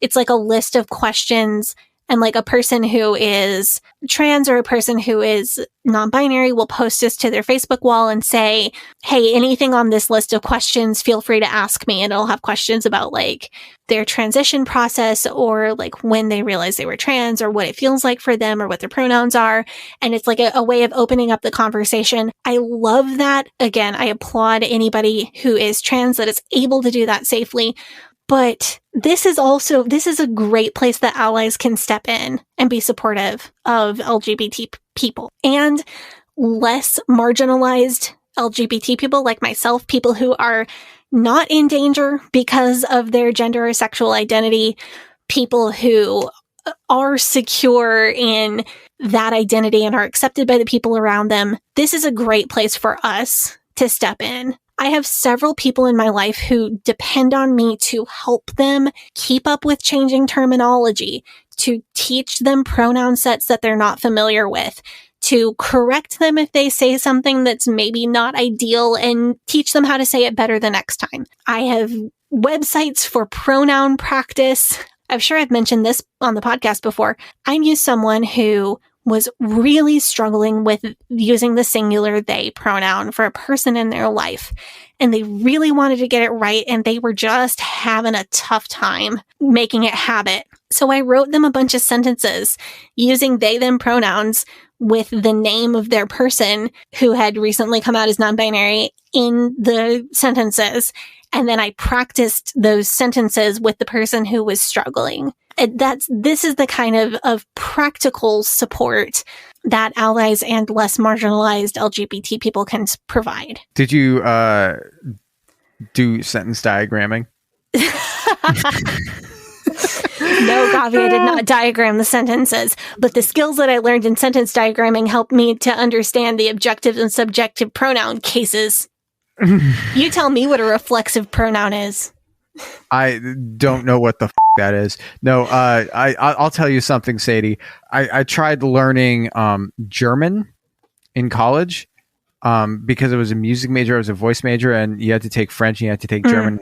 [SPEAKER 4] It's like a list of questions, and like a person who is trans or a person who is non-binary will post this to their Facebook wall and say, hey, anything on this list of questions, feel free to ask me. And it'll have questions about like their transition process, or like when they realized they were trans, or what it feels like for them, or what their pronouns are. And it's like a way of opening up the conversation. I love that. Again, I applaud anybody who is trans that is able to do that safely. But this is a great place that allies can step in and be supportive of LGBT people and less marginalized LGBT people like myself, people who are not in danger because of their gender or sexual identity, people who are secure in that identity and are accepted by the people around them. This is a great place for us to step in. I have several people in my life who depend on me to help them keep up with changing terminology, to teach them pronoun sets that they're not familiar with, to correct them if they say something that's maybe not ideal, and teach them how to say it better the next time. I have websites for pronoun practice. I'm sure I've mentioned this on the podcast before. I knew someone who was really struggling with using the singular they pronoun for a person in their life. And they really wanted to get it right, and they were just having a tough time making it habit. So I wrote them a bunch of sentences using they, them pronouns with the name of their person who had recently come out as non-binary in the sentences. And then I practiced those sentences with the person who was struggling. This is the kind of practical support that allies and less marginalized LGBT people can provide.
[SPEAKER 3] Did you do sentence diagramming?
[SPEAKER 4] No, Gavi, I did not diagram the sentences, but the skills that I learned in sentence diagramming helped me to understand the objective and subjective pronoun cases. You tell me what a reflexive pronoun is.
[SPEAKER 3] I don't know what the that is. No, I'll tell you something, Sadie. I tried learning German in college because it was a music major. I was a voice major, and you had to take French and you had to take German.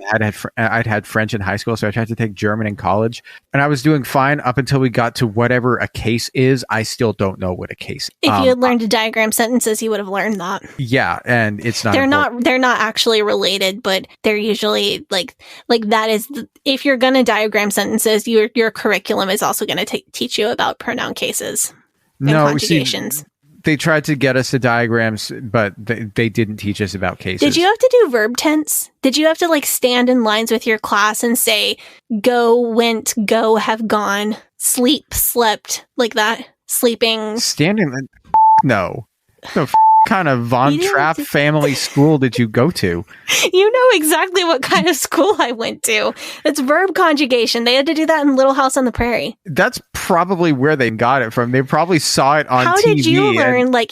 [SPEAKER 3] I'd had French in high school, so I tried to take German in college, and I was doing fine up until we got to whatever a case is. I still don't know what a case is.
[SPEAKER 4] If you had learned to diagram sentences, you would have learned that.
[SPEAKER 3] Yeah, and it's not.
[SPEAKER 4] They're not actually related, but they're usually like that is if you're going to diagram sentences, your curriculum is also going to teach you about pronoun cases and conjugations.
[SPEAKER 3] See, they tried to get us to diagrams, but they didn't teach us about cases.
[SPEAKER 4] Did you have to do verb tense? Did you have to like stand in lines with your class and say, go, went, go, have gone, sleep, slept, like that? Sleeping.
[SPEAKER 3] Standing? No. kind of Von Trapp family school did you go to?
[SPEAKER 4] You know exactly what kind of school I went to. It's verb conjugation. They had to do that in Little House on the Prairie.
[SPEAKER 3] That's probably where they got it from. They probably saw it on TV.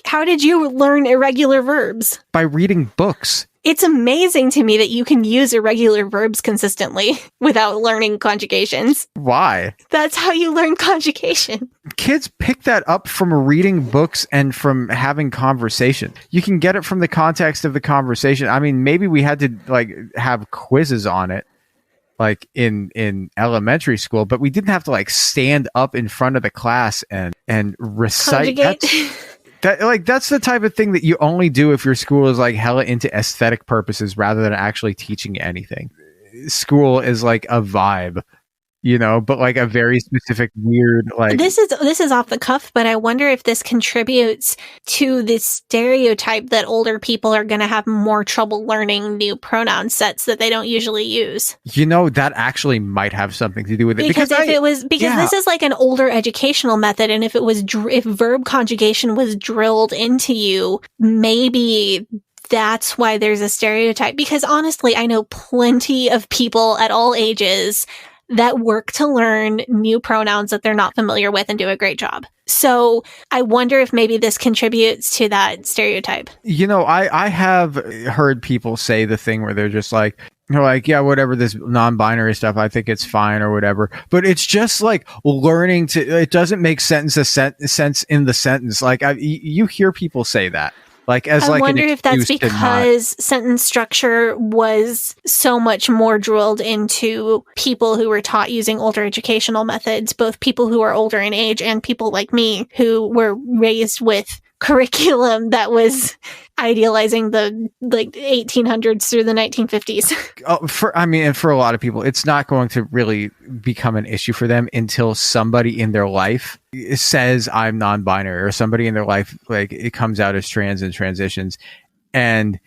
[SPEAKER 4] How did you learn irregular verbs?
[SPEAKER 3] By reading books.
[SPEAKER 4] It's amazing to me that you can use irregular verbs consistently without learning conjugations.
[SPEAKER 3] Why?
[SPEAKER 4] That's how you learn conjugation.
[SPEAKER 3] Kids pick that up from reading books and from having conversation. You can get it from the context of the conversation. I mean, maybe we had to like have quizzes on it, like in elementary school, but we didn't have to like stand up in front of the class and recite. That's the type of thing that you only do if your school is like hella into aesthetic purposes rather than actually teaching you anything. School is like a vibe, you know, but like a very specific weird like.
[SPEAKER 4] This is off the cuff, but I wonder if this contributes to the stereotype that older people are going to have more trouble learning new pronoun sets that they don't usually use.
[SPEAKER 3] You know, that actually might have something to do with it
[SPEAKER 4] because this is like an older educational method, and if verb conjugation was drilled into you, maybe that's why there's a stereotype. Because honestly, I know plenty of people at all ages that work to learn new pronouns that they're not familiar with and do a great job. So I wonder if maybe this contributes to that stereotype.
[SPEAKER 3] You know, I have heard people say the thing where they're just like, yeah, whatever, this non-binary stuff, I think it's fine or whatever. But it's just like learning it doesn't make sense in the sentence. Like you hear people say that. Like as
[SPEAKER 4] I
[SPEAKER 3] like
[SPEAKER 4] wonder if that's because sentence structure was so much more drilled into people who were taught using older educational methods, both people who are older in age and people like me who were raised with curriculum that was idealizing the like 1800s through the 1950s.
[SPEAKER 3] For a lot of people, it's not going to really become an issue for them until somebody in their life says I'm non-binary, or somebody in their life like it comes out as trans and transitions, and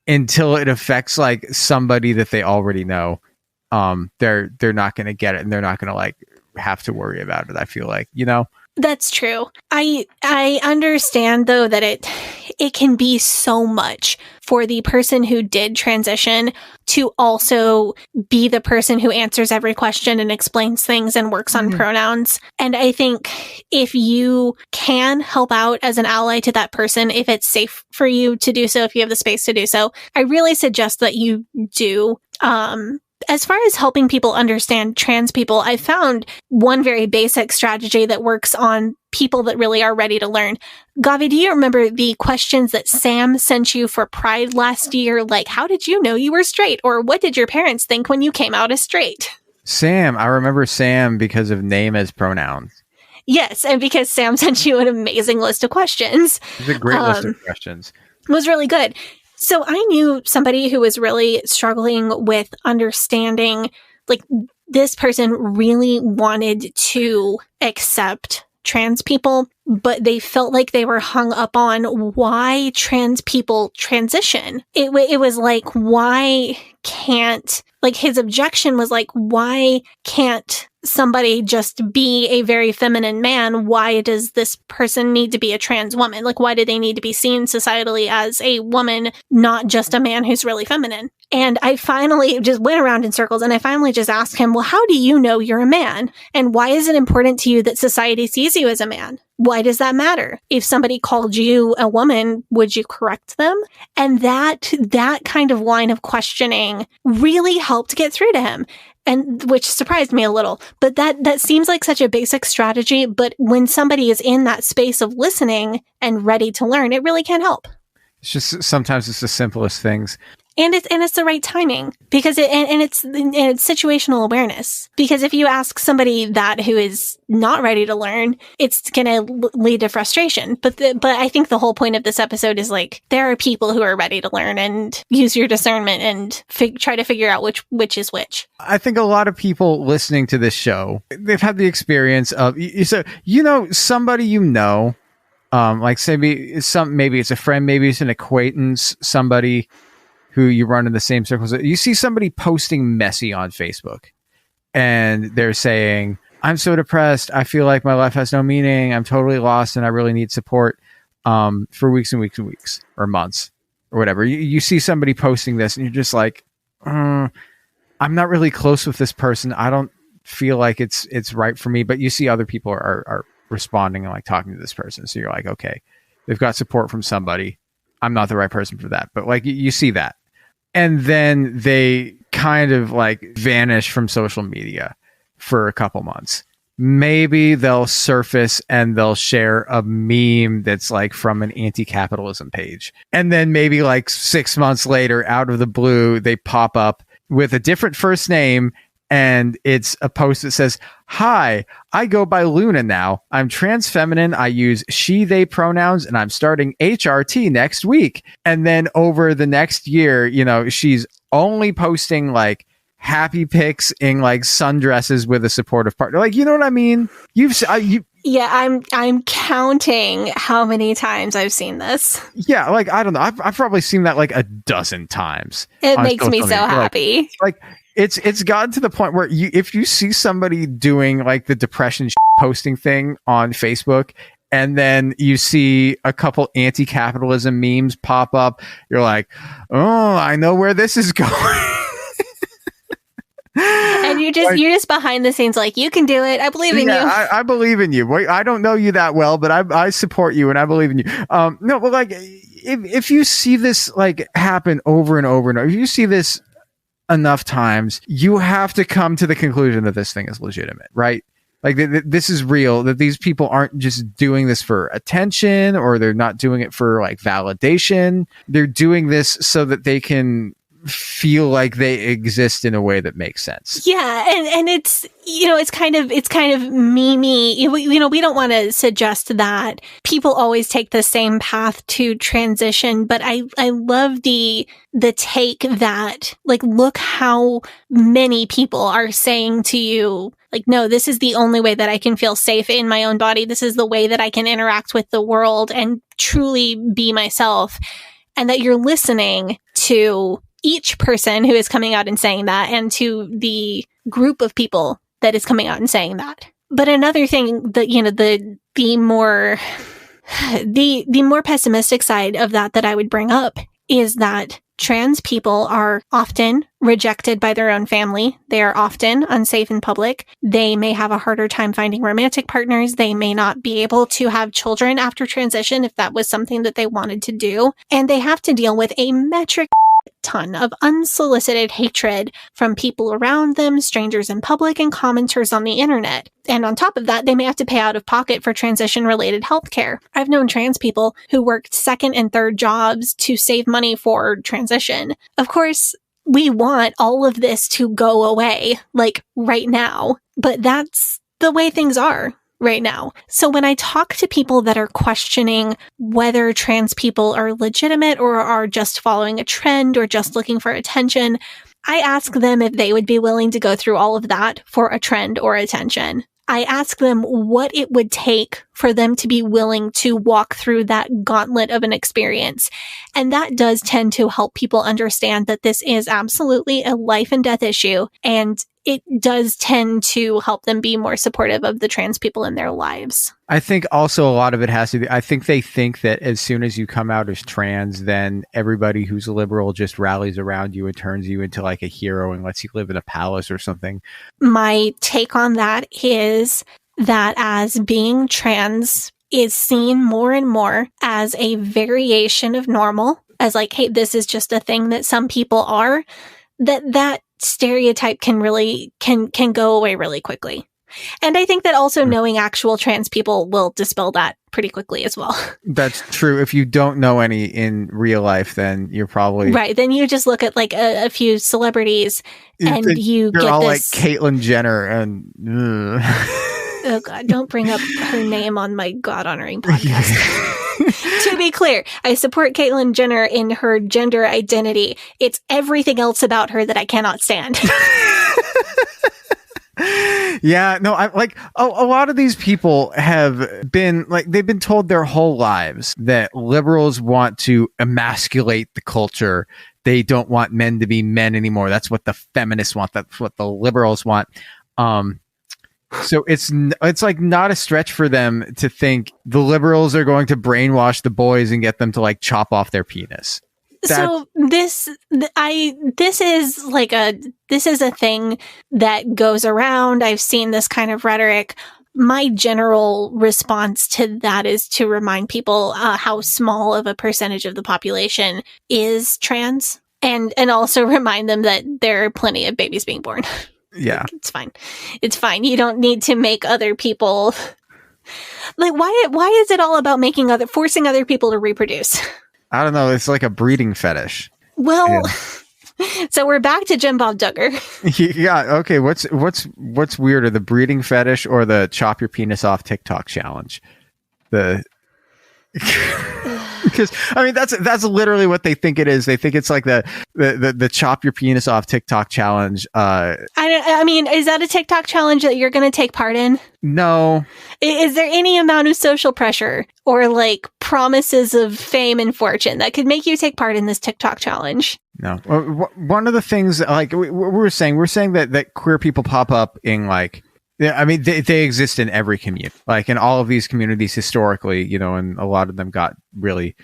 [SPEAKER 3] until it affects like somebody that they already know, they're not going to get it, and they're not going to like have to worry about it. I feel like, you know.
[SPEAKER 4] That's true. I understand though that it can be so much for the person who did transition to also be the person who answers every question and explains things and works on pronouns. And I think if you can help out as an ally to that person, if it's safe for you to do so, if you have the space to do so, I really suggest that you do. As far as helping people understand trans people, I found one very basic strategy that works on people that really are ready to learn. Gavi, do you remember the questions that Sam sent you for Pride last year? Like, how did you know you were straight? Or what did your parents think when you came out as straight?
[SPEAKER 3] Sam, I remember Sam because of name as pronouns.
[SPEAKER 4] Yes, and because Sam sent you an amazing list of questions.
[SPEAKER 3] It was a great list of questions.
[SPEAKER 4] It was really good. So I knew somebody who was really struggling with understanding, like, this person really wanted to accept trans people, but they felt like they were hung up on why trans people transition. It was like, why can't, like, his objection was like, why can't somebody just be a very feminine man? Why does this person need to be a trans woman? Like, why do they need to be seen societally as a woman, not just a man who's really feminine? And I finally just went around in circles, and I finally just asked him, well, how do you know you're a man? And why is it important to you that society sees you as a man? Why does that matter? If somebody called you a woman, would you correct them? And that kind of line of questioning really helped get through to him. And which surprised me a little, but that seems like such a basic strategy. But when somebody is in that space of listening and ready to learn, it really can help.
[SPEAKER 3] It's just sometimes it's the simplest things.
[SPEAKER 4] And it's the right timing because it's situational awareness. Because if you ask somebody that who is not ready to learn, it's going to lead to frustration. But I think the whole point of this episode is like, there are people who are ready to learn, and use your discernment and try to figure out which is which.
[SPEAKER 3] I think a lot of people listening to this show, they've had the experience of, somebody, like say maybe it's a friend, maybe it's an acquaintance, somebody who you run in the same circles. You see somebody posting messy on Facebook, and they're saying, I'm so depressed. I feel like my life has no meaning. I'm totally lost, and I really need support. for weeks and weeks and weeks or months or whatever. You see somebody posting this and you're just like, I'm not really close with this person. I don't feel like it's right for me. But you see other people are responding and like talking to this person. So you're like, okay, they've got support from somebody. I'm not the right person for that. But like you see that. And then they kind of like vanish from social media for a couple months. Maybe they'll surface and they'll share a meme that's like from an anti-capitalism page. And then maybe like 6 months later, out of the blue, they pop up with a different first name. And it's a post that says, "Hi, I go by Luna now. I'm trans feminine. I use she, they pronouns, and I'm starting HRT next week." And then over the next year, you know, she's only posting like happy pics in like sundresses with a supportive partner. Like, you know what I mean?
[SPEAKER 4] Yeah, I'm counting how many times I've seen this.
[SPEAKER 3] Yeah, like, I don't know. I've probably seen that like a dozen times.
[SPEAKER 4] It makes me so happy.
[SPEAKER 3] Like it's gotten to the point where if you see somebody doing like the depression posting thing on Facebook, and then you see a couple anti-capitalism memes pop up, you're like, oh, I know where this is going.
[SPEAKER 4] And you're just behind the scenes like, you can do it. I believe in you.
[SPEAKER 3] I believe in you. I don't know you that well, but I support you and I believe in you. No, but like if you see this like happen over and over and over, if you see this enough times, you have to come to the conclusion that this thing is legitimate, right? Like this is real, that these people aren't just doing this for attention, or they're not doing it for like validation. They're doing this so that they can feel like they exist in a way that makes sense.
[SPEAKER 4] Yeah, and it's, you know, it's kind of memey. You know, we don't want to suggest that people always take the same path to transition, but I love the take that, like, look how many people are saying to you, like, no, this is the only way that I can feel safe in my own body. This is the way that I can interact with the world and truly be myself. And that you're listening to each person who is coming out and saying that, and to the group of people that is coming out and saying that. But another thing that, you know, the more pessimistic side of that I would bring up is that trans people are often rejected by their own family. They are often unsafe in public. They may have a harder time finding romantic partners. They may not be able to have children after transition if that was something that they wanted to do. And they have to deal with a metric ton of unsolicited hatred from people around them, strangers in public, and commenters on the internet. And on top of that, they may have to pay out of pocket for transition-related healthcare. I've known trans people who worked second and third jobs to save money for transition. Of course, we want all of this to go away, like right now, but that's the way things are right now. So when I talk to people that are questioning whether trans people are legitimate or are just following a trend or just looking for attention, I ask them if they would be willing to go through all of that for a trend or attention. I ask them what it would take for them to be willing to walk through that gauntlet of an experience. And that does tend to help people understand that this is absolutely a life and death issue, and it does tend to help them be more supportive of the trans people in their lives.
[SPEAKER 3] I think also a lot of it has to do, I think they think that as soon as you come out as trans, then everybody who's liberal just rallies around you and turns you into like a hero and lets you live in a palace or something. My
[SPEAKER 4] take on that is that as being trans is seen more and more as a variation of normal, as like, hey, this is just a thing that some people are, that stereotype can go away really quickly. And I think that also knowing actual trans people will dispel that pretty quickly as well.
[SPEAKER 3] That's true. If you don't know any in real life, then you're probably
[SPEAKER 4] right. Then you just look at like a few celebrities and you're get
[SPEAKER 3] all
[SPEAKER 4] this
[SPEAKER 3] like Caitlyn Jenner and
[SPEAKER 4] oh God, don't bring up her name on my God honoring podcast. To be clear, I support Caitlyn Jenner in her gender identity. It's everything else about her that I cannot stand.
[SPEAKER 3] Yeah, no, I like a lot of these people have been like, they've been told their whole lives that liberals want to emasculate the culture. They don't want men to be men anymore. That's what the feminists want. That's what the liberals want. So it's like not a stretch for them to think the liberals are going to brainwash the boys and get them to like chop off their penis.
[SPEAKER 4] So this is a thing that goes around. I've seen this kind of rhetoric. My general response to that is to remind people how small of a percentage of the population is trans, and also remind them that there are plenty of babies being born.
[SPEAKER 3] Yeah.
[SPEAKER 4] It's fine. It's fine. You don't need to make other people like why is it all about forcing other people to reproduce?
[SPEAKER 3] I don't know. It's like a breeding fetish.
[SPEAKER 4] Well, so we're back to Jim Bob Duggar.
[SPEAKER 3] Yeah. Okay. What's weirder, the breeding fetish or the chop your penis off TikTok challenge? Because I mean that's literally what they think it is. They think it's like the chop your penis off TikTok challenge.
[SPEAKER 4] I mean, is that a TikTok challenge that you're going to take part in?
[SPEAKER 3] No.
[SPEAKER 4] Is there any amount of social pressure or like promises of fame and fortune that could make you take part in this TikTok challenge?
[SPEAKER 3] No. One of the things, like we're saying that queer people pop up in like. Yeah, I mean, they exist in every community, like in all of these communities historically, you know, and a lot of them got really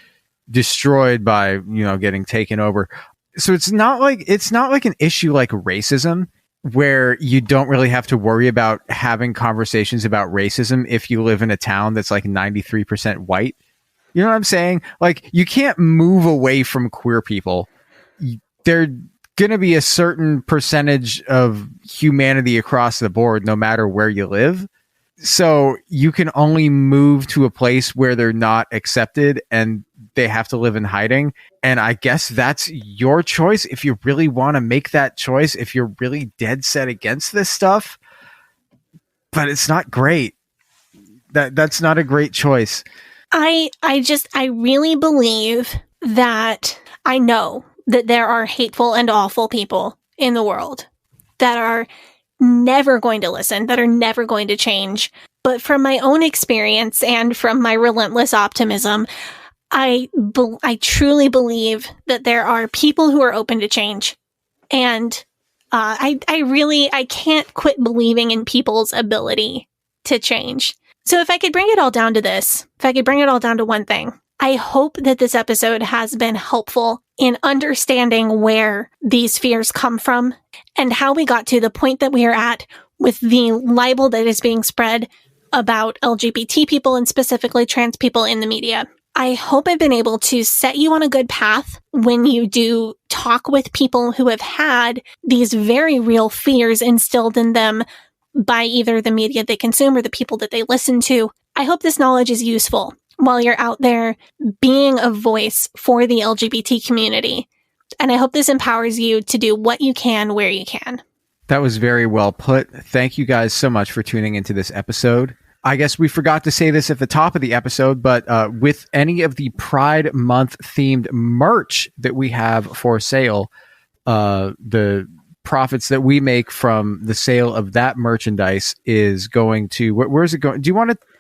[SPEAKER 3] destroyed by, you know, getting taken over. So it's not like an issue like racism where you don't really have to worry about having conversations about racism if you live in a town that's like 93% white. You know what I'm saying? Like you can't move away from queer people. They're going to be a certain percentage of humanity across the board, no matter where you live. So you can only move to a place where they're not accepted and they have to live in hiding. And I guess that's your choice. If you really want to make that choice, if you're really dead set against this stuff, but it's not great. That's not a great choice.
[SPEAKER 4] I really believe that I know that there are hateful and awful people in the world that are never going to listen, that are never going to change. But from my own experience and from my relentless optimism, I truly believe that there are people who are open to change. And I can't quit believing in people's ability to change. So if I could bring it all down to this, if I could bring it all down to one thing, I hope that this episode has been helpful in understanding where these fears come from and how we got to the point that we are at with the libel that is being spread about LGBT people and specifically trans people in the media. I hope I've been able to set you on a good path when you do talk with people who have had these very real fears instilled in them by either the media they consume or the people that they listen to. I hope this knowledge is useful while you're out there being a voice for the LGBT community. And I hope this empowers you to do what you can where you can.
[SPEAKER 3] That was very well put. Thank you guys so much for tuning into this episode. I guess we forgot to say this at the top of the episode, but with any of the Pride Month themed merch that we have for sale, the profits that we make from the sale of that merchandise is going to, where's it going?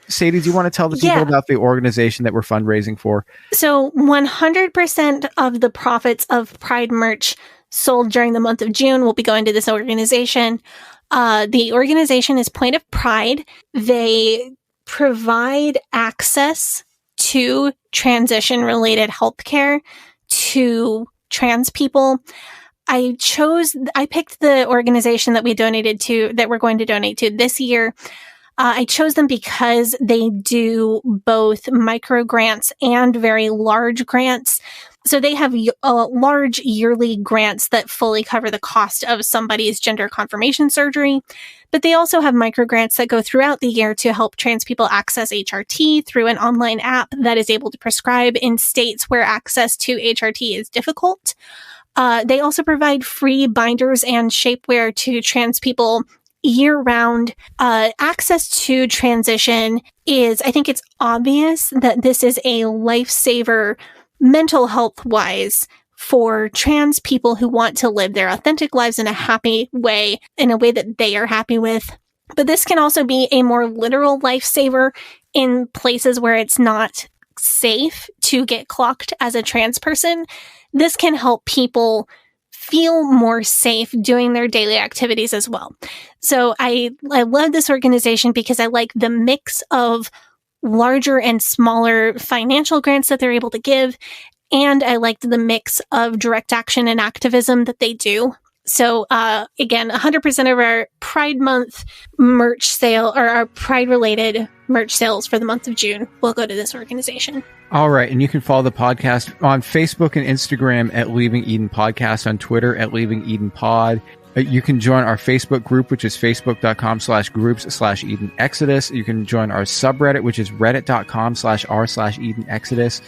[SPEAKER 3] Sadie, do you want to tell the people about the organization that we're fundraising for?
[SPEAKER 4] So 100% of the profits of Pride merch sold during the month of June will be going to this organization. The organization is Point of Pride. They provide access to transition-related healthcare to trans people. I picked the organization that we're going to donate to this year. I chose them because they do both micro grants and very large grants. So they have large yearly grants that fully cover the cost of somebody's gender confirmation surgery. But they also have micro grants that go throughout the year to help trans people access HRT through an online app that is able to prescribe in states where access to HRT is difficult. They also provide free binders and shapewear to trans people year-round. Access to transition I think it's obvious that this is a lifesaver mental health-wise for trans people who want to live their authentic lives in a happy way, in a way that they are happy with. But this can also be a more literal lifesaver in places where it's not safe to get clocked as a trans person. This can help people feel more safe doing their daily activities as well. So I love this organization because I like the mix of larger and smaller financial grants that they're able to give. And I liked the mix of direct action and activism that they do. So, again, 100% of our Pride Month merch sale, or our Pride-related merch sales for the month of June, will go to this organization.
[SPEAKER 3] All right. And you can follow the podcast on Facebook and Instagram at Leaving Eden Podcast, on Twitter at Leaving Eden Pod. You can join our Facebook group, which is facebook.com/groups/Eden Exodus. You can join our subreddit, which is reddit.com/r/Eden Exodus.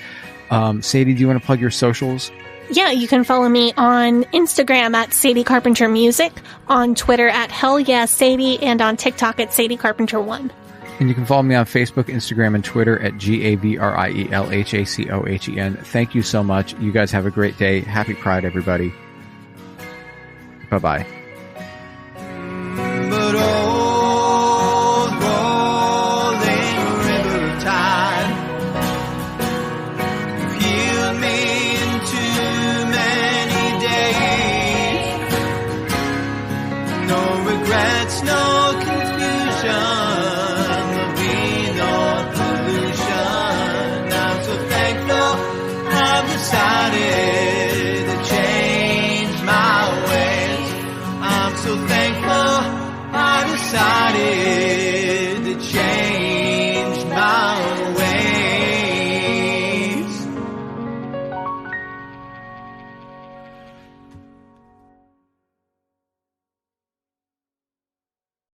[SPEAKER 3] Sadie, do you want to plug your socials?
[SPEAKER 4] Yeah, you can follow me on Instagram at Sadie Carpenter Music, on Twitter at Hell Yeah Sadie, and on TikTok at Sadie Carpenter 1.
[SPEAKER 3] And you can follow me on Facebook, Instagram, and Twitter at GAVRIELHACOHEN. Thank you so much. You guys have a great day. Happy Pride, everybody. Bye-bye.